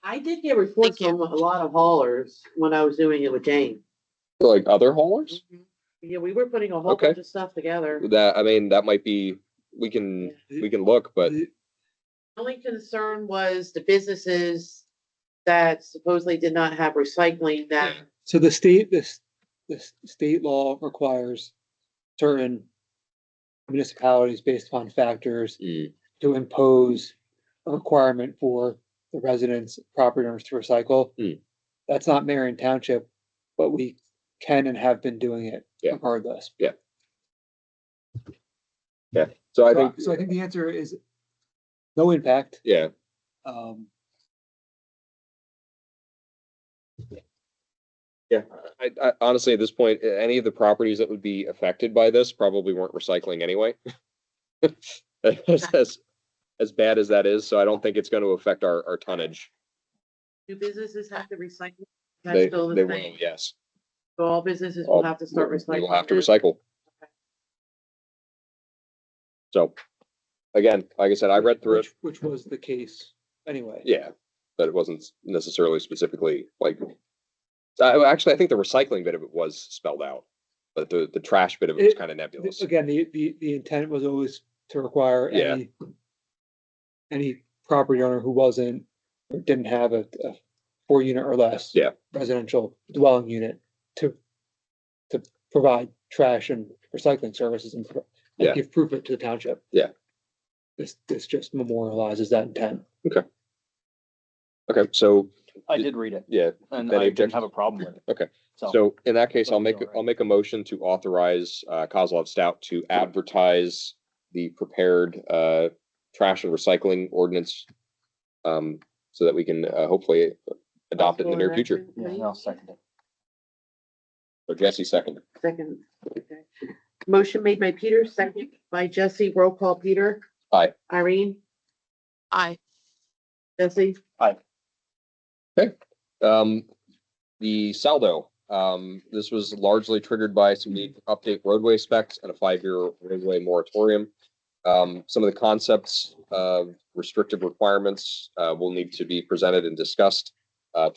I did get reports Thank you. from a lot of haulers when I was doing it with Jane. Like other haulers? Yeah, we were putting a whole Okay. bunch of stuff together. That, I mean, that might be, we can look, but Only concern was the businesses that supposedly did not have recycling that. So the state law requires certain municipalities based upon factors to impose a requirement for the residents, property owners to recycle. That's not Marion Township, but we can and have been doing it regardless. Yeah. So I think, So I think the answer is no impact. yeah, yeah. I honestly, at this point, any of the properties that would be affected by this probably weren't recycling anyway. As bad as that is, so I don't think it's going to affect our tonnage. Do businesses have to recycle? That's They still the will, same. yes. So all businesses will have to start recycling. They will have to then? recycle. So, again, like I said, I read through it. Which was the case anyway. Yeah, but it wasn't necessarily specifically like. Actually, I think the recycling bit of it was spelled out, but the trash bit of it was kind of nebulous. Again, the intent was always to require Yeah. any property owner who wasn't, or didn't have a 4-unit or less. Yeah. Residential dwelling unit to provide trash and recycling services and Yeah. give proof it to the township. Yeah. This just memorializes that intent. Okay, so I did read it yeah, and Any I didn't objections? have a problem with it. okay. So, So in that case, Let I'll me make, know, right? I'll make a motion to authorize, Kozlov Stout to advertise the prepared, trash and recycling ordinance. So that we can, hopefully adopt it in the near future. yeah, I'll second it. So Jesse second. Second, okay. Motion made by Peter, second by Jesse, roll call Peter. Aye. Irene, Aye. Jesse, The saldo, this was largely triggered by some need to update roadway specs and a 5-year roadway moratorium. Some of the concepts of restrictive requirements will need to be presented and discussed.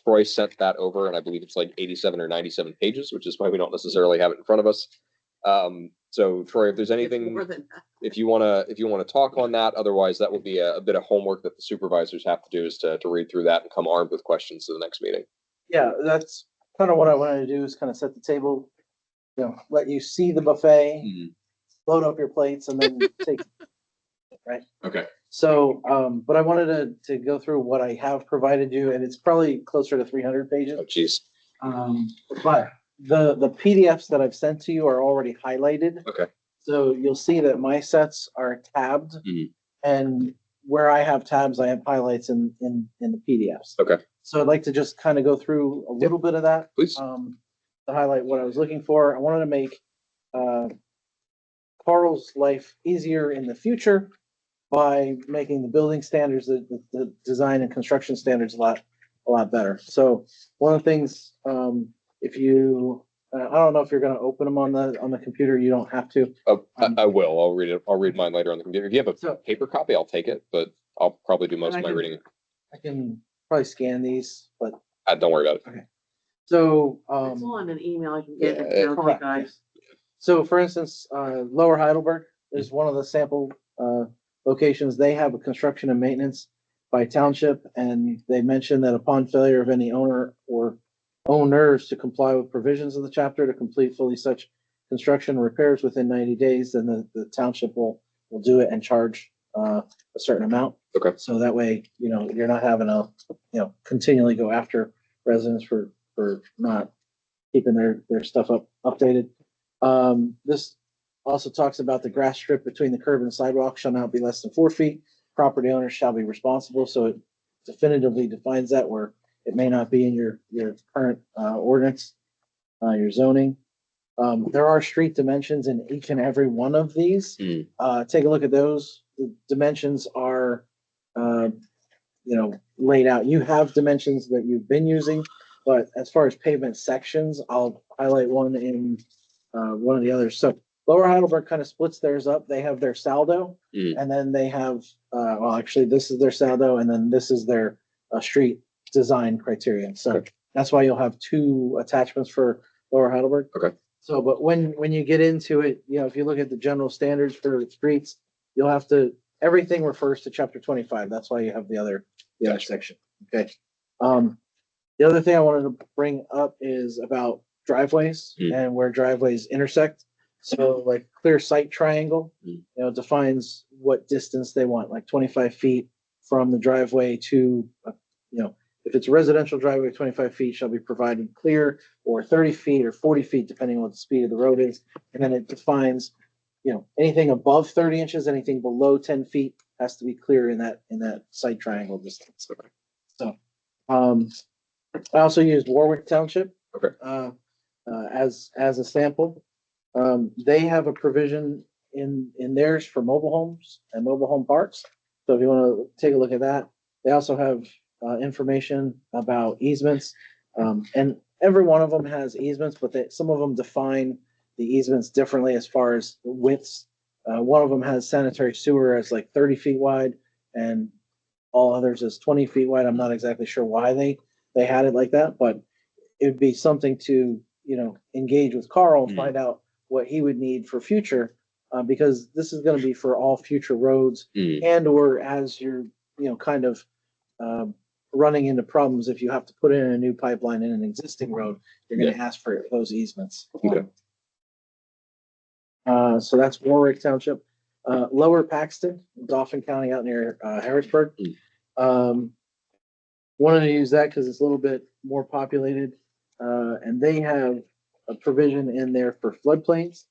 Troy sent that over, and I believe it's like 87 or 97 pages, which is why we don't necessarily have it in front of us. So Troy, if there's anything, More than that. if you wanna talk on that, otherwise that will be a bit of homework that the supervisors have to do, is to read through that and come armed with questions to the next meeting. Yeah, that's kind of what I wanted to do, is kind of set the table, let you see the buffet, load up your plates, and then take, right? Okay. So, but I wanted to go through what I have provided you, and it's probably closer to 300 pages. Oh, geez. But the PDFs that I've sent to you are already highlighted. Okay. So you'll see that my sets are tabbed, and where I have tabs, I have highlights in the PDFs. Okay. So I'd like to just kind of go through a little bit of that. Please. To highlight what I was looking for. I wanted to make Carl's life easier in the future by making the building standards, the design and construction standards a lot better. So one of the things, if you, I don't know if you're going to open them on the computer. You don't have to. Oh, I will. I'll read it. I'll read mine later on the computer. If you have a paper copy, I'll take it, but I'll probably do most of my reading. I can probably scan these, but don't worry about it. Okay. So, It's all in an email. I can get it Yeah, down to you correct. guys. So for instance, Lower Heidelberg is one of the sample locations. They have a construction and maintenance by township, and they mentioned that upon failure of any owner or owners to comply with provisions of the chapter to complete fully such construction repairs within 90 days, then the township will do it and charge a certain amount. Okay. So that way, you're not having to, continually go after residents for not keeping their stuff updated. This also talks about the grass strip between the curb and sidewalk shall not be less than 4 feet. Property owners shall be responsible. So it definitively defines that, where it may not be in your current ordinance, your zoning. There are street dimensions in each and every one of these. Take a look at those. The dimensions are, laid out. You have dimensions that you've been using, but as far as pavement sections, I'll highlight one in one of the others. So Lower Heidelberg kind of splits theirs up. They have their saldo, and then they have, actually, this is their saldo, and then this is their street design criteria. So that's why you'll have two attachments for Lower Heidelberg. Okay. So, but when you get into it, if you look at the general standards for streets, you'll have to, everything refers to chapter 25. That's why you have the other section. Okay. The other thing I wanted to bring up is about driveways and where driveways intersect. So like clear sight triangle, defines what distance they want, like 25 feet from the driveway to, if it's a residential driveway, 25 feet shall be provided clear, or 30 feet or 40 feet, depending on what the speed of the road is. And then it defines, anything above 30 inches, anything below 10 feet has to be clear in that sight triangle distance. So, I also used Warwick Township. As a sample. They have a provision in theirs for mobile homes and mobile home parks. So if you want to take a look at that, they also have information about easements. And every one of them has easements, but some of them define the easements differently as far as widths. One of them has sanitary sewer as like 30 feet wide, and all others is 20 feet wide. I'm not exactly sure why they had it like that, but it'd be something to, engage with Carl and find out what he would need for future, because this is going to be for all future roads and or as you're, kind of running into problems. If you have to put in a new pipeline in an existing road, you're going to ask for those easements. Okay. So that's Warwick Township. Lower Paxton, Dauphin County out near Harrisburg. Wanted to use that because it's a little bit more populated. And they have a provision in there for floodplains.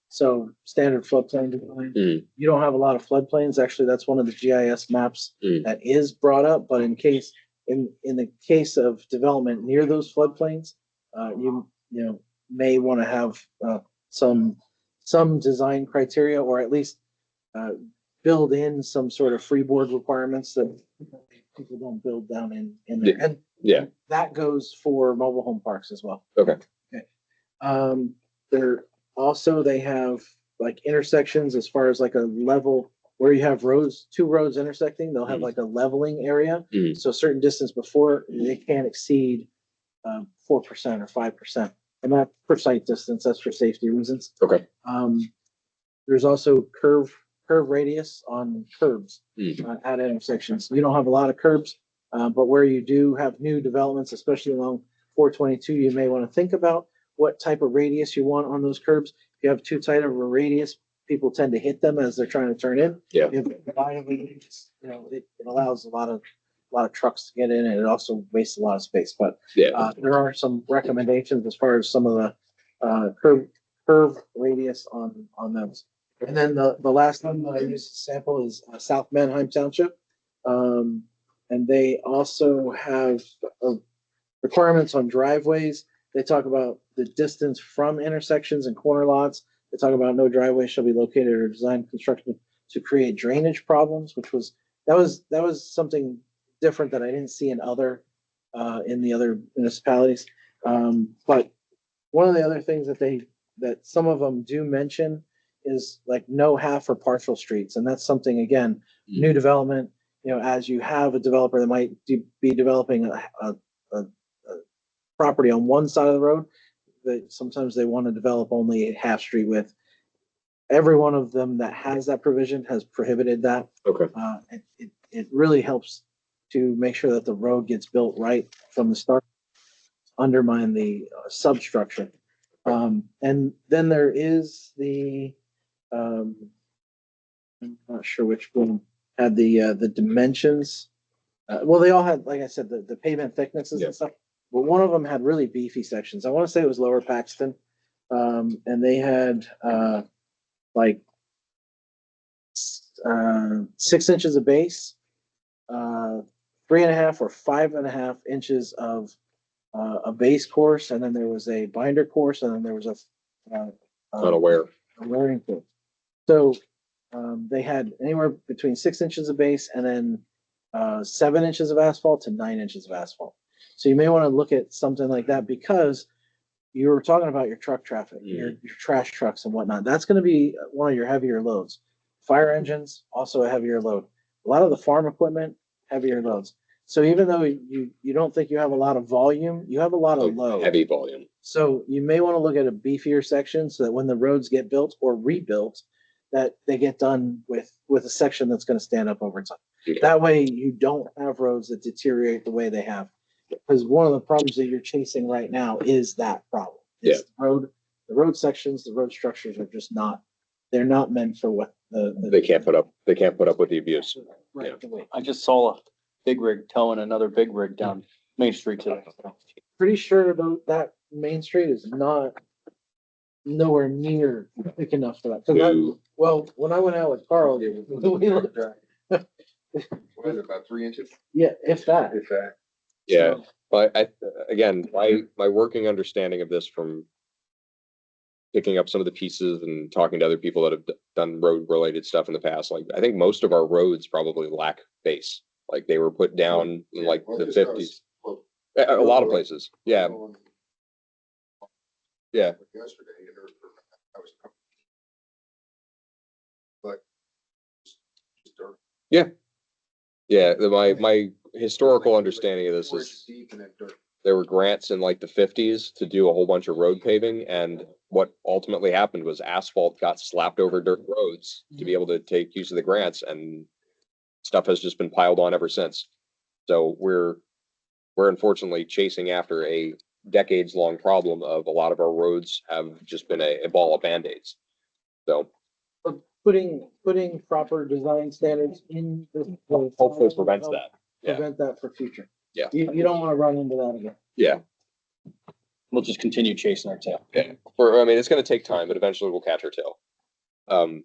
So standard floodplain design. You don't have a lot of floodplains. Actually, that's one of the GIS maps that is brought up. But in the case of development near those floodplains, you may want to have some design criteria, or at least build in some sort of freeboard requirements that people don't build down in there. And that goes for mobile home parks as well. Okay. They have like intersections as far as like a level where you have roads, two roads intersecting, they'll have like a leveling area. So a certain distance before, they can't exceed 4% or 5%. And that for sight distance, that's for safety reasons. Okay. There's also curve radius on curbs at intersections. You don't have a lot of curbs, but where you do have new developments, especially along 422, you may want to think about what type of radius you want on those curbs. If you have too tight of a radius, people tend to hit them as they're trying to turn in. Yeah. If you have wide of a radius, it allows a lot of trucks to get in, and it also wastes a lot of space. But Yeah. there are some recommendations as far as some of the curve radius on those. And then the last one that I use as a sample is South Manheim Township. And they also have requirements on driveways. They talk about the distance from intersections and corner lots. They talk about no driveway shall be located or designed constructed to create drainage problems, which was something different that I didn't see in the other municipalities. But one of the other things that some of them do mention is like no half or partial streets. And that's something, again, new development, as you have a developer that might be developing a property on one side of the road, that sometimes they want to develop only half street width. Every one of them that has that provision has prohibited that. Okay. It really helps to make sure that the road gets built right from the start, undermine the substructure. And then there is I'm not sure which one had the dimensions. Well, they all had, like I said, the pavement thicknesses and stuff. But one of them had really beefy sections. I want to say it was Lower Paxton, and they had like 6 inches of base, 3.5 or 5.5 inches of a base course, and then there was a binder course, and then there was a wearing course. So they had anywhere between 6 inches of base and then 7 inches of asphalt to 9 inches of asphalt. So you may want to look at something like that, because you were talking about your truck traffic, your trash trucks and whatnot. That's going to be one of your heavier loads. Fire engines, also a heavier load. A lot of the farm equipment, heavier loads. So even though you don't think you have a lot of volume, you have a lot of load. Heavy volume. So you may want to look at a beefier section so that when the roads get built or rebuilt, that they get done with a section that's going to stand up over time. Okay. That way you don't have roads that deteriorate the way they have. Because one of the problems that you're chasing right now is that problem. It's the road sections, the road structures are just they're not meant for what they can't put up with the abuse. Right. Yeah. I just saw a big rig towing another big rig down Main Street today. Pretty sure that Main Street is nowhere near thick enough for that. 'Cause well, when I went out with Carl, we looked What is it, about 3 inches? yeah, if that. If that. Yeah. But my working understanding of this from picking up some of the pieces and talking to other people that have done road related stuff in the past, like I think most of our roads probably lack base. Like they were put down in like the 50s. A lot of places. Yeah. Yeah. Yesterday, I was. But. Just dirt. Yeah. Yeah. My historical understanding of this is Deep and then dirt. there were grants in like the 50s to do a whole bunch of road paving, and what ultimately happened was asphalt got slapped over dirt roads to be able to take use of the grants, and stuff has just been piled on ever since. So we're unfortunately chasing after a decades-long problem of a lot of our roads have just been a ball of Band-Aids. So Putting proper design standards in the hopefully prevents that. Yeah. Prevent that for future. Yeah. You don't want to run into that again. Yeah. We'll just continue chasing our tail. Yeah. It's going to take time, but eventually we'll catch our tail.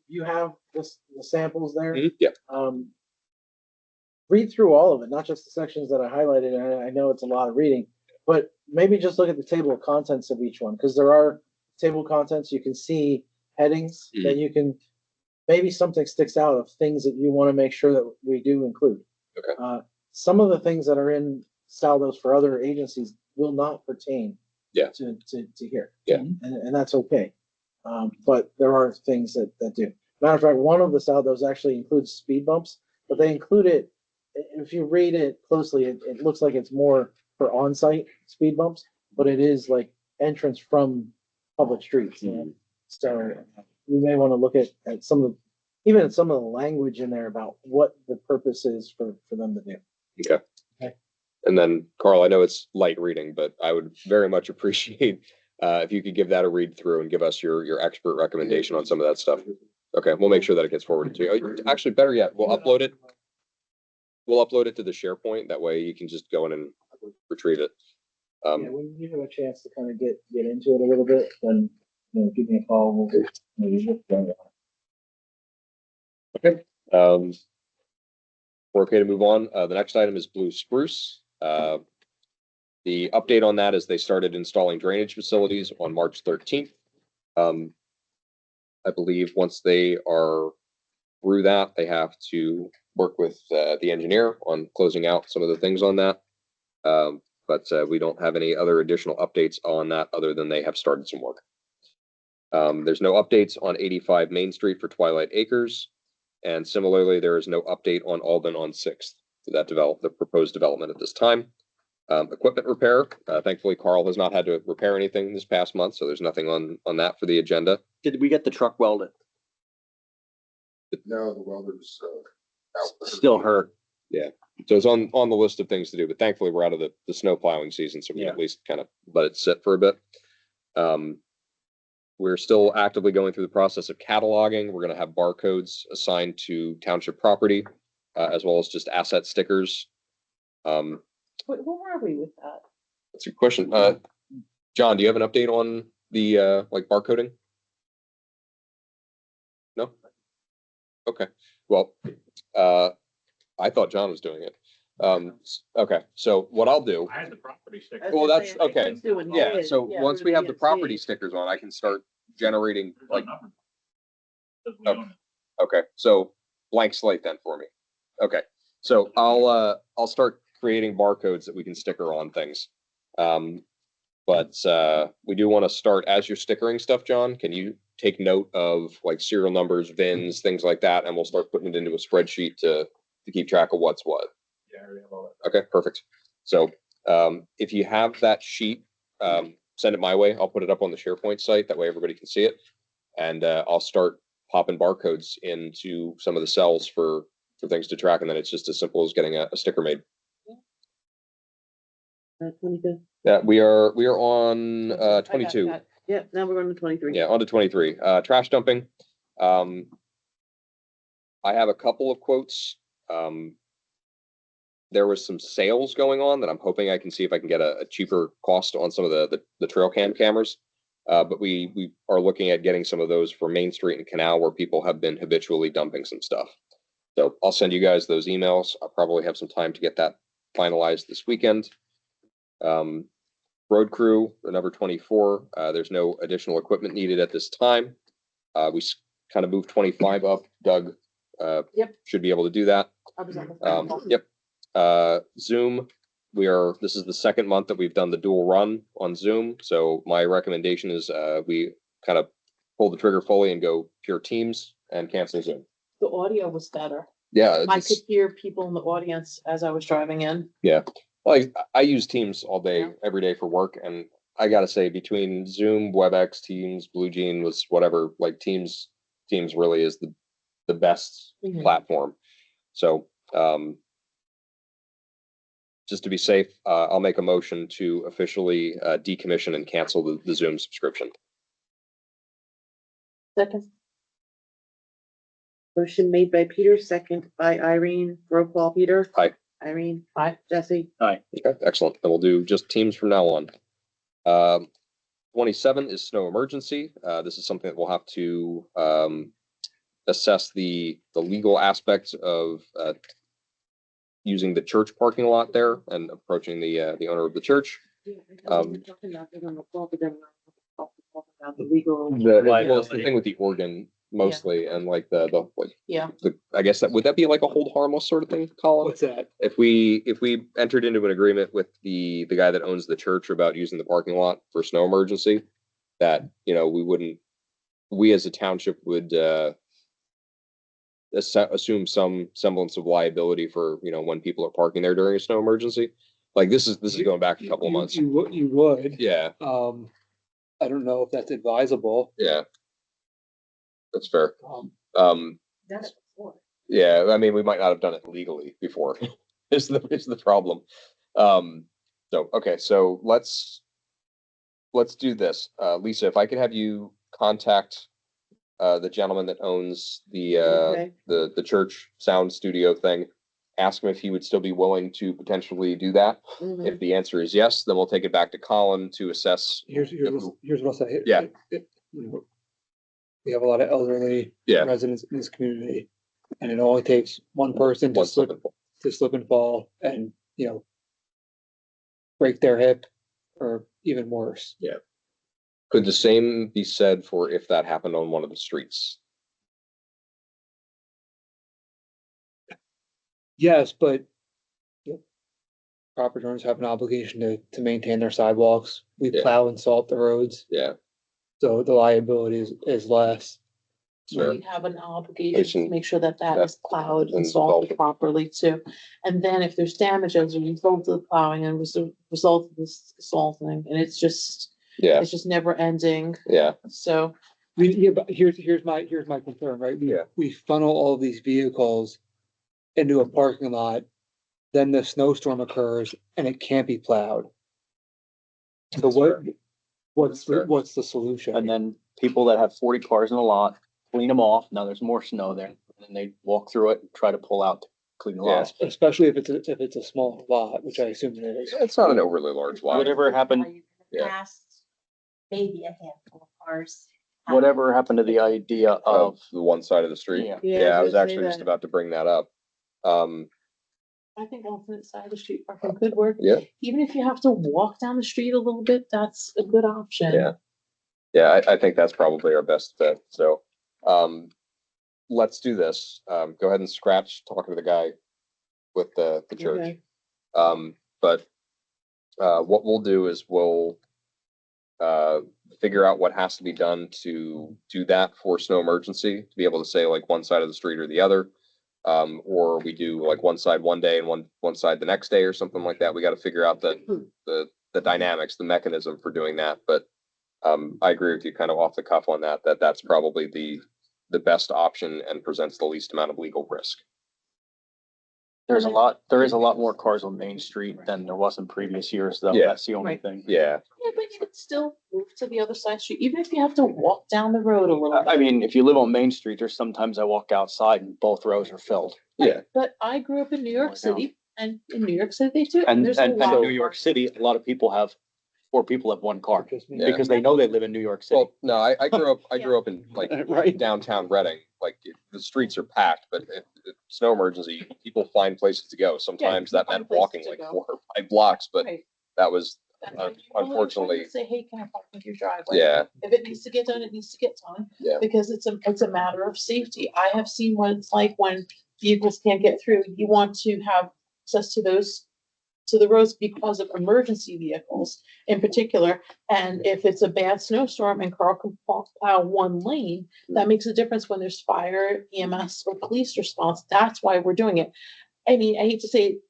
You have the samples there. Yeah. Read through all of it, not just the sections that I highlighted. And I know it's a lot of reading, but maybe just look at the table of contents of each one, because there are table of contents. You can see headings that you can, maybe something sticks out of things that you want to make sure that we do include. Okay. Some of the things that are in saldos for other agencies will not pertain to here. Yeah. And that's okay. But there are things that do. Matter of fact, one of the those actually includes speed bumps, but they include it, if you read it closely, it looks like it's more for on-site speed bumps, but it is like entrance from public streets. So you may want to look at some of the, even some of the language in there about what the purpose is for them to do. Okay. Okay. And then, Carl, I know it's light reading, but I would very much appreciate if you could give that a read through and give us your expert recommendation on some of that stuff. Okay, we'll make sure that it gets forwarded to you. Actually, better yet, we'll upload it. We'll upload it to the SharePoint. That way you can just go in and retrieve it. Yeah, when you have a chance to kind of get into it a little bit, then give me a call. Okay. We're okay to move on. The next item is Blue Spruce. The update on that is they started installing drainage facilities on March 13th. I believe once they are through that, they have to work with the engineer on closing out some of the things on that. But we don't have any other additional updates on that other than they have started some work. There's no updates on 85 Main Street for Twilight Acres. And similarly, there is no update on Alden on 6th to that the proposed development at this time. Equipment repair. Thankfully, Carl has not had to repair anything this past month, so there's nothing on that for the agenda. Did we get the truck welded? No, the welder's out. Still hurt. Yeah. So it's on the list of things to do, but thankfully we're out of the snow plowing season, so we can at least kind of let it sit for a bit. We're still actively going through the process of cataloging. We're going to have barcodes assigned to township property, as well as just asset stickers. Where were we with that? That's a good question. John, do you have an update on the like barcoding? No? Okay. Well, I thought John was doing it. Okay, so what I'll do. I had the property sticker. Well, that's okay. Yeah, so once we have the property stickers on, I can start generating like. Okay, so blank slate then for me. Okay, so I'll start creating barcodes that we can sticker on things. But we do want to start as you're stickering stuff, John. Can you take note of like serial numbers, VINs, things like that, and we'll start putting it into a spreadsheet to keep track of what's what. Yeah, I already have all that. Okay, perfect. So if you have that sheet, send it my way. I'll put it up on the SharePoint site. That way everybody can see it. And I'll start popping barcodes into some of the cells for things to track. And then it's just as simple as getting a sticker made. 22. Yeah, we are on 22. Yeah, now we're on to 23. Yeah, on to 23. Trash dumping. I have a couple of quotes. There was some sales going on that I'm hoping I can see if I can get a cheaper cost on some of the trail cam cameras. But we are looking at getting some of those for Main Street and Canal where people have been habitually dumping some stuff. So I'll send you guys those emails. I'll probably have some time to get that finalized this weekend. Road crew, the number 24. There's no additional equipment needed at this time. We kind of moved 25 up. Doug should be able to do that. Yep. Zoom, this is the second month that we've done the dual run on Zoom. So my recommendation is we kind of pull the trigger fully and go pure Teams and cancel Zoom. The audio was better. Yeah. I could hear people in the audience as I was driving in. Yeah. Like I use Teams all day, every day for work. And I got to say between Zoom, WebEx, Teams, Blue Jean was whatever, like Teams really is the best platform. So, just to be safe, I'll make a motion to officially decommission and cancel the Zoom subscription. Second. Motion made by Peter, second by Irene. Roll call, Peter. Aye. Irene. Aye. Jesse. Aye. Okay, excellent. Then we'll do just Teams from now on. 27 is snow emergency. This is something that we'll have to assess the legal aspects of using the church parking lot there and approaching the owner of the church. Well, it's the thing with the organ mostly, and like the I guess would that be like a hold harmless sort of thing, Colin? What's that? If we entered into an agreement with the guy that owns the church about using the parking lot for snow emergency, that we wouldn't we as a township would, assume some semblance of liability for, when people are parking there during a snow emergency. Like this is going back a couple of months. You would. Yeah, I don't know if that's advisable. yeah. That's fair. Um, That's before. Yeah, I mean, we might not have done it legally before, is the problem. Okay, so let's do this. Lisa, if I could have you contact the gentleman that owns Okay. the church sound studio thing, ask him if he would still be willing to potentially do that. Mhm. If the answer is yes, then we'll take it back to Colin to assess. here's what I'll say. Yeah. We have a lot of elderly Yeah. residents in this community, and it only takes one person to One slip slip and fall and, break their hip or even worse. Yeah. Could the same be said for if that happened on one of the streets? Yes, but property owners have an obligation to maintain their sidewalks. We Yeah. plow and salt the roads, Yeah. so the liability is less. Sure. We have an obligation to make sure that that Yeah. is plowed and And salted salted. properly too. And then if there's damage as a result of the plowing and as a result of this salting, and it's just never ending. Yeah. So, Yeah, but here's my concern, right? We funnel all these vehicles into a parking lot, then the snowstorm occurs and it can't be plowed. So what's the solution? And then people that have 40 cars in the lot, clean them off. Now there's more snow there. And they walk through it and try to pull out, to clean the lot. Especially if it's a small lot, which I assume it is. It's not an overly large lot. Whatever happened, Maybe a handful of cars. whatever happened to the idea of, The one side of the street. Yeah. Yeah, I was gonna say actually just that. about to bring that up. I think alternate side of the street parking could work. Yeah. Even if you have to walk down the street a little bit, that's a good option. Yeah. Yeah, I think that's probably our best bet. So, let's do this. Go ahead and scratch talking to the guy with the church. Okay. But what we'll do is we'll figure out what has to be done to do that for snow emergency, to be able to say like one side of the street or the other. Or we do like one side one day and one side the next day or something like that. We got to figure out the dynamics, the mechanism for doing that. But I agree with you kind of off the cuff on that's probably the best option and presents the least amount of legal risk. there is a lot more cars on Main Street than there was in previous years, though. Yeah. That's the only Right. thing. Yeah. Yeah, but you could still move to the other side of the street, even if you have to walk down the road a little I bit. mean, if you live on Main Street, there's sometimes I walk outside and both rows are filled. Yeah. But I grew up in New York City, and in New York City, they do. And There's a in lot New York City, a lot of people have, 4 people have one car Yeah. because they know they live in New York City. Well, no, I grew up in like Right. downtown Reading. Like the streets are packed, but if snow emergency, people find places to go. Sometimes that find meant places walking to like go. 4 or 5 blocks, but Right. that was And you know what I'm trying to unfortunately, Say, hey, can I park with your driveway? yeah, If it needs to get done, it needs to get done. Yeah. Because it's a matter of safety. I have seen what it's like when vehicles can't get through. You want to have access to the roads because of emergency vehicles in particular. And if it's a bad snowstorm and Carl can plow one lane, that makes a difference when there's fire, EMS, or police response. That's why we're doing it. I mean, I hate to say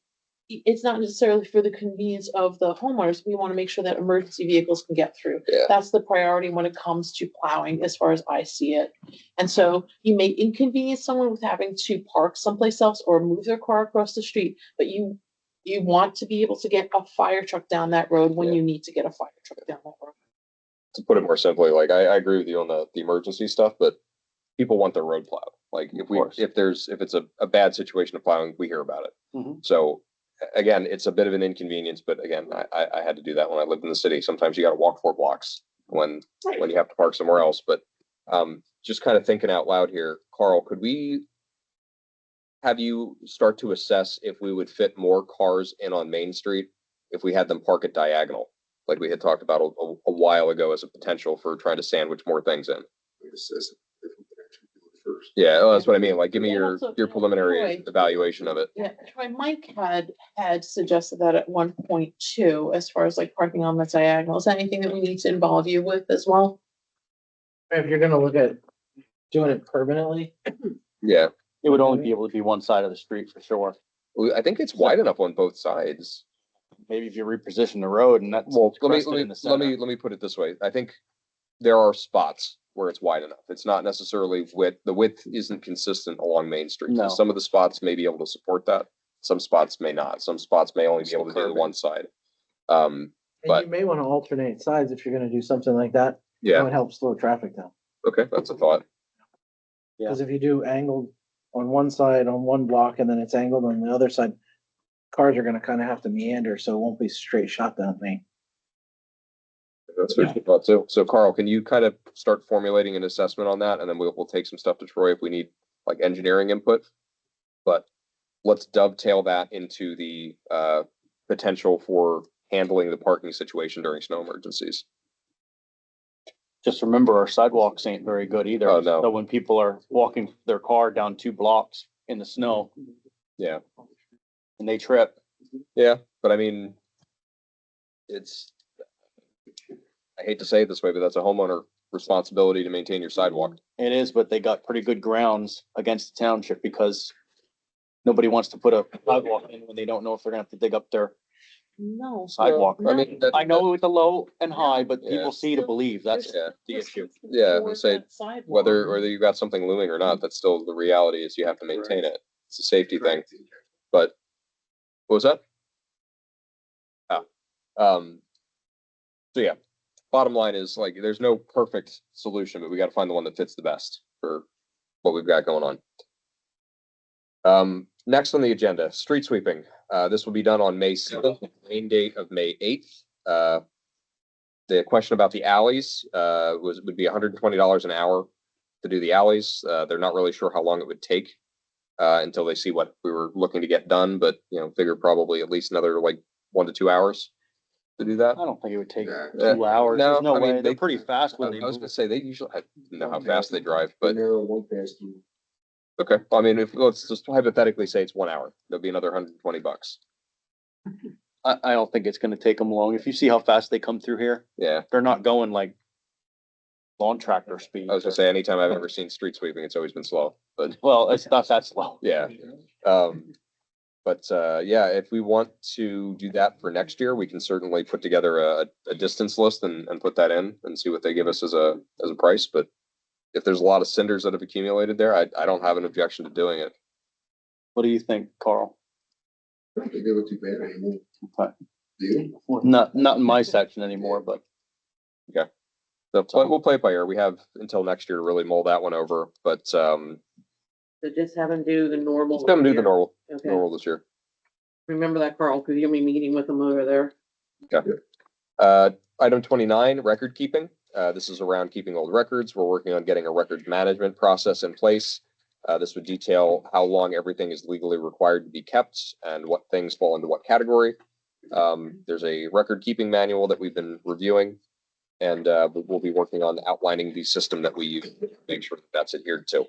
it's not necessarily for the convenience of the homeowners. We want to make sure that emergency vehicles can get through. Yeah. That's the priority when it comes to plowing, as far as I see it. And so you may inconvenience someone with having to park someplace else or move their car across the street, but you want to be able to get a fire truck down that road when you need to get a fire truck down that road. to put it more simply, like I agree with you on the emergency stuff, but people want their road plowed. Like if it's a bad situation of plowing, we hear about it. Mhm. So again, it's a bit of an inconvenience, but again, I had to do that when I lived in the city. Sometimes you got to walk 4 blocks when you have to park somewhere else. But just kind of thinking out loud here, Carl, could we have you start to assess if we would fit more cars in on Main Street if we had them park at diagonal, like we had talked about a while ago as a potential for trying to sandwich more things in? First. Yeah, well, that's what I mean. Like, give me your also, preliminary Troy. evaluation of it. Yeah, Troy, Mike had suggested that at one point too, as far as like parking on the diagonal. Is that anything that we need to involve you with as well? If you're gonna look at doing it permanently, Yeah, It would only be able to be one side of the street for sure. I think it's wide enough on both sides. Maybe if you reposition the road and that's Well, crested in the center. let me put it this way. I think there are spots where it's wide enough. It's not necessarily width. The width isn't consistent along Main Street. No. Some of the spots may be able to support that. Some spots may not. Some spots may only be able to do the one side. and But you may wanna alternate sides if you're gonna do something like that. That yeah, would help slow traffic down. okay, that's a thought. Yeah. Cause if you do angled on one side on one block and then it's angled on the other side, cars are gonna kinda have to meander, so it won't be straight shot down Main. That's what I thought too. So Carl, can you kind of start formulating an assessment on that? And then we'll take some stuff to Troy if we need like engineering input. But let's dovetail that into the potential for handling the parking situation during snow emergencies. Just remember, our sidewalks ain't very good either. Oh, no. So when people are walking their car down 2 blocks in the snow Yeah, and they trip, yeah, but I mean, it's, I hate to say it this way, but that's a homeowner responsibility to maintain your sidewalk. it is, but they got pretty good grounds against the township because nobody wants to put a sidewalk in when they don't know if they're gonna have to dig up their No. sidewalk. I mean, I know with the low and high, but Yeah. people see to believe. That's Yeah. the issue. Yeah, I say whether you got something looming or not, that's still the reality is you have to maintain it. It's a safety thing. But what was that? So yeah, bottom line is like, there's no perfect solution, but we got to find the one that fits the best for what we've got going on. Next on the agenda, street sweeping. This will be done on May 7th, rain date of May 8th. The question about the alleys, would be $120 an hour to do the alleys. They're not really sure how long it would take, until they see what we were looking to get done, but figure probably at least another like 1 to 2 hours to do that. I don't think it would take Yeah. 2 hours. No, There's no I mean, way. They're pretty fast when I they was move. gonna say, they usually, I don't know how fast they drive, but Narrow one pass through. okay. I mean, if, let's just hypothetically say it's 1 hour, there'll be another $120. I don't think it's gonna take them long. If you see how fast they come through here, Yeah. they're not going like lawn tractor speed. I was gonna say, anytime I've ever seen street sweeping, it's always been slow, but Well, it's not that slow. yeah. Yeah, if we want to do that for next year, we can certainly put together a distance list and put that in and see what they give us as a price. But if there's a lot of cinders that have accumulated there, I don't have an objection to doing it. What do you think, Carl? I don't think they look too bad anymore. Okay. Do you? Not in my section anymore, but Okay. So we'll play it by ear. We have until next year to really mull that one over, but So just have them do the normal. let's have them do the normal Okay, this year. remember that, Carl, because you'll be meeting with them over there. Okay. Item 29, record keeping. This is around keeping old records. We're working on getting a records management process in place. This would detail how long everything is legally required to be kept and what things fall into what category. There's a record keeping manual that we've been reviewing, and we'll be working on outlining the system that we use to make sure that that's adhered to.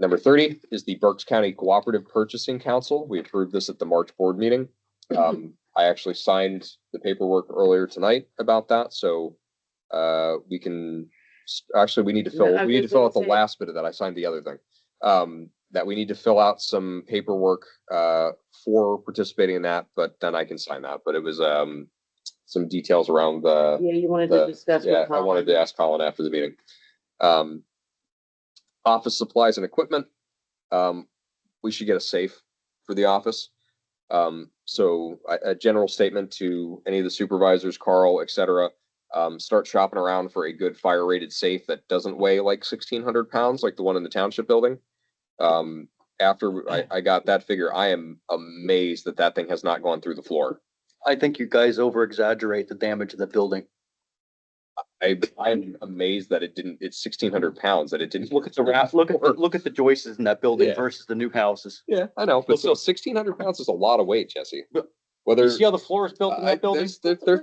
Number 30 is the Berks County Cooperative Purchasing Council. We approved this at the March board meeting. I actually signed the paperwork earlier tonight about that, so we can, actually, we need to fill out the last bit of that. I signed the other thing. That we need to fill out some paperwork for participating in that, but then I can sign that. But it was some details around the. Yeah, you wanted to discuss. Yeah, with I wanted to ask Colin after the meeting. Office supplies and equipment. We should get a safe for the office. So a general statement to any of the supervisors, Carl, et cetera, start shopping around for a good fire rated safe that doesn't weigh like 1,600 pounds, like the one in the township building. After I got that figure, I am amazed that that thing has not gone through the floor. I think you guys over exaggerate the damage of the building. I'm amazed that it didn't, it's 1,600 pounds, that it didn't. Look at the wrap, look at the joists in that building Yeah. versus the new houses. Yeah, I know, but still 1,600 pounds is a lot of weight, Jesse. Whether You see how the floor is built in that building? they're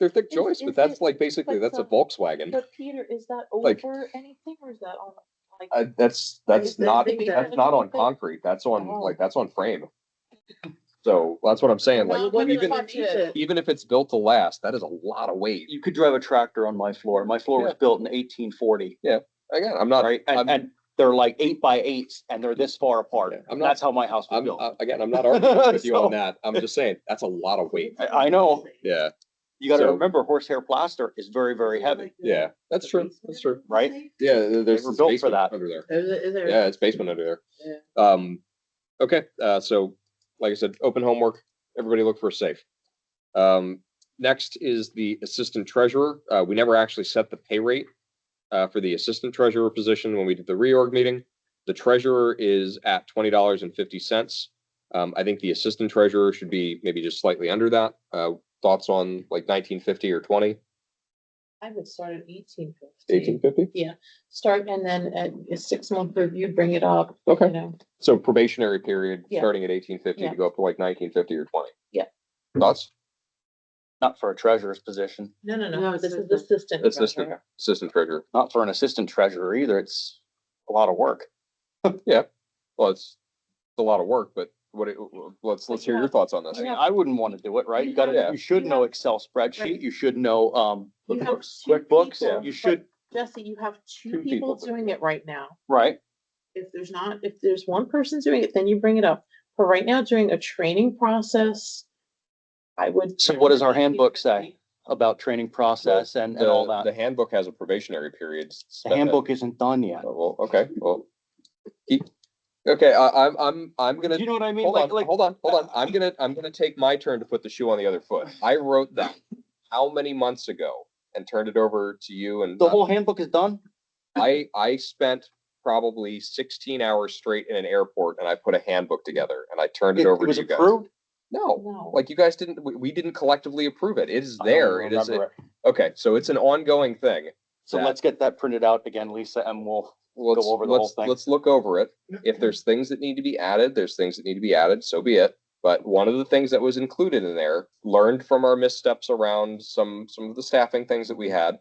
thick joists, but that's like basically, that's a Volkswagen. But Peter, is that Like- over anything or is that on like? That's Is that not, big that's not on concrete. That's on, like, that's on frame. So that's what I'm saying, Well, like, let me even, touch it. even if it's built to last, that is a lot of weight. You could drive a tractor on my floor. My floor was Yeah. built in 1840, Again, I'm not, right? I'm, And they're like 8x8s and they're this far apart. I'm not- That's how my house was I'm, built. again, I'm not arguing with you So- on that. I'm just saying, that's a lot of weight. I know. Yeah, You gotta So- remember horsehair plaster is very, very heavy, yeah, that's true, that's true. right? Yeah, They there's were this built for basement that. under there. Is there? Yeah, it's basement under there. Yeah. Okay, so like I said, open homework, everybody look for a safe. Next is the assistant treasurer. We never actually set the pay rate for the assistant treasurer position when we did the reorg meeting. The treasurer is at $20.50. I think the assistant treasurer should be maybe just slightly under that. Thoughts on like 1950 or 20? I would start at 1850. 1850? Yeah, start and then at a 6-month review, bring it up, Okay. you know. So probationary period, Yeah. starting at 1850 to Yeah. go up to like 1950 or 20. Yeah. Thoughts? Not for a treasurer's position, No, no, No, no, it's this is just the a- assistant. Assistant, treasurer. assistant treasurer. not for an assistant treasurer either. It's a lot of work. Yeah. Well, it's a lot of work, but let's hear your thoughts on this. I mean, I wouldn't want to do it, right? You gotta, Yeah. you should You know have- Excel spreadsheet. Right. You should know, You have QuickBooks, two QuickBooks. people, You but should, Jesse, you have two Two people people. doing it right now. right? If there's one person doing it, then you bring it up. But right now, during a training process, I would. So what does our handbook say about training process and all The that? handbook has a probationary period. The handbook isn't done yet. Well, okay, well. Okay, I'm gonna. Do you know what I mean? Hold on, Like, hold on. I'm gonna take my turn to put the shoe on the other foot. I wrote that how many months ago and turned it over to you and the whole handbook is done? I spent probably 16 hours straight in an airport and I put a handbook together and I turned it over was to you guys. approved? No, No. like you guys didn't, we didn't collectively approve it. It is I don't there. It is, remember it. okay, so it's an ongoing thing. So that- let's get that printed out again, Lisa, and we'll Let's, over the whole thing. let's look over it. If there's things that need to be added, there's things that need to be added, so be it. But one of the things that was included in there, learned from our missteps around some of the staffing things that we had,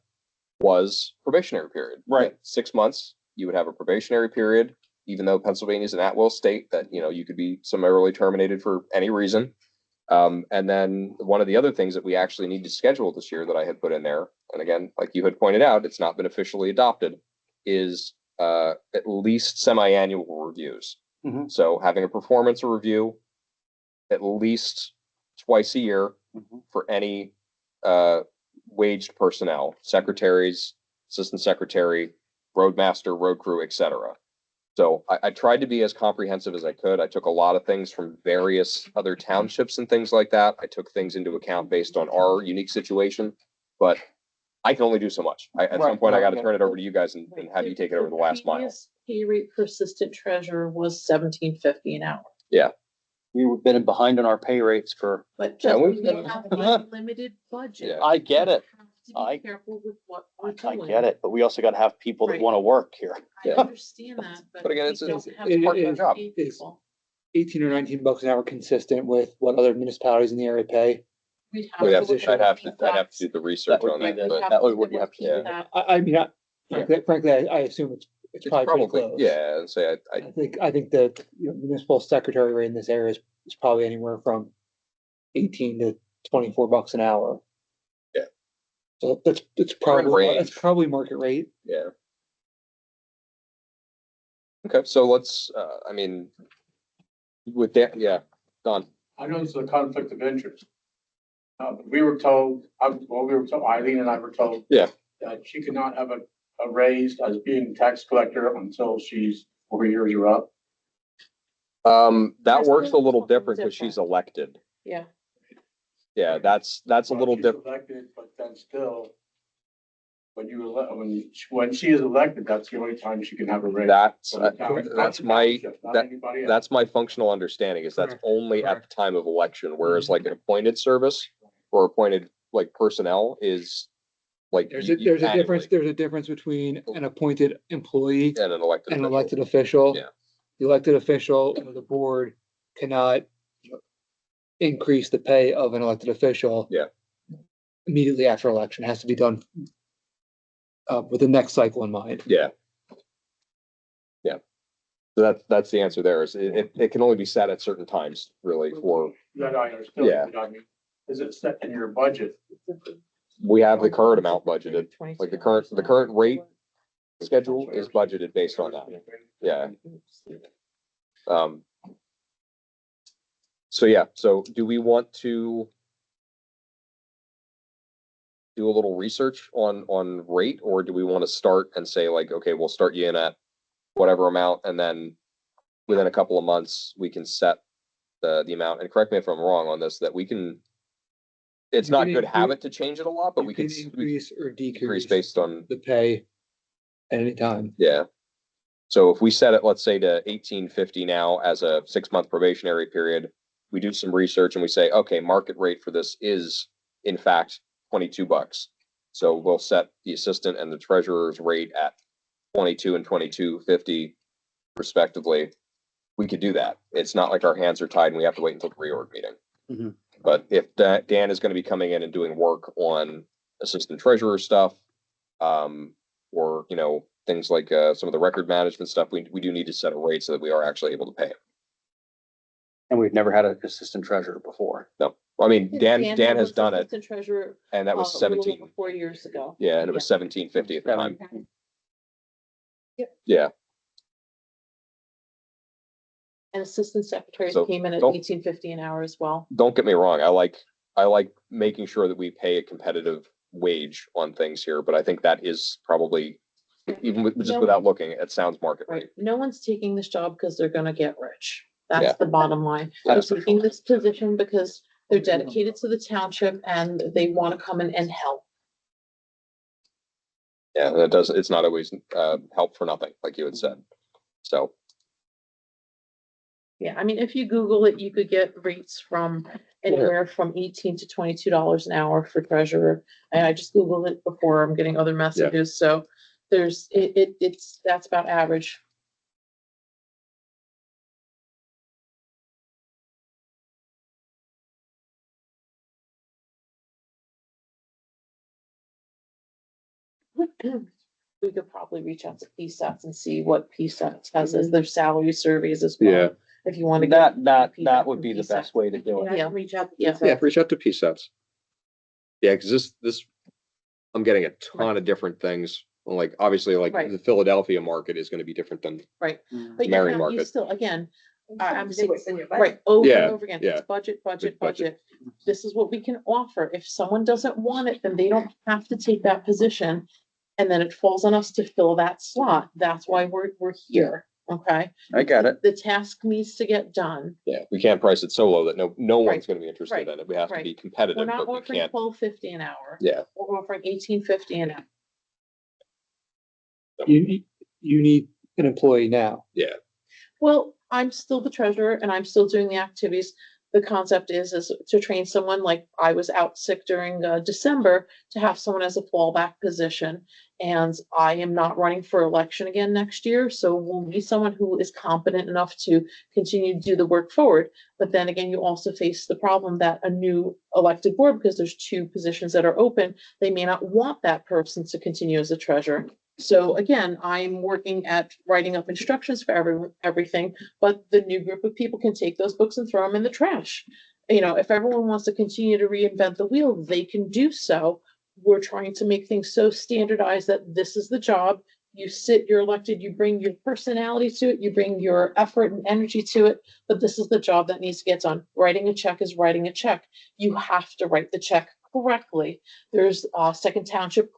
was probationary period. Right. 6 months, you would have a probationary period, even though Pennsylvania's an at-will state that, you could be summarily terminated for any reason. And then one of the other things that we actually need to schedule this year that I had put in there, and again, like you had pointed out, it's not been officially adopted, is at least semi-annual reviews. Mhm. So having a performance review at least twice a year Mhm. for any waged personnel, secretaries, assistant secretary, roadmaster, road crew, etc. So I tried to be as comprehensive as I could. I took a lot of things from various other townships and things like that. I took things into account based on our unique situation, but I can only do so much. At some Right, point, I right, got to okay. turn it over to you guys and have you take it over the last mile. previous Pay rate for assistant treasurer was $17.50 an hour. We've been behind on our pay rates for, But Yeah, just, we- we have a limited budget. Yeah. I get it. To I- be careful with what we're I doing. get it, but we also gotta have people that Right. wanna work here. I Yeah. understand that, but. But again, we it's- don't it's- have it's part of our job. paid It's- people. 18 or 19 bucks an hour consistent with what other municipalities in the area pay. We'd I'd have look to, at I'd have to do the research on that, but that would what you have to do. I mean, frankly, I assume it's it's probably pretty probably, close. yeah, and say I think the municipal secretary rate in this area is probably anywhere from 18 to 24 bucks an hour. Yeah. So that's range. probably market rate. yeah. Okay, so let's, I mean, with that, yeah, Don. I know this is a conflict of interest. We were told, Eileen and I were told. Yeah. That she could not have a raise as being tax collector until she's 4 years or up. That That's works a little something different because she's different. elected. Yeah. Yeah, that's a little She's different. Elected, but then still. When she is elected, that's the only time she can have a raise. That's, For the town- that's not the my, township, not that, anybody else. that's my functional understanding is that's Correct, only at correct. the time of election, whereas like an appointed service or appointed like personnel is like. There's you- a there's a annually, difference. There's a difference between an appointed employee And an elected. and an official. elected official. Yeah. The elected official or the board cannot increase the pay of an elected official. Yeah. Immediately after election. It has to be done with the next cycle in mind. Yeah. Yeah. So that's the answer there is it can only be set at certain times really for, That I understood, Yeah. but I mean, is it set in your budget? we have the current amount budgeted, like the current rate schedule is budgeted based on that. Yeah. So yeah, so do we want to do a little research on rate, or do we want to start and say like, okay, we'll start you in at whatever amount, and then within a couple of months, we can set the amount, and correct me if I'm wrong on this, that we can, it's You not can good increase- habit to change it a lot, but You we can can increase or increase decrease based on, the pay at any time. yeah. So if we set it, let's say to 1850 now as a 6-month probationary period, we do some research and we say, okay, market rate for this is in fact $22. So we'll set the assistant and the treasurer's rate at 22 and 22.50 respectively. We could do that. It's not like our hands are tied and we have to wait until the reorg meeting. Mhm. But if Dan is going to be coming in and doing work on assistant treasurer stuff, or, you know, things like some of the record management stuff, we do need to set a rate so that we are actually able to pay him. And we've never had an assistant treasurer before. No, I mean, Dan has was done it, assistant treasurer, and that was a little 17. over 4 years ago. Yeah, and it was 1750 at the time. Yep. Yeah, And assistant secretaries So, came in at don't- 1850 an hour as well. don't get me wrong. I like making sure that we pay a competitive wage on things here, but I think that is probably, even just No. without looking, it sounds market rate. Right. No one's taking this job because they're gonna get rich. Yeah. That's the bottom line. They're That's for taking this position because they're dedicated to the township and they want to come in and help. Yeah, and it's not always help for nothing, like you had said. So, Yeah, I mean, if you Google it, you could get rates from anywhere from $18 to $22 an hour for treasurer. And I just Googled it before I'm getting other messages, so that's about average. We could probably reach out to PSATs and see what PSATs has as their salary surveys as well. Yeah. If you want to. That would be the best way to do it. Yeah. Reach out. to Yeah. PSAT. yeah, reach out to PSETs. Yeah, because this, I'm getting a ton of different things. Like, obviously, like Right. the Philadelphia market is going to be different than, Right. Mm. But Marion you market. still, again, I'm Do saying, what's in your budget. right, over Yeah, and over again, yeah. it's budget, budget, Budget. budget. This is what we can offer. If someone doesn't want it, then they don't have to take that position. And then it falls on us to fill that slot. That's why we're here, okay? I get it. The task needs to get done. yeah, we can't price it so low that no one's Right. going to be interested Right. in it. We have to Right. be We're competitive, not but we offering can't. $12.50 an hour. Yeah, We're offering $18.50 an hour. You need an employee now. yeah. Well, I'm still the treasurer and I'm still doing the activities. The concept is to train someone, like I was out sick during December, to have someone as a fallback position. And I am not running for election again next year, so we'll need someone who is competent enough to continue to do the work forward. But then again, you also face the problem that a new elected board, because there's 2 positions that are open, they may not want that person to continue as a treasurer. So again, I'm working at writing up instructions for everything, but the new group of people can take those books and throw them in the trash. You know, if everyone wants to continue to reinvent the wheel, they can do so. We're trying to make things so standardized that this is the job. You sit, you're elected, you bring your personality to it, you bring your effort and energy to it, but this is the job that needs to get done. Writing a check is writing a check. You have to write the check correctly. There's a Second Township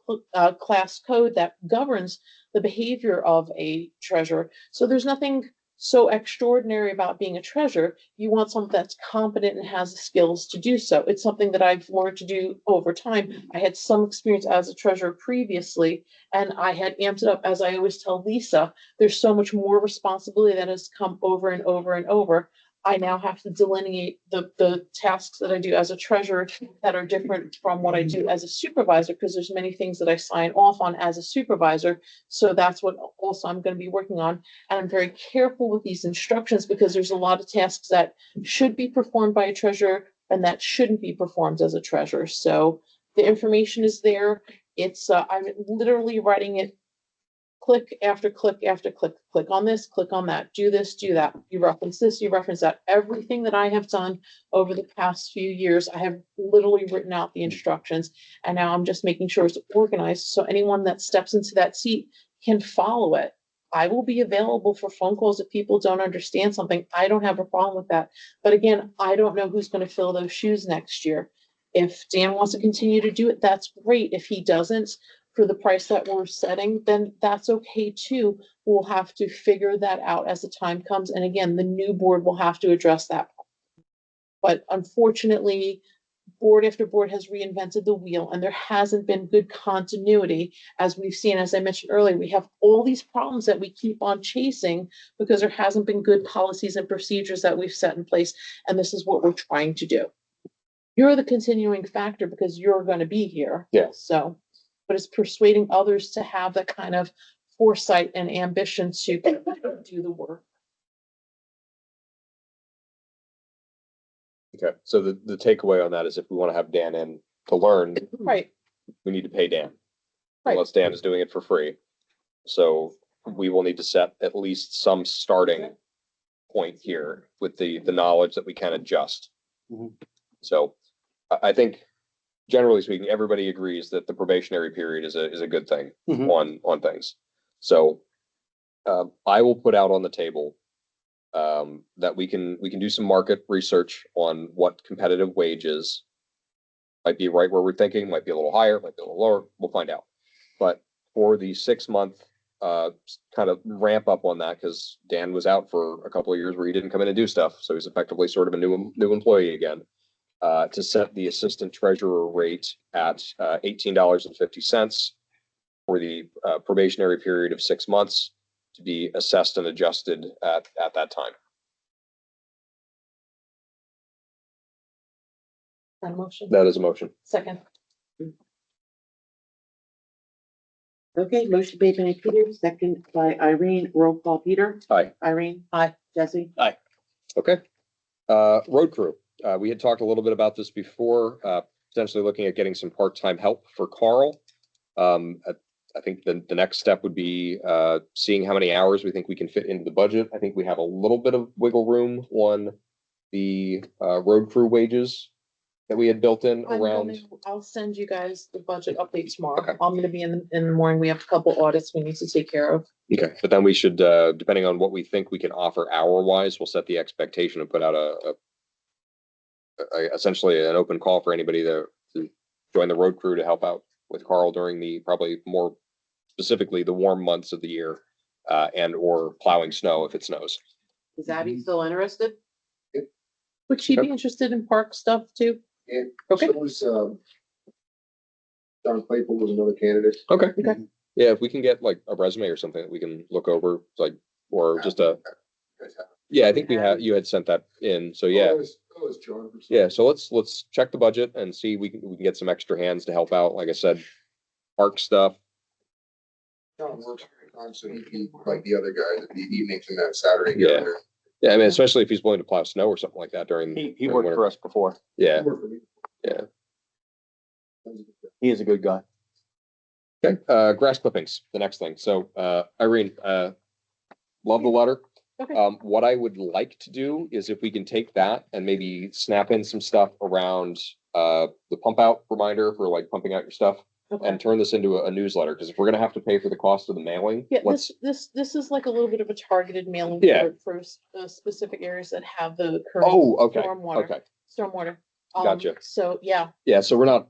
class code that governs the behavior of a treasurer. So there's nothing so extraordinary about being a treasurer. You want someone that's competent and has the skills to do so. It's something that I've learned to do over time. I had some experience as a treasurer previously, and I had amped it up. As I always tell Lisa, there's so much more responsibility that has come over and over and over. I now have to delineate the tasks that I do as a treasurer that are different from what I do as a supervisor, because there's many things that I sign off on as a supervisor. So that's what also I'm going to be working on. And I'm very careful with these instructions because there's a lot of tasks that should be performed by a treasurer and that shouldn't be performed as a treasurer. So the information is there. It's I'm literally writing it click after click after click, click on this, click on that, do this, do that. You reference this, you reference that. Everything that I have done over the past few years, I have literally written out the instructions. And now I'm just making sure it's organized. So anyone that steps into that seat can follow it. I will be available for phone calls if people don't understand something. I don't have a problem with that. But again, I don't know who's going to fill those shoes next year. If Dan wants to continue to do it, that's great. If he doesn't, for the price that we're setting, then that's okay too. We'll have to figure that out as the time comes. And again, the new board will have to address that. But unfortunately, board after board has reinvented the wheel and there hasn't been good continuity. As we've seen, as I mentioned earlier, we have all these problems that we keep on chasing because there hasn't been good policies and procedures that we've set in place. And this is what we're trying to do. You're the continuing factor because you're going to be here. Yeah. So, but it's persuading others to have that kind of foresight and ambition to do the work. Okay, so the takeaway on that is if we want to have Dan in to learn, Right. we need to pay Dan. Right. Unless Dan is doing it for free. So we will need to set at least some starting point here with the knowledge that we can adjust. Mhm. So I think generally speaking, everybody agrees that the probationary period is a good thing Mhm. on things. So I will put out on the table that we can do some market research on what competitive wages might be right where we're thinking, might be a little higher, might be a little lower. We'll find out. But for the 6 month kind of ramp up on that, because Dan was out for a couple of years where he didn't come in and do stuff, so he's effectively sort of a new employee again. To set the assistant treasurer rate at $18.50 for the probationary period of 6 months to be assessed and adjusted at that time. That motion. That is a motion. Second. Okay, motion made by Peter, second by Irene, roll call Peter. Aye. Irene. Aye. Jesse. Okay. Road crew. We had talked a little bit about this before, potentially looking at getting some part-time help for Carl. I think the next step would be seeing how many hours we think we can fit into the budget. I think we have a little bit of wiggle room on the road crew wages that we had built in around. I'll send you guys the budget update tomorrow. Okay. I'm gonna be in the morning. We have a couple audits we need to take care of. Okay, but then we should, depending on what we think we can offer hour-wise, we'll set the expectation and put out essentially an open call for anybody to join the road crew to help out with Carl during the probably more specifically the warm months of the year, and or plowing snow if it snows. Is Abby still interested? Would she be interested in park stuff too? Yeah. Okay. So was, John Claypool was another candidate. Okay. Yeah, if we can get like a resume or something that we can look over, like, or just yeah, I think you had sent that in, so yeah. Oh, it's John. Yeah, so let's check the budget and see we can get some extra hands to help out. Like I said, park stuff. John works constantly, he, like the other guy, the evenings and that Saturday. Yeah. here. Yeah, I mean, especially if he's willing to plow snow or something like that during. He during worked winter. for us before. Yeah, He worked for me. yeah. He is a good guy. Okay, grass clippings, the next thing. So, Irene, love the letter. Okay. What I would like to do is if we can take that and maybe snap in some stuff around, the pump out reminder for like pumping out your stuff Okay. and turn this into a newsletter. Cause if we're gonna have to pay for the cost of the mailing, Yeah, let's, this is like a little bit of a targeted mailing Yeah. for specific areas that have the current oh, okay, stormwater. okay. Stormwater. Gotcha. So, yeah, Yeah, so we're not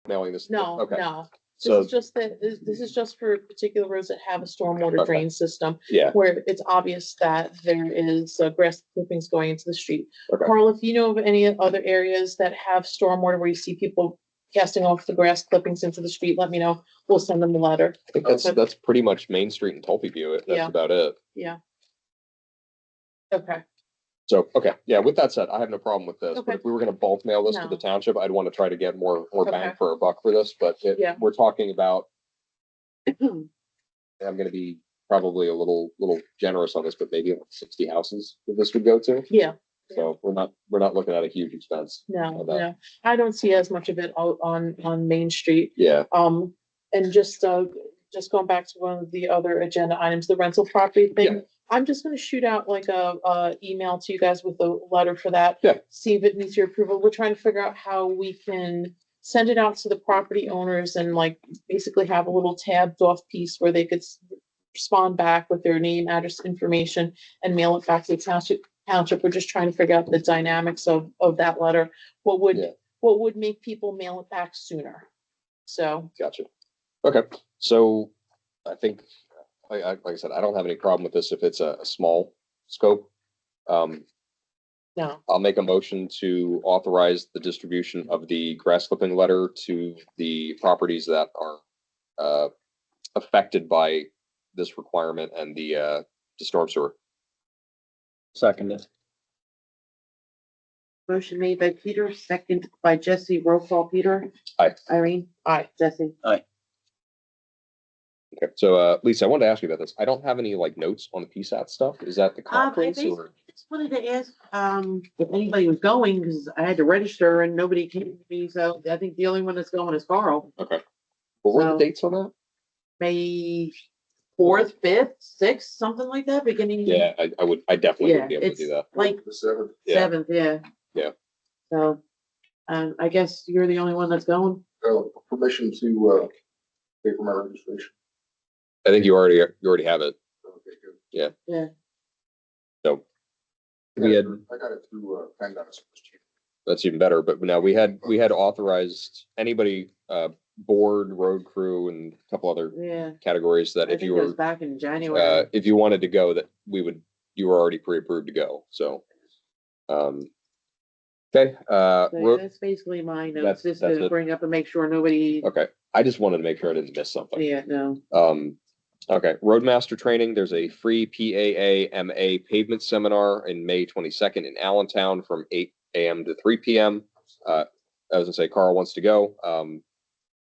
mailing this. no, Okay. no. So, This is just that, this is just for particular roads that have a stormwater Okay. drain system yeah, where it's obvious that there is grass clippings going into the street. Okay. Carl, if you know of any other areas that have stormwater where you see people casting off the grass clippings into the street, let me know. We'll send them a letter. I think that's pretty much Main Street and Tulpe View. That's Yeah. about it. Yeah. Okay. So, okay, yeah, with that said, I have no problem with this, but Okay. if we were gonna bulk mail this to the No. township, I'd want to try to get more bang Okay. for a buck for this, but Yeah. we're talking about, I'm gonna be probably a little generous on this, but maybe like 60 houses that this would go to. Yeah. So we're not looking at a huge expense. No, on that. no, I don't see as much of it on Main Street. Yeah, And just, just going back to one of the other agenda items, the rental property Yeah. thing. I'm just gonna shoot out like a email to you guys with a letter for that. Yeah. See if it needs your approval. We're trying to figure out how we can send it out to the property owners and like basically have a little tabbed off piece where they could respond back with their name, address, information, and mail it back to the township. We're just trying to figure out the dynamics of that letter. What Yeah. would make people mail it back sooner? So, Gotcha. Okay, so I think, like I said, I don't have any problem with this if it's a small scope. no, I'll make a motion to authorize the distribution of the grass clipping letter to the properties that are affected by this requirement and the storm sewer. Seconded. Motion made by Peter, second by Jesse, roll call, Peter. Aye. Irene. Aye. Jesse. Okay, so Lisa, I wanted to ask you about this. I don't have any like notes on the PSAT stuff. Is that the I conference basically or? just wanted to ask, if anybody was going, because I had to register and nobody came to me, so I think the only one that's going is Carl. Okay. What were the So- dates on that? May 4th, 5th, 6th, something like that, beginning. Yeah, I definitely Yeah, would be able to it's do that. like The seventh. Yeah. 7th, yeah. Yeah. So, I guess you're the only one that's going. Permission to, pay for my registration. I think you already have it. Okay, good. Yeah. So we had, I got it through, PennDOT. that's even better, but now we had authorized anybody, board, road crew and a couple other Yeah. categories that I if think you it was were, back in January. if you wanted to go, that you were already pre-approved to go, so. Okay, So that's basically my notes, just that's to it. bring up and make sure nobody, okay, I just wanted to make sure I didn't miss something. yeah, no. Okay, Roadmaster training, there's a free PAA-MA pavement seminar in May 22nd in Allentown from 8 AM to 3 PM. I was gonna say Carl wants to go.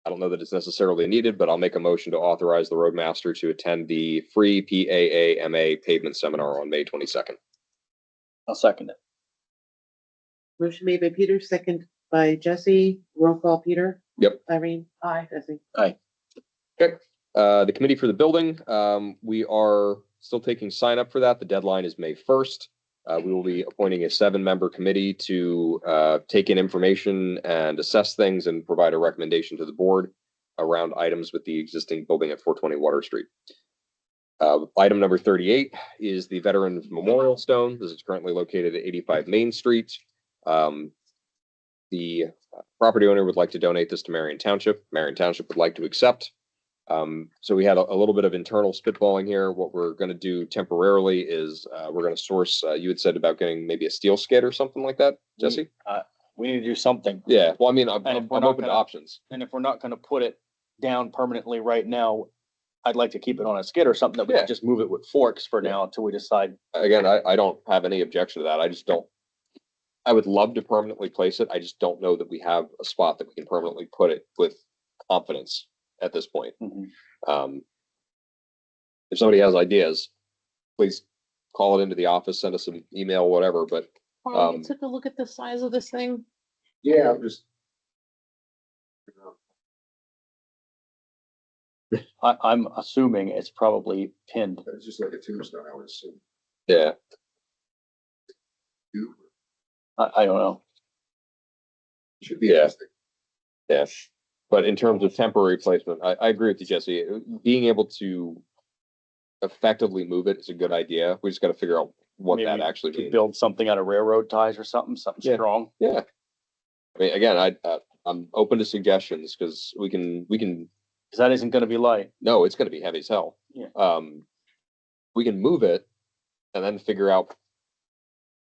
I don't know that it's necessarily needed, but I'll make a motion to authorize the Roadmaster to attend the free PAA-MA pavement seminar on May 22nd. I'll second it. Motion made by Peter, second by Jesse, roll call, Peter. Yep. Irene. Aye. Jesse. Aye. Okay, the committee for the building, we are still taking sign up for that. The deadline is May 1st. We will be appointing a 7-member committee to take in information and assess things and provide a recommendation to the board around items with the existing building at 420 Water Street. Item number 38 is the Veterans Memorial Stone. This is currently located at 85 Main Street. The property owner would like to donate this to Marion Township. Marion Township would like to accept. So we had a little bit of internal spitballing here. What we're gonna do temporarily is, we're gonna source, you had said about getting maybe a steel skid or something like that, Jesse? We need to do something. Yeah, well, I mean, I'm And if we're I'm not open to gonna- options. And if we're not gonna put it down permanently right now, I'd like to keep it on a skid or something that we Yeah. can just move it with forks for now until we decide. Again, I don't have any objection to that. I just don't. I would love to permanently place it. I just don't know that we have a spot that we can permanently put it with confidence at this point. If somebody has ideas, please call it into the office, send us an email, whatever, but Carl, you took a look at the size of this thing? Yeah, I'm just. I'm assuming it's probably pinned. It's just like a tombstone, I would assume. yeah. I don't know. Should be. Yeah. interesting. Yeah, but in terms of temporary placement, I agree with you, Jesse. Being able to effectively move it is a good idea. We just gotta figure out what Maybe that actually to means. build something out of railroad ties or something Yeah. strong. Yeah. I mean, again, I'm open to suggestions because we can, Cause that isn't gonna be light. no, it's gonna be heavy as hell. Yeah. We can move it and then figure out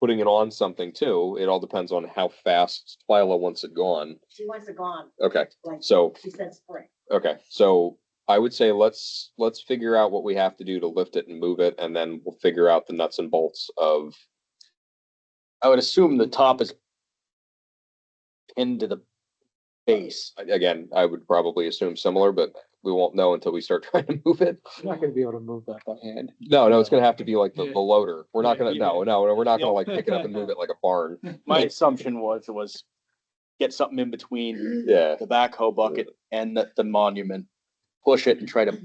putting it on something too. It all depends on how fast Twyla wants it gone. She wants it gone. Okay, Like, so, she said spring. okay, so I would say let's figure out what we have to do to lift it and move it, and then we'll figure out the nuts and bolts of, I would assume the top is pinned to the base. again, I would probably assume similar, but we won't know until we start trying to move it. You're not gonna be able to move that by hand. No, it's gonna have to be like the loader. We're not Yeah, gonna, no, we're not gonna like pick it up and move it like a barn. My assumption was get something in between Yeah, the backhoe bucket and the monument push it and try to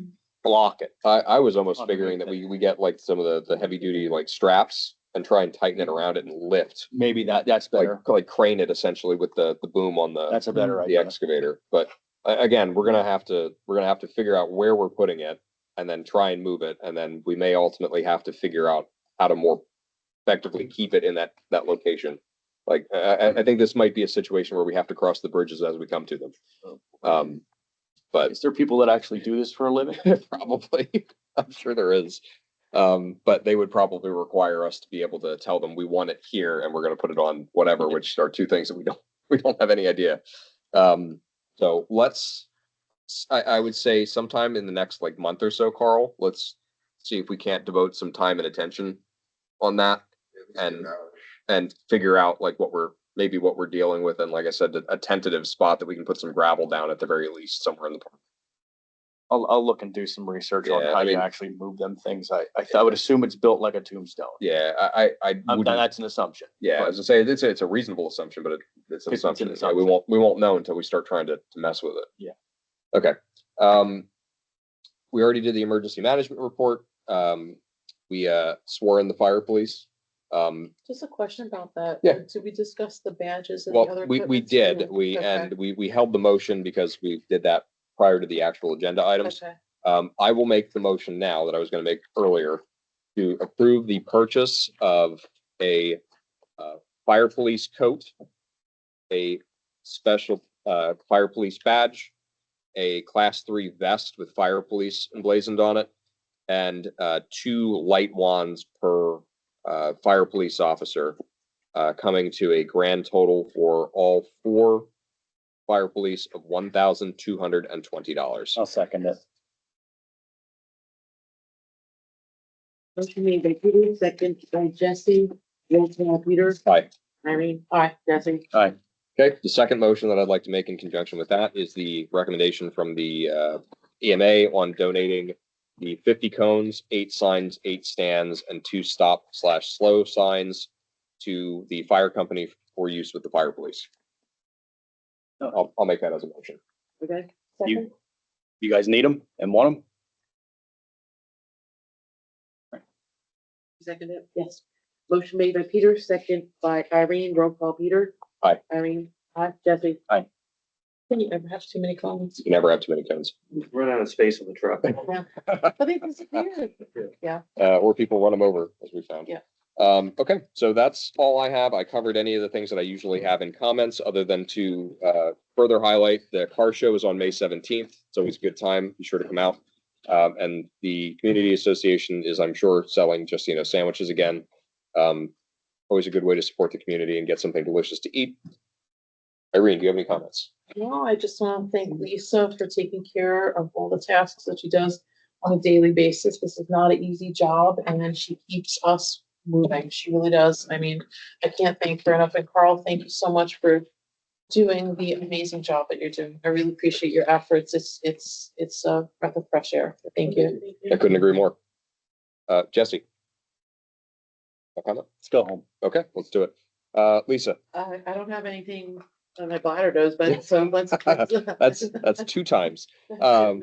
block it. I was almost Underneath figuring that it. we get like some of the heavy duty like straps and try and tighten it around it and lift, Maybe that's like, better. like crane it essentially with the boom on the, That's a better the idea. excavator. But again, we're gonna have to figure out where we're putting it and then try and move it. And then we may ultimately have to figure out how to more effectively keep it in that location. Like, I think this might be a situation where we have to cross the bridges as we come to them. But Is there people that actually do this for a living? probably, I'm sure there is. But they would probably require us to be able to tell them we want it here and we're gonna put it on whatever, which are two things that we don't have any idea. So I would say sometime in the next like month or so, Carl, let's see if we can't devote some time and attention on that and figure out like what we're dealing with. And like I said, a tentative spot that we can put some gravel down at the very least somewhere in the park. I'll look and do some research on Yeah, how I you mean- actually move them things. I would assume it's built like a tombstone. Yeah, wouldn't- That's an assumption. yeah, but as I say, it's a reasonable assumption, but it's an It's an assumption. Yeah, assumption. we won't know until we start trying to mess with it. Yeah. Okay. We already did the emergency management report. We swore in the fire police. Just a question about that. Yeah. Did we discuss the badges and the Well, other? we equipment did, too? Okay. we held the motion because we did that prior to the actual agenda items. Okay. I will make the motion now that I was gonna make earlier to approve the purchase of a fire police coat, a special fire police badge, a class 3 vest with fire police emblazoned on it, and 2 light wands per fire police officer, coming to a grand total for all 4 fire police of $1,220. I'll second it. Motion made by Peter, second by Jesse. Roll call, Peter. Aye. Irene. Aye. Jesse. Aye. Okay, the second motion that I'd like to make in conjunction with that is the recommendation from the EMA on donating the 50 cones, 8 signs, 8 stands, and 2 stop/slow signs to the fire company for use with the fire police. I'll make that as a motion. Okay. You, you guys need them and want them? Second it? Yes. Motion made by Peter, second by Irene. Roll call, Peter. Aye. Irene. Aye. Jesse. Aye. Can you ever have too many comments? You can never have too many cones. Run out of space on the truck. But they disappeared. Yeah. Or people run them over, as we found. Yeah. Okay, so that's all I have. I covered any of the things that I usually have in comments, other than to further highlight the car show is on May 17th. It's always a good time. Be sure to come out. And the community association is, I'm sure, selling just, sandwiches again. Always a good way to support the community and get something delicious to eat. Irene, do you have any comments? No, I just want to thank Lisa for taking care of all the tasks that she does on a daily basis. This is not an easy job, and then she keeps us moving. She really does. I mean, I can't thank her enough. And Carl, thank you so much for doing the amazing job that you're doing. I really appreciate your efforts. It's a breath of fresh air. Thank you. I couldn't agree more. Jesse? No comment? Let's go home. Okay, let's do it. Lisa? I don't have anything on my bladder does, but so let's. That's 2 times. I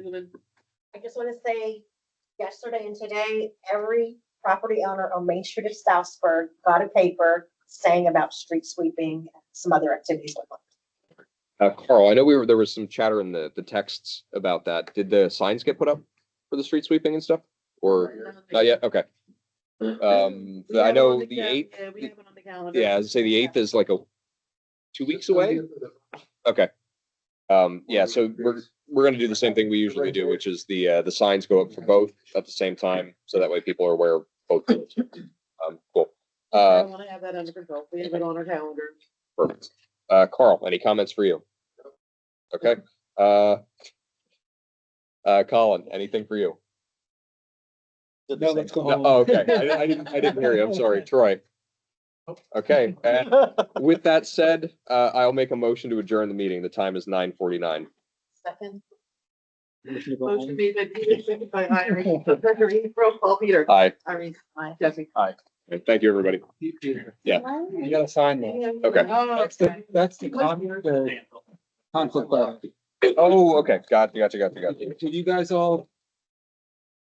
just want to say, yesterday and today, every property owner on Main Street of Stroudsburg got a paper saying about street sweeping and some other activities going on. Carl, I know there was some chatter in the texts about that. Did the signs get put up for the street sweeping and stuff? Or not yet? Okay. We I have it know on the cal- 8th. Yeah, we have it on the calendar. Yeah, as I say, the 8th is like 2 weeks away. Okay. Yeah, so we're gonna do the same thing we usually do, which is the signs go up for both at the same time, so that way people are aware of both. Cool. I want to have that under control. We have it on our calendar. Perfect. Carl, any comments for you? Okay. Colin, anything for you? No, let's go No, home. oh, okay. I didn't hear you. I'm sorry. Troy. Okay. And with that said, I'll make a motion to adjourn the meeting. The time is 9:49. Second. Motion made by Peter, second by Irene. Irene, roll call, Peter. Aye. Irene. Aye. Jesse. Aye. Thank you, everybody. Yeah. You gotta sign that. Okay. Oh, That's the conflict letter. Oh, okay, gotcha. Can you guys all